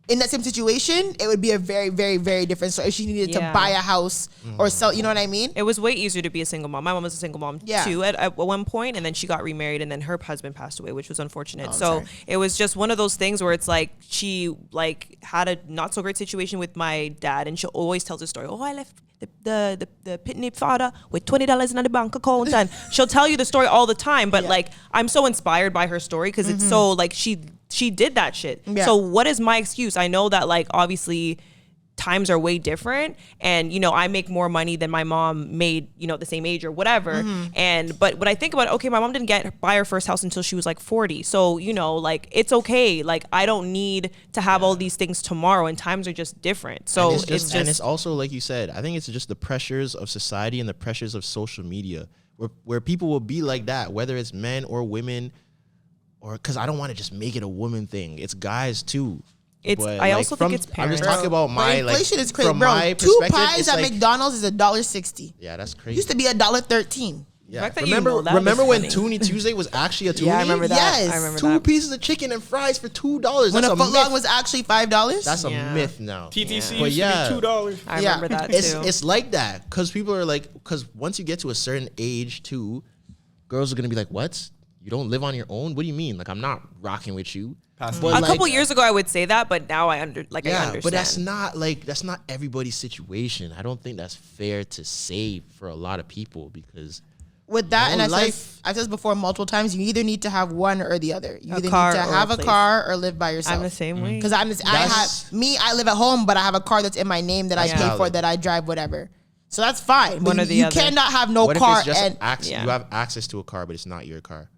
in that same situation, it would be a very, very, very different story. If she needed to Yeah. buy a house or sell, you know what I mean? It was way easier to be a single mom. My mom was a single mom Yeah. too at one point, and then she got remarried, and then her husband passed away, which was unfortunate. So sorry. it was just one of those things where it's like she had a not so great situation with my dad, and she always tells the story. Oh, I left the pitney father with $20 in the bank account, and she'll tell you the story all the time. But Yeah. like, I'm so inspired by her story because it's so like she did that shit. Yeah. So what is my excuse? I know that like obviously times are way different, and you know, I make more money than my mom made, you know, at the same age or whatever. But when I think about it, okay, my mom didn't buy her first house until she was like 40, so you know, like it's okay, like I don't need to have all these things tomorrow, and times are just different. So and it's also, like you said, I think it's just the pressures of society and the pressures of social media where people will be like that, whether it's men or women, or because I don't want to just make it a woman thing, it's guys too. I also think it's parents. I'm just talking about my inflation is crazy, from bro. my 2 perspective, pies at McDonald's is $1.60. Yeah, that's crazy. Used to be $1.13. Yeah. The fact that you know that Remember is when funny. Toonie Tuesday was actually a Toonie? Yeah, I remember that. Yes. I remember 2 that. pieces of chicken and fries for $2. When That's a a footlong myth. was actually $5. That's a Yeah. myth now. TTC But used yeah. to be $2. I Yeah. remember that too. It's like that because people are like, because once you get to a certain age too, girls are gonna be like, what? You don't live on your own? What do you mean? Like, I'm not rocking with you. Pass But A couple years ago, I would say that, but now I understand. but that's not everybody's situation. I don't think that's fair to say for a lot of people because With that, and life. I've said this before multiple times, you either need to have one or the other. You either car need to or have a a place. car or live by yourself. I'm the same way. Because I live at home, but I have a car that's in my name that I pay for, valid. that I drive, whatever. So that's fine. One But or the you other. cannot have no what car if it's just and Yeah. you have access to a car, but it's not your car?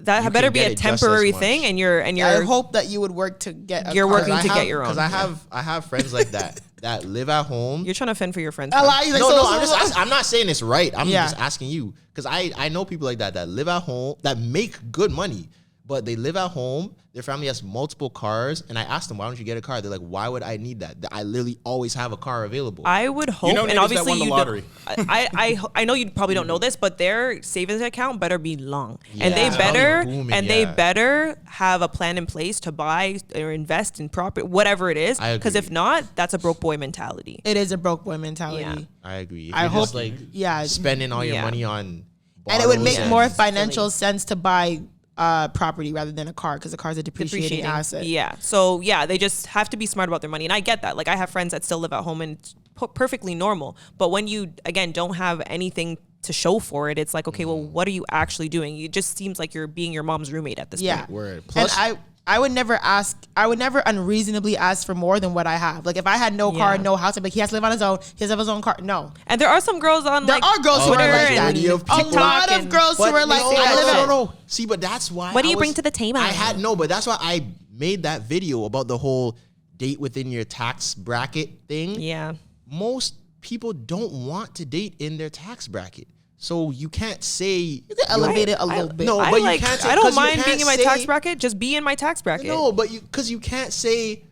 That You better can be get a it just as temporary much. thing, and you're I hope that you would work to get a You're car. working to get your own. Because I have friends like that that live at home. You're trying to fend for your friends. A lot. He's like, I'm not saying it's right. I'm Yeah. just asking you because I know people like that live at home that make good money, but they live at home. Their family has multiple cars, and I asked them, "Why don't you get a car?" They're like, "Why would I need that? I literally always have a car available." I would hope, know and niggas that obviously won the you lottery. don't. I know you probably don't know this, but their savings account better be long, and they Yeah. better Booming, they yeah. better have a plan in place to buy or invest in property, whatever it is. I Because if agree. not, that's a broke boy mentality. It is a broke boy mentality. Yeah. I agree. If I you're just, hope- like yeah. spending all your Yeah. money on And it would make bottles more and- financial sense to buy property rather than a car, because a car is a depreciating asset. Yeah. So yeah, they just have to be smart about their money, and I get that. Like I have friends that still live at home, and it's perfectly normal. But when you again don't have anything to show for it, it's like, okay, well, what are you actually doing? It just seems like you're being your mom's roommate at this Yeah. point. Word. Plus, And I would never unreasonably ask for more than what I have. Like if I had no car, Yeah. no house, I'd be like, he has to live on his own. He has to have his own car. No. And there are some girls on There like are girls who are Twitter like that. and majority of A people- lot of and- girls who are like, no, I live at no. See, but that's why. What do I you bring was- to the table? But that's why I made that video about the whole date within your tax bracket thing. Yeah. Most people don't want to date in their tax bracket. So you can't say you can elevate it a little bit. No, I but like. you can't say, I 'cause don't you mind can't being in my say- tax bracket. Just be in my tax bracket. No, but because you can't say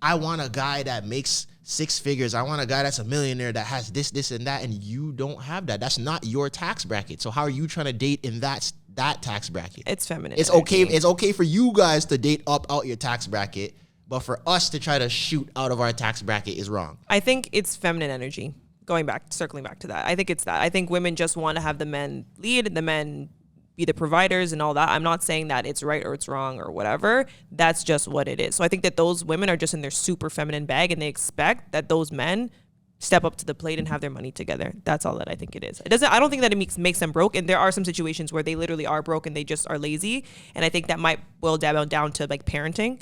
I want a guy that makes 6 figures. I want a guy that's a millionaire that has this, and that, and you don't have that. That's not your tax bracket. So how are you trying to date in that tax bracket? It's feminine. It's okay. energy. It's okay for you guys to date up out your tax bracket, but for us to try to shoot out of our tax bracket is wrong. I think it's feminine energy. Circling back to that. I think it's that. I think women just want to have the men lead, the men be the providers and all that. I'm not saying that it's right or it's wrong or whatever. That's just what it is. So I think that those women are just in their super feminine bag, and they expect that those men step up to the plate and have their money together. That's all that I think it is. I don't think that it makes them broke. And there are some situations where they literally are broke and they just are lazy. And I think that might boil down to like parenting.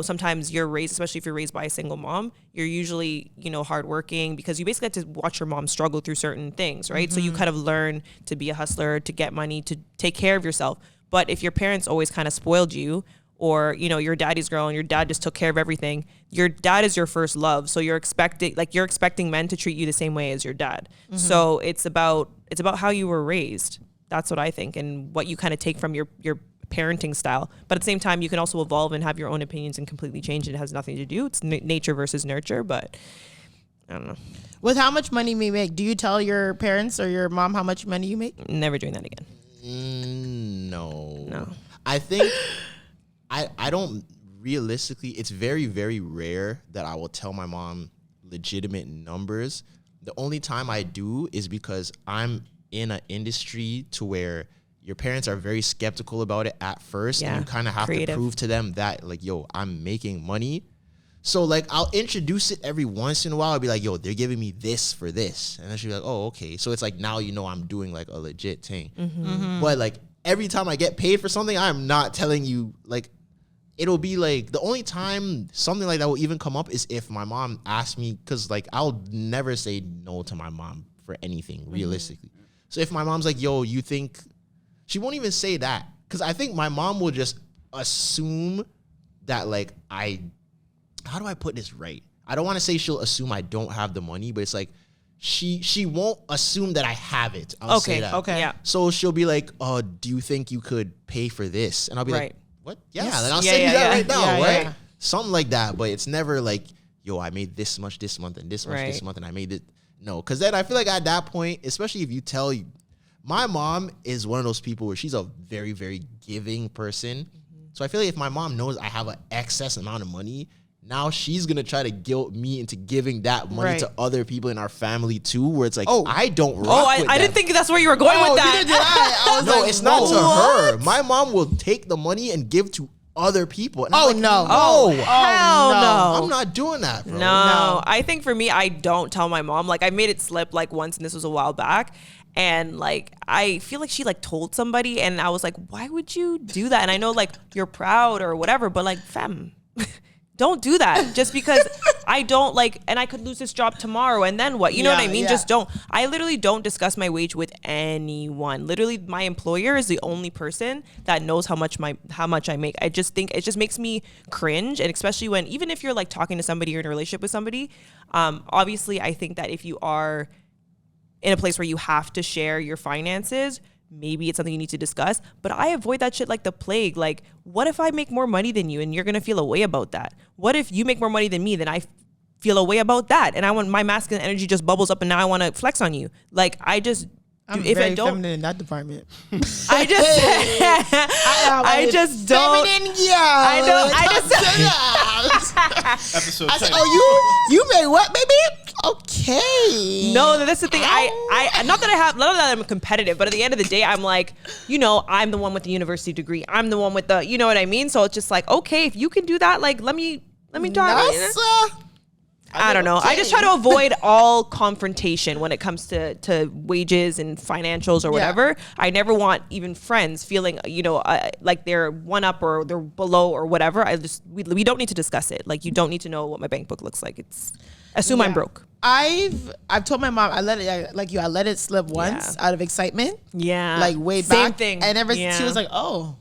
Sometimes you're raised, especially if you're raised by a single mom, you're usually, hardworking because you basically have to watch your mom struggle through certain things, right? So you kind of learn to be a hustler, to get money, to take care of yourself. But if your parents always kind of spoiled you, or, your daddy's girl and your dad just took care of everything, your dad is your first love. So you're expecting men to treat you the same way as your dad. So it's about how you were raised. That's what I think, and what you kind of take from your parenting style. But at the same time, you can also evolve and have your own opinions and completely change. It has nothing to do. It's nature versus nurture, but I don't know. With how much money you make, do you tell your parents or your mom how much money you make? Never doing that again. No. I think I don't realistically, it's very, very rare that I will tell my mom legitimate numbers. The only time I do is because I'm in an industry to where your parents are very skeptical about it at first. Yeah, and you kind of have creative. to prove to them that, like, yo, I'm making money. So, like, I'll introduce it every once in a while. I'll be like, yo, they're giving me this for this. And then she'll be like, oh, okay. So it's like, now I'm doing, like, a legit thing. But, like, every time I get paid for something, I'm not telling you, like, it'll be like the only time something like that will even come up is if my mom asks me, because like I'll never say no to my mom for anything realistically. So if my mom's like, yo, you think, she won't even say that, because I think my mom will just assume that like how do I put this right? I don't want to say she'll assume I don't have the money, but it's like she won't assume that I have it. I'll say that. Okay. Yeah. So she'll be like, do you think you could pay for this? And I'll be like, what? Yeah, Yes. then I'll Yeah, send you yeah, that yeah. right now, Yeah, right? yeah. Something like that, but it's never like, yo, I made this much this month and this much this Right. month and I made it. No, because then I feel like at that point, especially if you tell you, my mom is one of those people where she's a very, very giving person. So I feel like if my mom knows I have an excess amount of money, now she's going to try to guilt me into giving that money Right. to other people in our family too, where it's like, Oh. I don't rock Oh, with I didn't them. think that's where you were going with that. neither did I. I was No, like, it's not to what? her. My mom will take the money and give to other people. And Oh, I'm like, no. Oh, no. hell no. no. I'm not doing that, bro. No, I think for me, I don't tell my mom. Like, I made it slip like once, and this was a while back. And like, I feel like she like told somebody, and I was like, why would you do that? And I know like you're proud or whatever, but like, fam, don't do that just because I don't like, and I could lose this job tomorrow, and then what? You know what I mean? Yeah. Just don't. I literally don't discuss my wage with anyone. Literally, my employer is the only person that knows how much I make. I just think it just makes me cringe, and especially when, even if you're like talking to somebody or in a relationship with somebody, obviously I think that if you are in a place where you have to share your finances, maybe it's something you need to discuss. But I avoid that shit like the plague. Like, what if I make more money than you and you're gonna feel a way about that? What if you make more money than me, then I feel a way about that, and I want my masculine energy just bubbles up, and now I want to flex on you? Like, I just I'm if very I don't, feminine in that department. I just I just don't. Feminine, yeah. I don't. I just Episode I said, title. oh, you made what, baby? Okay. No, that's the thing. I not that I'm competitive, but at the end of the day, I'm like, you know, I'm the one with the university degree. I'm the one with the, you know what I mean? So it's just like, okay, if you can do that, like, let me talk. I don't know. I just try to avoid all confrontation when it comes to wages and financials or whatever. I never want even friends feeling, you know, like they're one up or they're below or whatever. We don't need to discuss it. Like, you don't need to know what my bank book looks like. Assume I'm broke. I've told my mom I let it slip once out of excitement. Yeah. Like way Same back. thing. And ever Yeah. she was like, oh.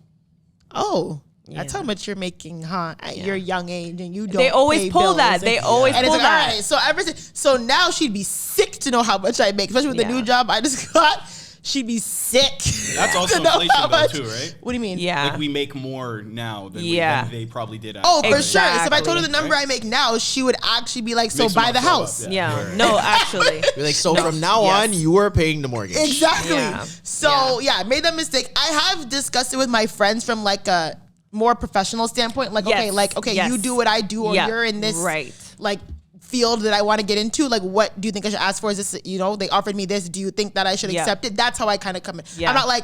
That's how much you're making, huh? At your young age, and you don't. They always pay pull bills. that. They always and pull it's like, that. all right, so ever since, so now she'd be sick to know how much I make, especially with the new job I just got. She'd be sick. That's also to know inflation how though much- too, right? What do you mean? Yeah. Like we make more now than, Yeah. than they probably did. At Oh, for sure. So if I Exactly. told her the number I make now, she would actually be like, so Makes buy them the all show house. up, Yeah. No, actually. You're like, so from now on, you are paying the mortgage. Exactly. Yeah. So yeah, I made that mistake. I have discussed it with my friends from like a more professional standpoint. Like, Yes. okay, Yes. you do what I do, or Yeah. you're in this Right. like field that I want to get into. Like, what do you think I should ask for? Is this, you know, they offered me this. Do you think that I should Yeah. accept it? That's how I kind of come in. Yeah. I'm not like,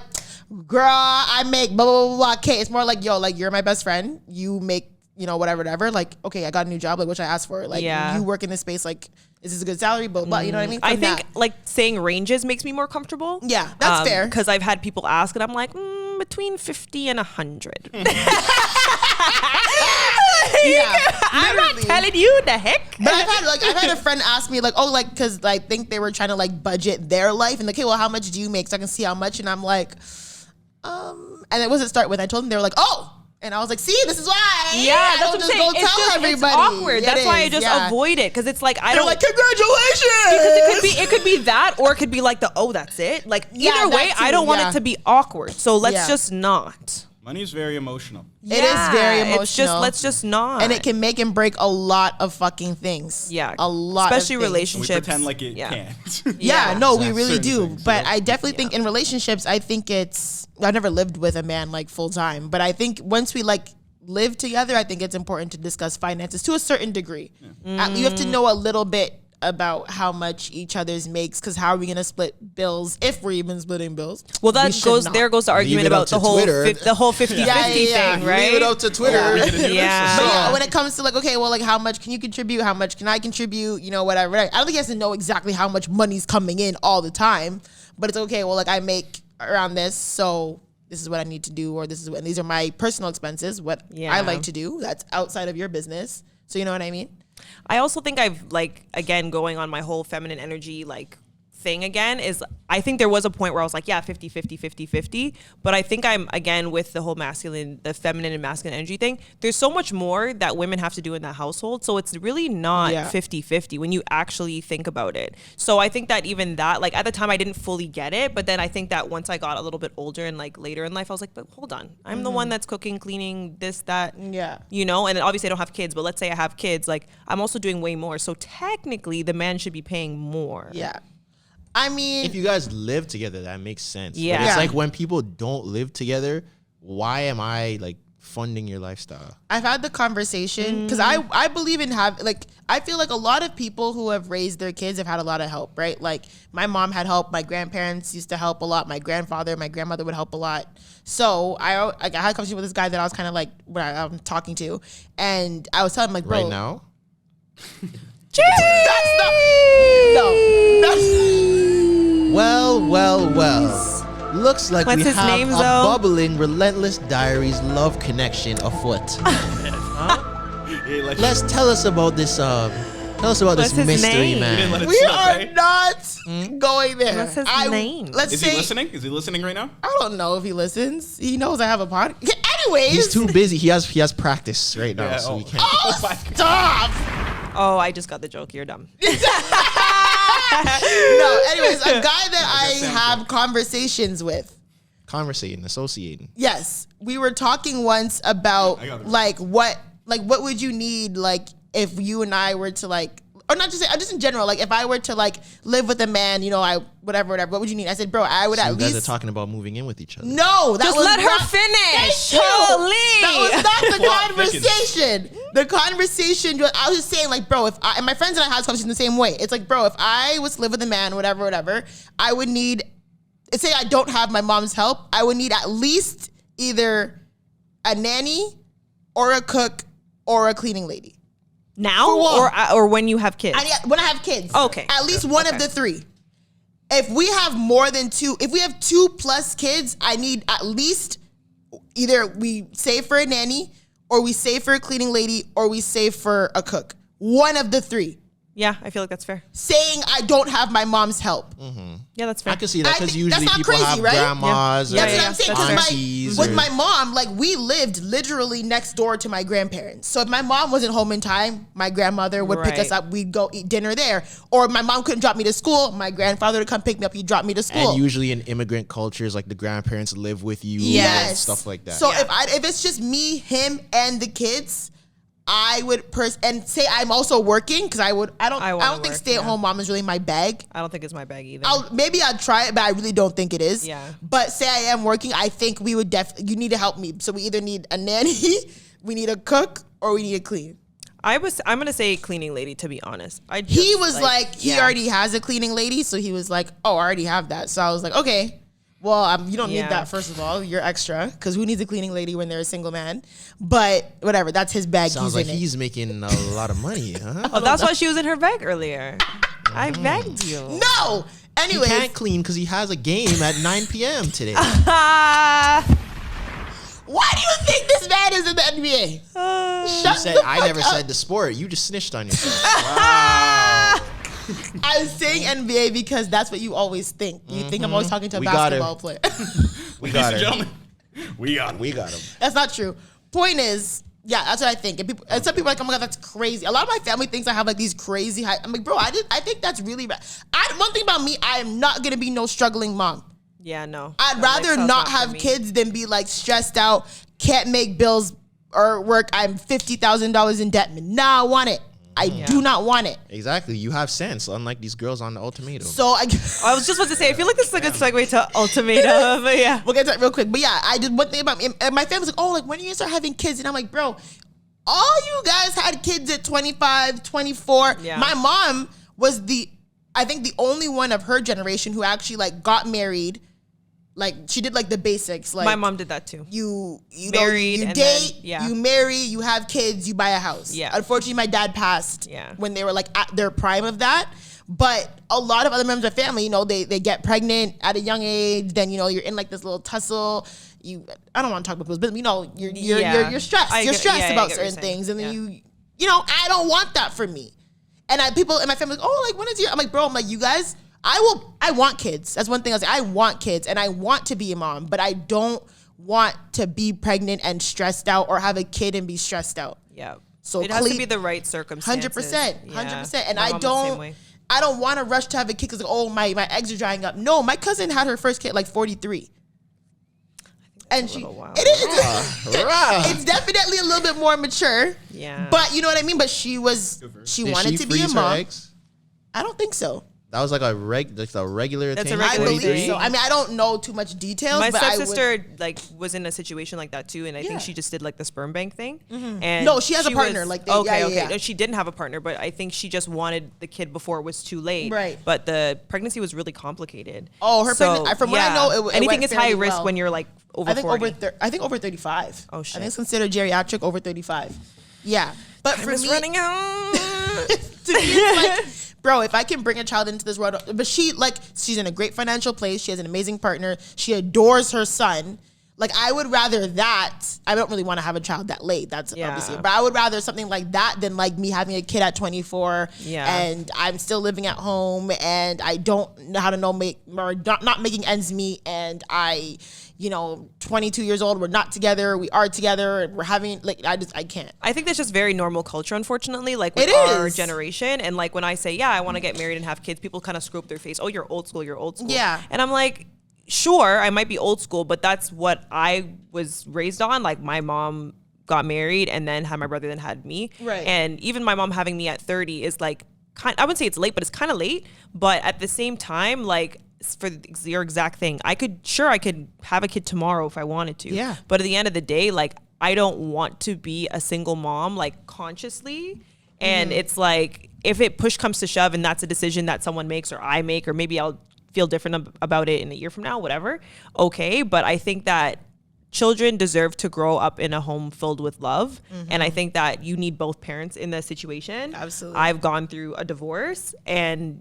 girl, I make blah, blah, blah, blah. Okay. It's more like, yo, like, you're my best friend. You make, you know, whatever. Like, okay, I got a new job. Like, what should I ask for? Like, Yeah. you work in this space. Like, is this a good salary? Blah, blah. You know what I mean? I From think that. like saying ranges makes me more comfortable. Yeah, that's fair. Because I've had people ask, and I'm like, between 50 and 100. I'm not literally. telling you the heck. But I've had a friend ask me like, oh, like, cause I think they were trying to like budget their life and like, okay, well, how much do you make so I can see how much? And I'm like, and it wasn't start with. I told them, they were like, oh, and I was like, see, this is why. Yeah, I that's don't what I'm just saying. go tell everybody. It's awkward. Yeah, That's it why I is, just yeah. avoid it, because it's like I They're don't like, congratulations. because it could be that, or it could be like the that's it. Like Yeah, either way, that I too, don't want yeah. it to be awkward. So let's Yeah. just not. Money is very emotional. It is very emotional. It's just let's just not. And it can make and break a lot of fucking things. Yeah, a lot, especially of things. We relationships. pretend like it Yeah. can't. Yeah, Yeah. no, we really Certain do. things, But you know? I definitely think in relationships, I think I've never lived with a man like full time, but I think once we like live together, I think it's important to discuss finances to a certain degree. You have to know a little bit about how much each other's makes, because how are we going to split bills if we're even splitting bills? Well, We that should goes not. there goes the argument it up about to the whole Twitter. 50-50 Yeah, yeah. thing, right? Leave it up to Twitter. Yeah. We get a new Yeah. But list. yeah, when it comes to like, okay, well, like how much can you contribute? How much can I contribute? You know, whatever. I don't think he has to know exactly how much money's coming in all the time, but it's okay. Well, like I make around this, so this is what I need to do, or these are my personal expenses, what I like to do. That's outside of your business. So you know what I mean? I also think I've like, again, going on my whole feminine energy like thing again, is I think there was a point where I was like, yeah, 50, but I think I'm, again, with the whole the feminine and masculine energy thing, there's so much more that women have to do in that household, so it's really not 50-50 when you actually think about it. So I think that even that, like, at the time I didn't fully get it, but then I think that once I got a little bit older and like later in life, I was like, but hold on, I'm the one that's cooking, cleaning, this, that, you know. And then obviously I don't have kids, but let's say I have kids, like I'm also doing way more, so technically the man should be paying more. I mean, if you guys live together, that makes sense. Yeah. But it's like when people don't live together, why am I like funding your lifestyle? I've had the conversation because I believe in I feel like a lot of people who have raised their kids have had a lot of help, right? Like my mom had help, my grandparents used to help a lot, my grandfather, my grandmother would help a lot. So I had a conversation with this guy that I was kind of like, I'm talking to, and I was telling him like, bro, Right now? Well. Looks like What's we his have name, a Zoe? bubbling Relentless Diaries love connection afoot. Hey, Let's tell us about this. What's his mystery name? man. we are not going there. What's his name? Is he listening? Is he listening right now? I don't know if he listens. He knows I have a podcast. Anyways, He's too busy. He has practice right now, Yeah, so oh. he can't. stop. Oh, I just got the joke. You're dumb. No, anyways, a guy that I have conversations with. Conversating, associating. Yes, we were talking once about I got it. like what would you need like if you and I were to like, or not just in general, like if I were to like live with a man, you know, whatever, what would you need? I said, bro, I would So at you guys least are talking about moving in with each other. No, that Just was let her not, finish. Thank you. Holy. That was not the Plot conversation. The conversation, I was just saying, like, bro, and my friends and I had this conversation the same way. It's like, bro, if I was to live with a man, whatever, I would need, say I don't have my mom's help, I would need at least either a nanny or a cook or a cleaning lady. Now For what? or when you have kids? When I have kids. Okay. At least one of the three. If we have more than two, if we have 2+ kids, I need at least either we save for a nanny or we save for a cleaning lady or we save for a cook. One of the three. Yeah, I feel like that's fair. Saying I don't have my mom's help. Yeah, that's fair. I can see that I because think that's usually not people crazy, have right? grandmas Yeah. or That's what I'm saying. that's Because aunties with or- my mom, like we lived literally next door to my grandparents. So if my mom wasn't home in time, my grandmother would pick us Right. up. We'd go eat dinner there. Or if my mom couldn't drop me to school, my grandfather would come pick me up. He'd drop me to school. And usually in immigrant cultures, like the grandparents live with you Yes. and stuff like that. So if it's just me, him, and the kids, I would and say I'm also working because I don't think stay-at-home mom is really my bag. I don't think it's my bag either. Maybe I'll try it, but I really don't think it is. Yeah. But say I am working, I think we would you need to help me. So we either need a nanny, we need a cook, or we need a clean. I'm gonna say cleaning lady, to be honest. He was like he already has a cleaning lady, so he was like, oh, I already have that. So I was like, okay. Well, you don't need that, first of all. You're extra, because who needs a cleaning lady when they're a single man? But whatever, that's his bag. Sounds like he's making a lot of money, huh? Oh, that's why she was in her bag earlier. I begged you. No! He Anyways, can't clean because he has a game at 9 p.m. today. why do you think this man is in the NBA? Shut You said the I fuck never up. said the sport. You just snitched on yourself. I'm saying NBA because that's what you always think. You think I'm always talking to a We got basketball him. player. We Ladies got and her. gentlemen, we got him. That's not true. Point is, yeah, that's what I think. And some people are like, oh my God, that's crazy. A lot of my family thinks I have like these crazy high. I'm like, bro, I think that's really bad. One thing about me, I am not going to be no struggling mom. Yeah, no. I'd That rather lifestyle's not for have me. kids than be like stressed out, can't make bills or work. I'm $50,000 in debt. Nah, I want it. I do not want it. Exactly. You have sense, unlike these girls on the Ultimatum. So I was just about to say, I feel like this is a good segue to Ultimatum. But yeah. we'll get to that real quick. But yeah, I did one thing about me. And my family's like, oh, like when are you gonna start having kids? And I'm like, bro, all you guys had kids at 25, 24. Yeah. My mom was I think the only one of her generation who actually like got married. Like she did like the basics. Like My mom did that too. You Married you and date, then- yeah. you marry, you have kids, you buy a house. Yeah. Unfortunately, my dad passed Yeah. when they were like at their prime of that. But a lot of other members of family, you know, they get pregnant at a young age. Then, you know, you're in like this little tussle. I don't want to talk about this, but you know, you're stressed. You're stressed about certain things, and then you know, I don't want that for me. And people in my family, like, oh, like when is your? I'm like, bro, I'm like, you guys, I want kids. That's one thing I was like, I want kids, and I want to be a mom, but I don't want to be pregnant and stressed out, or have a kid and be stressed out. Yeah. So it has to be the right circumstances. 100%. And I don't want to rush to have a kid because, oh, my eggs are drying up. No, my cousin had her first kid like 43. And it's definitely a little bit more mature. Yeah. But you know what I mean? But she wanted to be a mom. I don't think so. That was like a regular That's thing. a regular I believe thing. so. I mean, I don't know too much details. My but stepsister was in a situation like that too, and I think she just did like the sperm bank thing. Mm-hmm. And no, she has a partner. Okay. No, she didn't have a partner, but I think she just wanted the kid before it was too late. Right. But the pregnancy was really complicated. Oh, from what I know, anything is high risk well. when you're like over 40. I think over 35. Oh shit. I think it's considered geriatric over 35. Yeah, but for me, running out. To me, it's like, bro, if I can bring a child into this world, but she's in a great financial place. She has an amazing partner. She adores her son. Like, I would rather that. I don't really want to have a child that late. That's obviously, but I would rather something like that than like me having a kid at 24. Yeah. And I'm still living at home, and I don't know how to not making ends meet, and I, 22 years old. We're not together. We are together. And we're having I can't. I think that's just very normal culture, unfortunately. Like with our generation, and like when I say I want to get married and have kids, people kind of screw up their face. Oh, you're old school. You're old school. Yeah. And I'm like, sure, I might be old school, but that's what I was raised on. Like my mom got married and then had my brother, then had me. Right. And even my mom having me at 30 is like, I wouldn't say it's late, but it's kind of late. But at the same time, like for your exact thing, I could have a kid tomorrow if I wanted to. Yeah. But at the end of the day, like I don't want to be a single mom, like consciously. And it's like, if it push comes to shove and that's a decision that someone makes or I make, or maybe I'll feel different about it in a year from now, whatever. Okay. But I think that children deserve to grow up in a home filled with love. Mm-hmm. And I think that you need both parents in the situation. Absolutely. I've gone through a divorce and,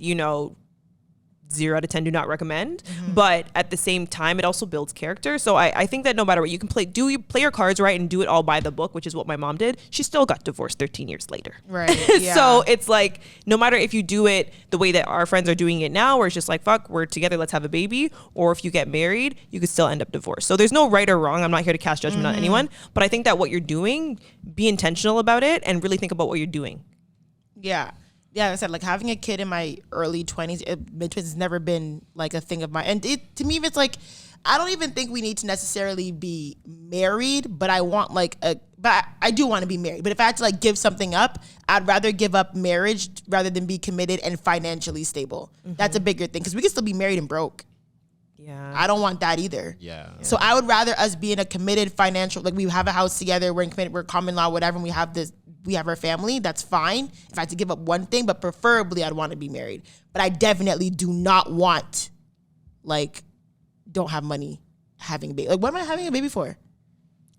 0 out of 10 do not recommend. Mm-hmm. But at the same time, it also builds character. So I think that no matter what, you can play your cards right and do it all by the book, which is what my mom did. She still got divorced 13 years later. Right. Yeah. So it's like, no matter if you do it the way that our friends are doing it now, where it's just like, fuck, we're together, let's have a baby. Or if you get married, you could still end up divorced. So there's no right or wrong. I'm not here to cast judgment on anyone. But I think that what you're doing, be intentional about it and really think about what you're doing. Yeah. Yeah, like I said, like having a kid in my early 20s, mid-20s has never been like a thing of mine. And to me, it's like, I don't even think we need to necessarily be married, but I want but I do want to be married. But if I had to like give something up, I'd rather give up marriage rather than be committed and financially stable. Mm-hmm. That's a bigger thing because we can still be married and broke. Yeah. I don't want that either. Yeah. So I would rather us be in a committed financial, like we have a house together, we're committed, we're common law, whatever, and we have our family, that's fine. If I had to give up one thing, but preferably I'd want to be married. But I definitely do not want, don't have money having a baby. Like, what am I having a baby for?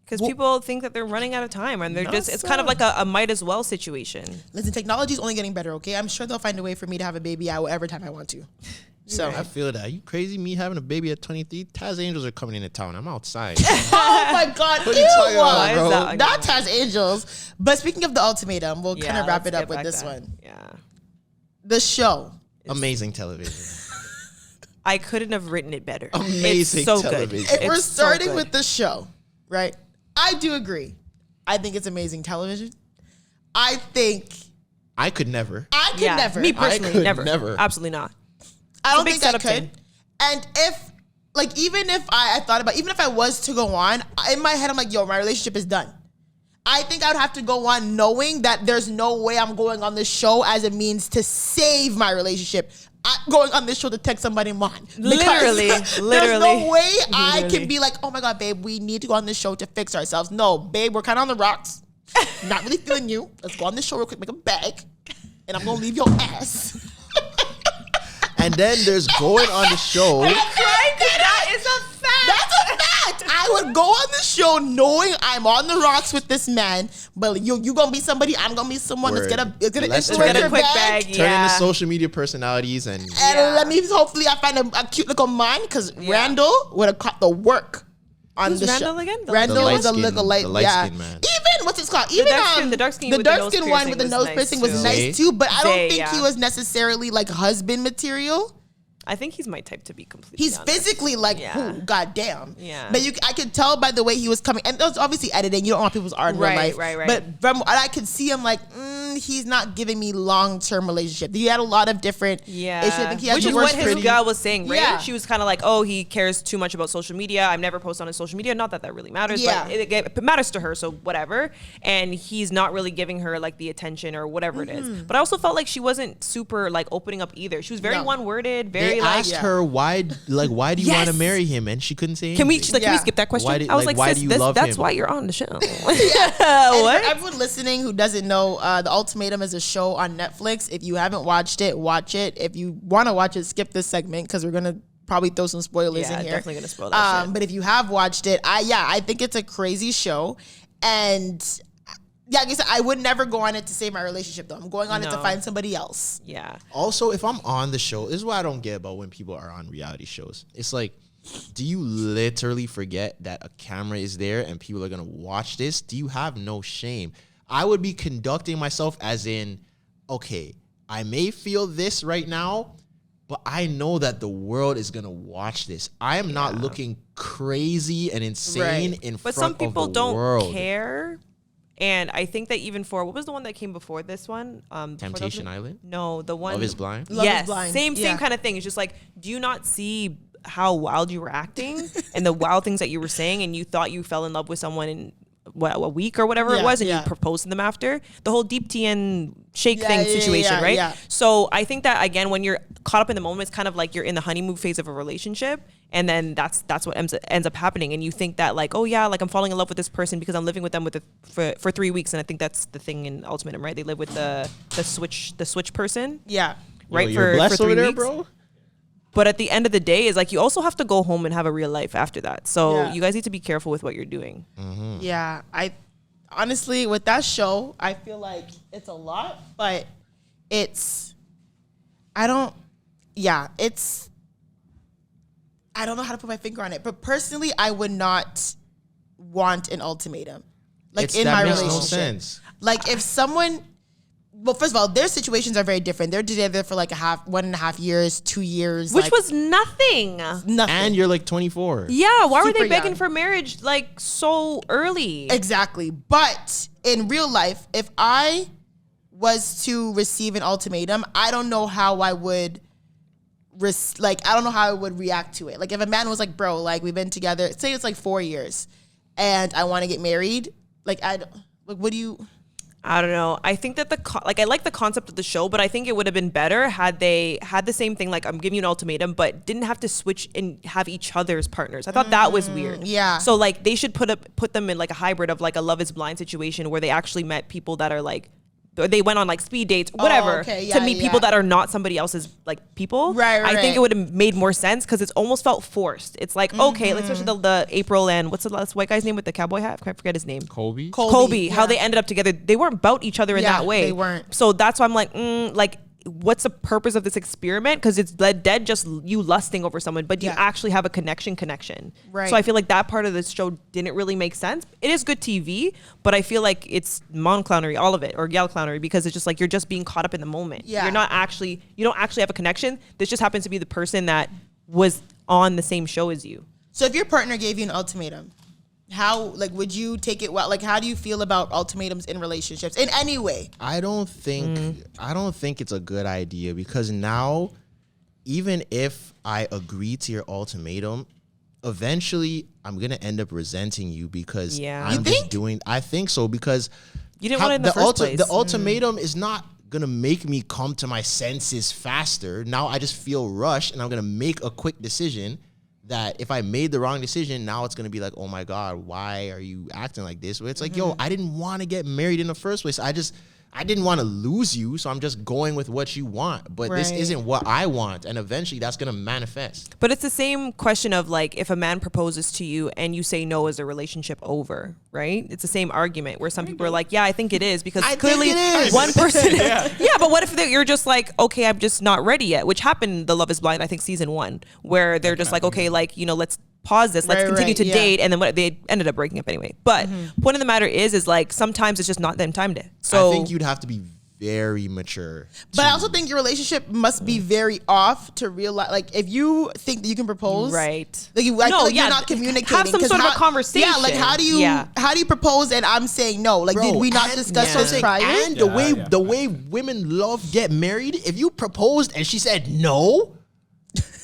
Because people think that they're running out of time and it's kind of like a might as well situation. Listen, technology is only getting better, okay? I'm sure they'll find a way for me to have a baby at whatever time I want to. So I feel that. You crazy? Me having a baby at 23? Taz Angels are coming into town. I'm outside. Oh my God. What are you talking about, bro? Not Taz Angels. But speaking of the Ultimatum, we'll kind of wrap it up with this one. Yeah. The show. Amazing television. I couldn't have written it better. Amazing it's so television. Good. If we're starting with the show, right? I do agree. I think it's amazing television. I could never. Me personally, never. never. Absolutely not. I don't think I could. And even if I thought about, even if I was to go on, in my head, I'm like, yo, my relationship is done. I think I would have to go on knowing that there's no way I'm going on this show as a means to save my relationship. I'm going on this show to text somebody on. Literally. There's no way I can be like, oh my God, babe, we need to go on this show to fix ourselves. No, babe, we're kind of on the rocks. Not really feeling you. Let's go on this show real quick, make a bag, and I'm going to leave your ass. And then there's going on the show. That is a fact. That's a fact. I would go on the show knowing I'm on the rocks with this man, but you gonna be somebody, I'm gonna be someone Word. that's gonna Let's influence Get a your quick bag. bag. Turn into Yeah. social media personalities and And let me hopefully I find a cute little man because Randall would have caught the work on Who's the Randall show. again? The Randall light is a skin- little light, the light-skinned man. Even what's it called? Even the dark skin the with the dark nose skin one with the piercing nose was nice piercing was too. nice too. But I don't Zay, think he yeah. was necessarily like husband material. I think he's my type, to be completely He's honest. physically like, Yeah. ooh, goddamn. Yeah. But I could tell by the way he was coming, and that was obviously editing. You don't want people's art in real life. Right. But from what I could see, I'm like, he's not giving me long-term relationship. He had a lot of different issues. I think he has Which the is worst what his pretty- gal was saying, right? Yeah. She was kind of like, oh, he cares too much about social media. I've never posted on his social media. Not that really matters, Yeah. but it matters to her, so whatever. And he's not really giving her like the attention or whatever it is. But I also felt like she wasn't super like opening up either. She was very No. one-worded, they very like. asked her why do you want to Yes. marry him, and she couldn't say anything. Can we? She's like, can we Yeah. skip that question? Why did- I was like, like, why sis, do you love that's him? why you're on the show. And What? for everyone listening who doesn't know, The Ultimatum is a show on Netflix. If you haven't watched it, watch it. If you want to watch it, skip this segment because we're gonna probably throw some spoilers Yeah, in here. definitely gonna spoil that shit. But if you have watched it, I think it's a crazy show, and yeah, like I said, I would never go on it to save my relationship though. I'm going on it to No. find somebody else. Yeah. Also, if I'm on the show, this is what I don't get about when people are on reality shows. It's like, do you literally forget that a camera is there and people are gonna watch this? Do you have no shame? I would be conducting myself as in, okay, I may feel this right now, but I know that the world is gonna watch this. I am not looking crazy and insane Right. in But front some people of the don't world. care. And I think that even for what was the one that came before this one? Temptation Island? No, the one. Love is Blind? Love is Yes, Blind. same Yeah. kind of thing. It's just like, do you not see how wild you were acting and the wild things that you were saying, and you thought you fell in love with someone in a week or whatever it Yeah, was, and yeah. you proposed to them after the whole deep tea and shake Yeah, thing yeah, situation, yeah, right? yeah. So I think that again, when you're caught up in the moment, it's kind of like you're in the honeymoon phase of a relationship, and then that's what ends up happening, and you think that like, oh yeah, like I'm falling in love with this person because I'm living with them for 3 weeks, and I think that's the thing in Ultimatum, right? They live with the switch person, Yeah. right? Yo, you're for blessed 3 over there, weeks. bro. But at the end of the day, is like you also have to go home and have a real life after that. So Yeah. you guys need to be careful with what you're doing. Yeah, I honestly with that show, I feel like it's a lot, but I don't know how to put my finger on it. But personally, I would not want an ultimatum. Like in that my makes relationship. no sense. Like if someone, well, first of all, their situations are very different. They're together for like 1.5 years, 2 years, Which like, was nothing. nothing. And you're like 24. Yeah, why were Super they begging young. for marriage like so early? Exactly. But in real life, if I was to receive an ultimatum, I don't know how I would I don't know how I would react to it. Like if a man was like, bro, like we've been together, say it's like 4 years and I want to get married, like what do you I don't know. I think that I like the concept of the show, but I think it would have been better had they had the same thing. Like I'm giving you an ultimatum, but didn't have to switch and have each other's partners. I thought that was weird. yeah. So like they should put them in like a hybrid of like a Love Is Blind situation where they actually met people that are like, or they went on like speed dates, whatever, okay. to Yeah, meet yeah. people that are not somebody else's like people. Right, I think right. it would have made more sense because it's almost felt forced. It's like, okay, like especially the April and what's the last white guy's name with the cowboy hat? I forget his name. Colby? Colby, how yeah. they ended up together. They weren't about each other in Yeah, that way. they weren't. So that's why I'm like, what's the purpose of this experiment? Because it's dead just you lusting over someone, but do you Yeah. actually have a connection? Right. So I feel like that part of the show didn't really make sense. It is good TV, but I feel like it's mom clownery, all of it, or Gyal clownery, because it's just like you're just being caught up in the moment. Yeah. You don't actually have a connection. This just happens to be the person that was on the same show as you. So if your partner gave you an ultimatum, how would you take it well? Like how do you feel about ultimatums in relationships in any way? I don't think it's a good idea because now, even if I agree to your ultimatum, eventually I'm gonna end up resenting you because Yeah. I'm You just think? doing. I think so because You didn't want it in the first place. The ultimatum is not gonna make me come to my senses faster. Now I just feel rushed and I'm gonna make a quick decision. That if I made the wrong decision, now it's gonna be like, oh my God, why are you acting like this? Where it's like, yo, I didn't want to get married in the first place. I didn't want to lose you, so I'm just going with what you want. But this Right. isn't what I want, and eventually that's gonna manifest. But it's the same question of like if a man proposes to you and you say no, is the relationship over, right? It's the same argument where some people are like, yeah, I think it is because I think clearly it is. one person, yeah, but what if you're just like, okay, I'm just not ready yet, which happened in The Love Is Blind, I think season 1, where they're just like, okay, like, you know, let's pause this, let's continue to date, and then what they ended up breaking up anyway. But point of the matter is like sometimes it's just not them timed it. So I think you'd have to be very mature. But I also think your relationship must be very off to realize, like, if you think that you can propose, right? Like, I feel like you're not communicating. Have some 'cause sort of how- a conversation. Yeah, like how do you propose and I'm saying no? Like, Bro, did we not and- discuss yeah. this prior? And the way women love get married, if you proposed and she said no,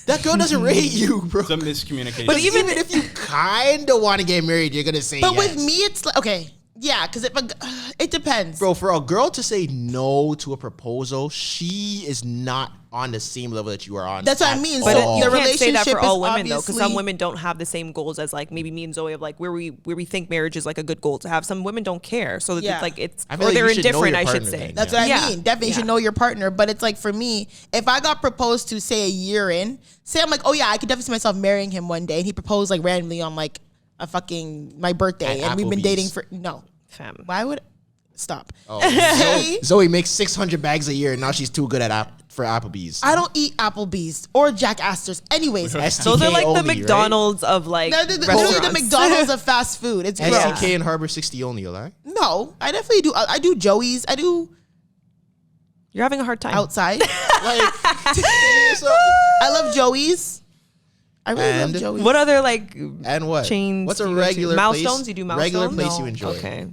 that girl doesn't rate you, bro. It's a miscommunication. But even if you kind of want to get married, you're gonna say But yes. with me, it's like, okay, yeah, because it depends. Bro, for a girl to say no to a proposal, she is not on the same level that you are on. That's what I at mean. But all. So you the can't say that relationship for all is women though, because some obviously- women don't have the same goals as like maybe me and Zoe of like where we think marriage is like a good goal to have. Some women don't care, so Yeah. it's like it's I feel or like they're you should know indifferent. your I should partner say then. That's Yeah. what I Yeah. mean. Definitely, you should Yeah. know your partner. But it's like for me, if I got proposed to, say a year in, say I'm like, oh yeah, I could definitely see myself marrying him one day, and he proposed like randomly on like a fucking my birthday, At and we've been Applebee's. dating for fam. Why would stop? Oh, Zoe makes 600 bags a year, and now she's too good at for Applebee's. I don't eat Applebee's or Jack Astor's. Anyways, STK Those are like only, the right? McDonald's of like they're literally the restaurants. McDonald's of fast food. It's gross. STK and Harbor 60 only, right? No, I definitely do. I do Joey's. I do You're having a hard time. outside. Like, so- I love Joey's. I really And love Joey's. What other like and what? chains? What's do a you go to? regular milestones? place? You do milestones? Regular place No. you enjoy. Okay.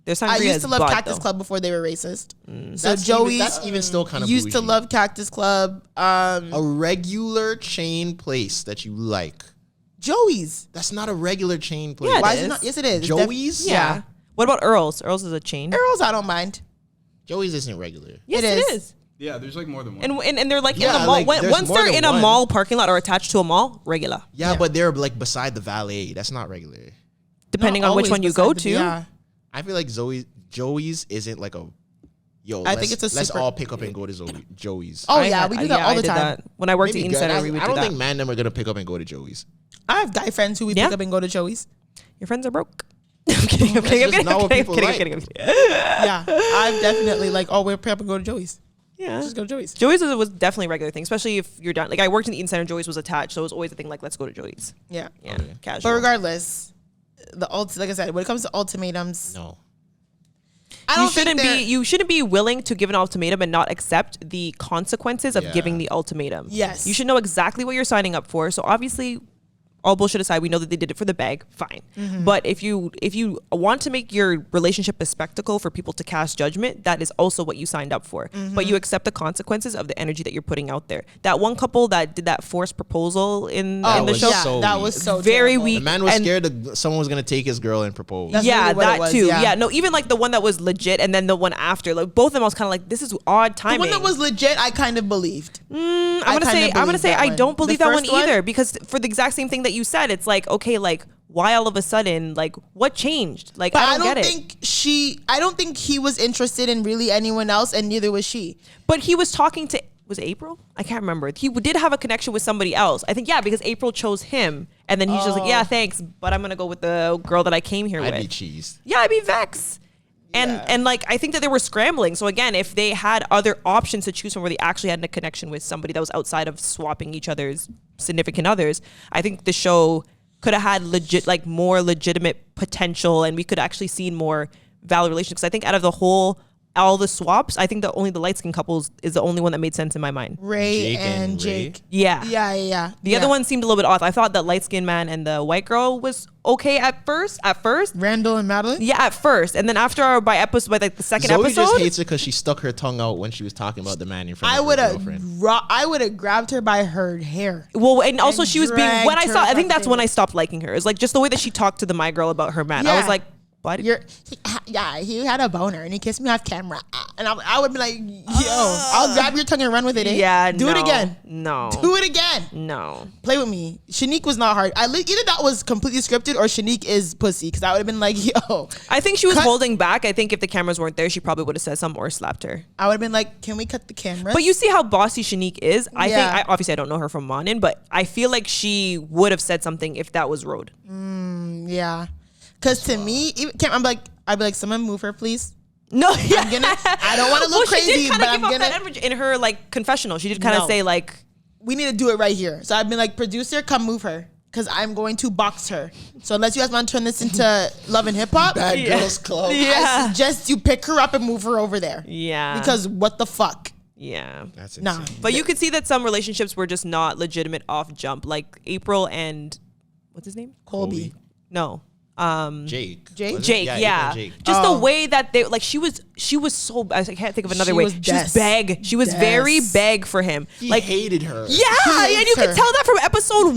There's I sangria used is to love bad, Cactus though. Club before they were racist. So That's Joey's that's even still kind of used to love Cactus Club. a regular chain place that you like. Joey's. That's not a regular chain place. Yeah, Why it is it is. not? Yes, it is. It's Joey's? Yeah. What about Earl's? Earl's is a chain. Earl's, I don't mind. Joey's isn't regular. Yes, It it is. is. yeah, there's like more than one. And they're like in Yeah, a mall. like, there's Once more they're than in a one. mall parking lot or attached to a mall, regular. Yeah, but they're like beside the valet. That's not regular. Depending Not on which always one you beside go the- to. Yeah. I feel like Joey's isn't like a yo. I think it's a let's super- all pick up and go to Joey's. Oh yeah, we do that all the did time. that. When I worked Maybe at Eaton good. Center, we would I do don't that. think man them are gonna pick up and go to Joey's. I have guy friends who we Yeah. pick up and go to Joey's. Your friends are broke. I'm kidding. I'm kidding. I'm just kidding. not I'm what kidding. people I'm like. kidding. I'm kidding. Yeah, I've definitely like, oh, we'll pick up and go to Joey's. Yeah. Just go to Joey's. Joey's was definitely a regular thing, especially if you're done. Like I worked in the Eaton Center, Joey's was attached, so it was always a thing. Like let's go to Joey's. Yeah. Yeah, But casual. regardless, like I said, when it comes to ultimatums, No. I don't think you shouldn't be willing to give an ultimatum and not accept the consequences of Yeah. giving the ultimatum. Yes. You should know exactly what you're signing up for. So obviously, all bullshit aside, we know that they did it for the bag. Fine. Mm-hmm. But if you want to make your relationship a spectacle for people to cast judgment, that is also what you signed up for. Mm-hmm. But you accept the consequences of the energy that you're putting out there. That one couple that did that forced proposal in the was show, yeah, so that weak. was so very terrible. weak. The man was And- scared that someone was gonna take his girl and propose. That's yeah, really what it that was, too. yeah. Yeah, no, even like the one that was legit, and then the one after, like both of them, I was kind of like, this is odd The timing. one that was legit, I kind of believed. I'm kinda gonna believe say that I one. don't believe The that one first one? either, because for the exact same thing that you said, it's like, okay, like why all of a sudden, like what changed? Like But I don't get it. I don't think he was interested in really anyone else, and neither was she. But he was talking to, was it April? I can't remember. He did have a connection with somebody else. I think, yeah, because April chose him. And then he's just like, yeah, thanks, but I'm going to go with the girl that I came here I'd with. be cheesed. Yeah, I'd be vexed. And like, I think that they were scrambling. So again, if they had other options to choose from where they actually had a connection with somebody that was outside of swapping each other's significant others, I think the show could have had more legitimate potential, and we could actually seen more valid relationships. I think out of all the swaps, I think only the light skin couples is the only one that made sense in my mind. Ray Jake and and Jake. Ray? Yeah. Yeah. The other one seemed a little bit off. I thought that light skinned man and the white girl was okay at first. Randall and Madeline. Yeah, at first. And then after by like the second Zoe episode. just hates it because she stuck her tongue out when she was talking about the man in front I of her would girlfriend. have grabbed her by her hair. Well, and also And she was being, dragged when I her saw, I think across that's the when I table. stopped liking her. It's like just the way that she talked to the my girl about her man. I Yeah. was like, But he had a boner and he kissed me off camera. And I would be like, yo, I'll grab your tongue and run with it. Yeah, Do it again. No. Do it again. No. Play with me. Shanique was not hard. Either that was completely scripted or Shanique is pussy. Because I would have been like, yo. I think she was holding back. I think if the cameras weren't there, she probably would have said something or slapped her. I would have been like, can we cut the cameras? But you see how bossy Shanique is? I Yeah. think, obviously I don't know her from Monin, but I feel like she would have said something if that was road. Yeah. Because to me, I'd be like, someone move her, please. No, I don't want to look crazy, she did but kind of I'm give off gonna. that energy in her like confessional. She did kind of say like, we need to do it right here. So I've been like, producer, come move her. Because I'm going to box her. So unless you guys want to turn this into Love and Hip Hop, Bad Girls Club. I suggest you pick her up and move her over there. yeah, Because what the fuck? yeah. That's insane. Nah. But you could see that some relationships were just not legitimate off jump. Like April and what's his name? Colby. No. Jake. Jake? Was it? Jake, yeah. Jake. Just the way that they like she was so I can't think of another way. She was beg. She was very beg for him. He Like hated her. yeah, and you could tell that from episode 1.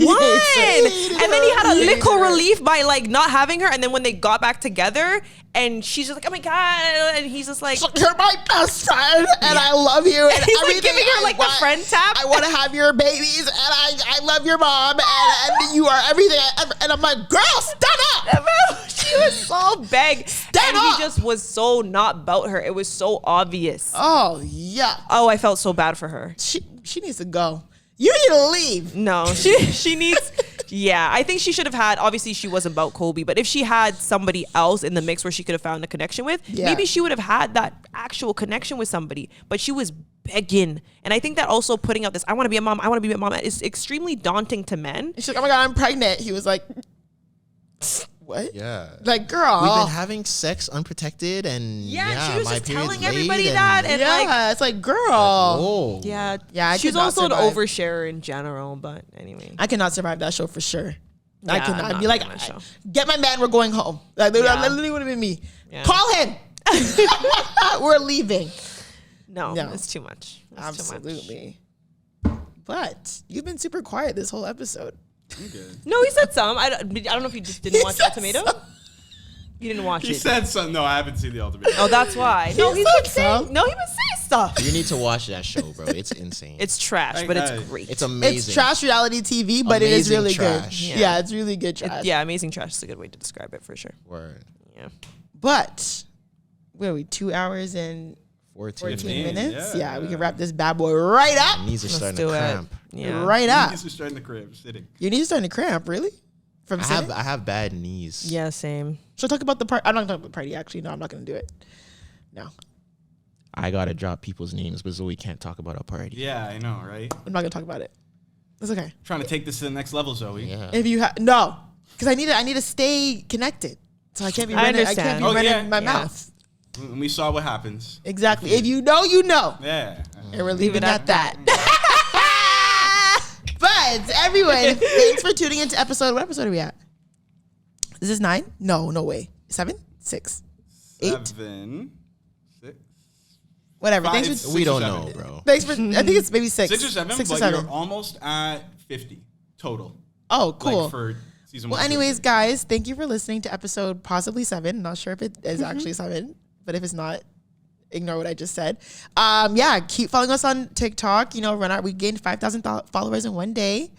And then he had a little relief by like not having her, and then when they got back together and she's just like, oh my god, and he's just like, You're my best friend, and I love you. And he's like giving her like the friend tap. I want to have your babies, and I love your mom, and you are everything. And I'm like, girl, stand up. She was so beg, Stand and up. he just was so not about her. It was so obvious. Oh, yeah. Oh, I felt so bad for her. She needs to go. You need to leave. No, she needs. Yeah, I think she should have had. Obviously, she was about Colby, but if she had somebody else in the mix where she could have found a connection with, maybe she would have had that actual connection with somebody. But she was begging, and I think that also putting out this "I want to be a mom, I want to be a mom" is extremely daunting to men. She's like, oh my god, I'm pregnant. He was like, what? Yeah. Like, girl. We've been having sex unprotected, and she was my just period's telling late, everybody that, and like, it's like, girl. oh, yeah, I she's could not also an survive. oversharer in general. But anyway, I cannot survive that show for sure. I Yeah, cannot. I'm I'd not be like, doing that show. get my man, we're going home. Like, that Yeah. literally would have been me. Yeah. Call him. We're leaving. no, No. it's too much. It's too much. Absolutely. But you've been super quiet this whole episode. No, he said some. I don't know if you just didn't watch Ultimatum. You didn't watch He it. said something. No, I haven't seen the Ultimatum. Oh, that's why. No, he's said been saying. some. No, he was saying stuff. you need to watch that show, bro. It's insane. It's trash, but it's great. It's amazing. It's trash reality TV, but it is Amazing really trash. good. Yeah, it's really good trash. Yeah, amazing trash is a good way to describe it for sure. Word. Yeah. But where are we? 2 hours and 14 14 minutes? yeah. Yeah, we can wrap this bad boy right up. My knees are Let's starting do to it. cramp. Yeah. Right up. He's just starting the crib, sitting. Your knees are starting to cramp, really? From I sitting? have bad knees. Yeah, same. Should I talk about the part? I'm not talking about the party, actually. No, I'm not going to do it. No. I gotta drop people's names, but Zoe can't talk about our party. Yeah, I know, right? I'm not going to talk about it. It's okay. Trying to take this to the next level, Zoe. Yeah. If you have, no. Because I need to stay connected. So I can't be I running, I can't understand. be Oh, running yeah. my Yeah. mouth. And we saw what happens. Exactly. If you know, you know. Yeah. And we're leaving it at at that. But everyone, thanks for tuning into episode. What episode are we at? Is this 9? No way. 7? 6? 8? 7, 6, Whatever. 5, Thanks for, We 6 or don't 7. know, bro. thanks for. I think it's maybe 6. 6 or 7, 6 but or 7. you're almost at 50 total. Oh, cool. Like for season 1. Well, anyways, guys, thank you for listening to episode possibly 7. Not sure if it is actually 7, but if it's not, ignore what I just said. Yeah, keep following us on TikTok. You know, we gained 5,000 followers in one day.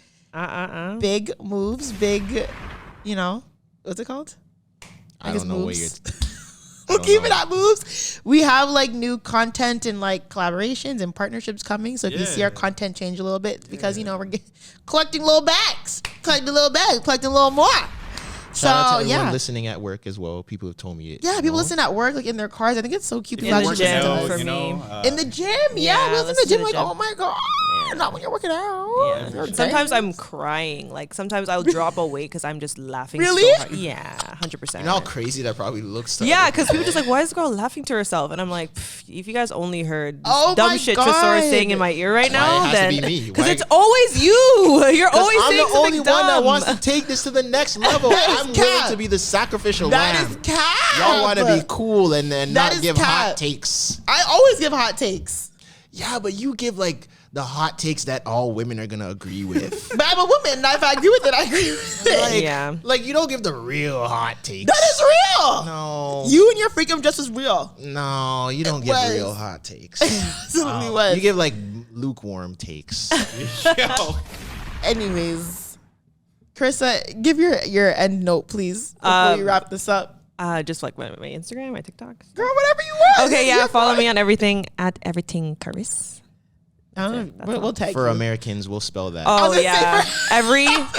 Big moves, big, you know, what's it called? I don't know what you're. We'll keep it at moves. We have like new content and like collaborations and partnerships coming. So if you see our content change a little bit, because you know we're collecting little bags, collecting a little more. So Shout out to everyone yeah, listening at work as well. People have told me it. yeah. you People know? listen at work, like in their cars. I think it's so cute. In People the actually gym listen to us. for you me. know, In the gym, Yeah, we listen to listen the gym to like, the gym. oh my god, not when you're working out. Yeah. You're Sometimes dead. I'm crying. Like sometimes I'll drop a weight because I'm just laughing. Really? So hard. Yeah, 100%. You know how crazy that probably looks. To Yeah, other because people are just like, why is this girl laughing to herself? And I'm like, if you guys only heard this Oh dumb my shit God. Tresor saying in my ear right Why now, it has to then be me? because Why- it's always you. You're always I'm saying the only something one that dumb. wants to take this to the next level. I'm willing cap. to be the sacrificial That lamb. is cap. Y'all want to be cool and That not is give cap. hot takes. I always give hot takes. Yeah, but you give like the hot takes that all women are gonna agree with. But I'm a woman. Now, if I agree with it, I agree with it. Yeah. Like you don't give the real hot takes. That is real. No. You and your freakum just as real. No, you don't give was. real hot takes. Absolutely was. You give like lukewarm takes. Yo. Anyways, Karissa, give your end note, please, before we wrap this up. Just like my Instagram, my TikTok. Girl, whatever you want. Okay, yeah. You're Follow fine. me on everything at everything Karissa. We'll tag For you. Americans, we'll spell that. Oh gonna say yeah.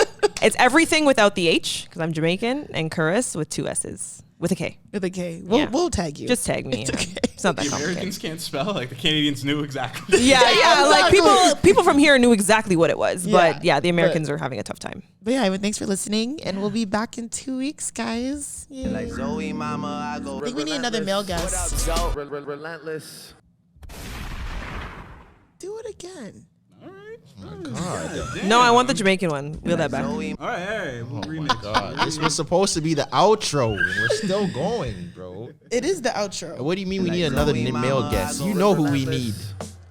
It's everything without the H because I'm Jamaican, and Karissa with 2 S's with a K. With a K. Yeah. We'll tag you. Just tag me. It's okay. It's not that The complicated. Americans can't spell. Like the Canadians knew exactly. Yeah, like exactly. people from here knew exactly what it was, Yeah, but yeah, the Americans are having a tough time. But yeah, thanks for listening, and we'll be back in 2 weeks, guys. Yeah. Like Zoie, mama, I go. I think we need another male guest. What up, Zoe? Relentless. Do it again. God. No, I want the Jamaican one. Wheel that back. Zoe, All right. We'll remix. God, this was supposed to be the outro. And we're still going, bro. It is the outro. What do you mean we Like need another Zoe, male mama, guest? I You go know who we need.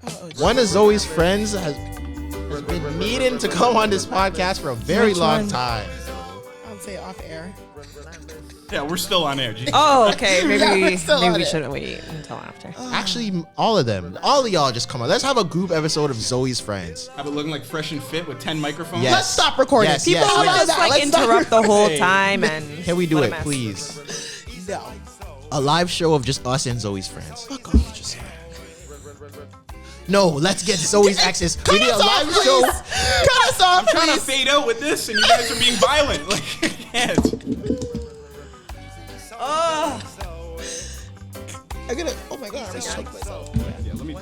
relentless. One of Zoe's friends has been needing to come on this podcast for a very Which long one? time. I'll say off air. Yeah, we're still on air. G. Oh, okay. Yeah, we're Maybe still on we it. shouldn't wait until after. Actually, all of them. All of y'all just come on. Let's have a group episode of Zoe's friends. Have it looking like fresh and fit with 10 microphones. Yes. Let's stop recording. Yes, People yes, would yes. just like Let's stop interrupt the whole Hey. time and Can we do what a it, mess. please? No. A live show of just us and Zoe's friends. Fuck off. Just No, let's get Zoe's exes. We need a live show. Cut us off, I'm trying to please. fade out with this, and you guys are being violent. Like, I can't. I'm gonna. Oh my god, I'm gonna choke myself. Yeah, let me.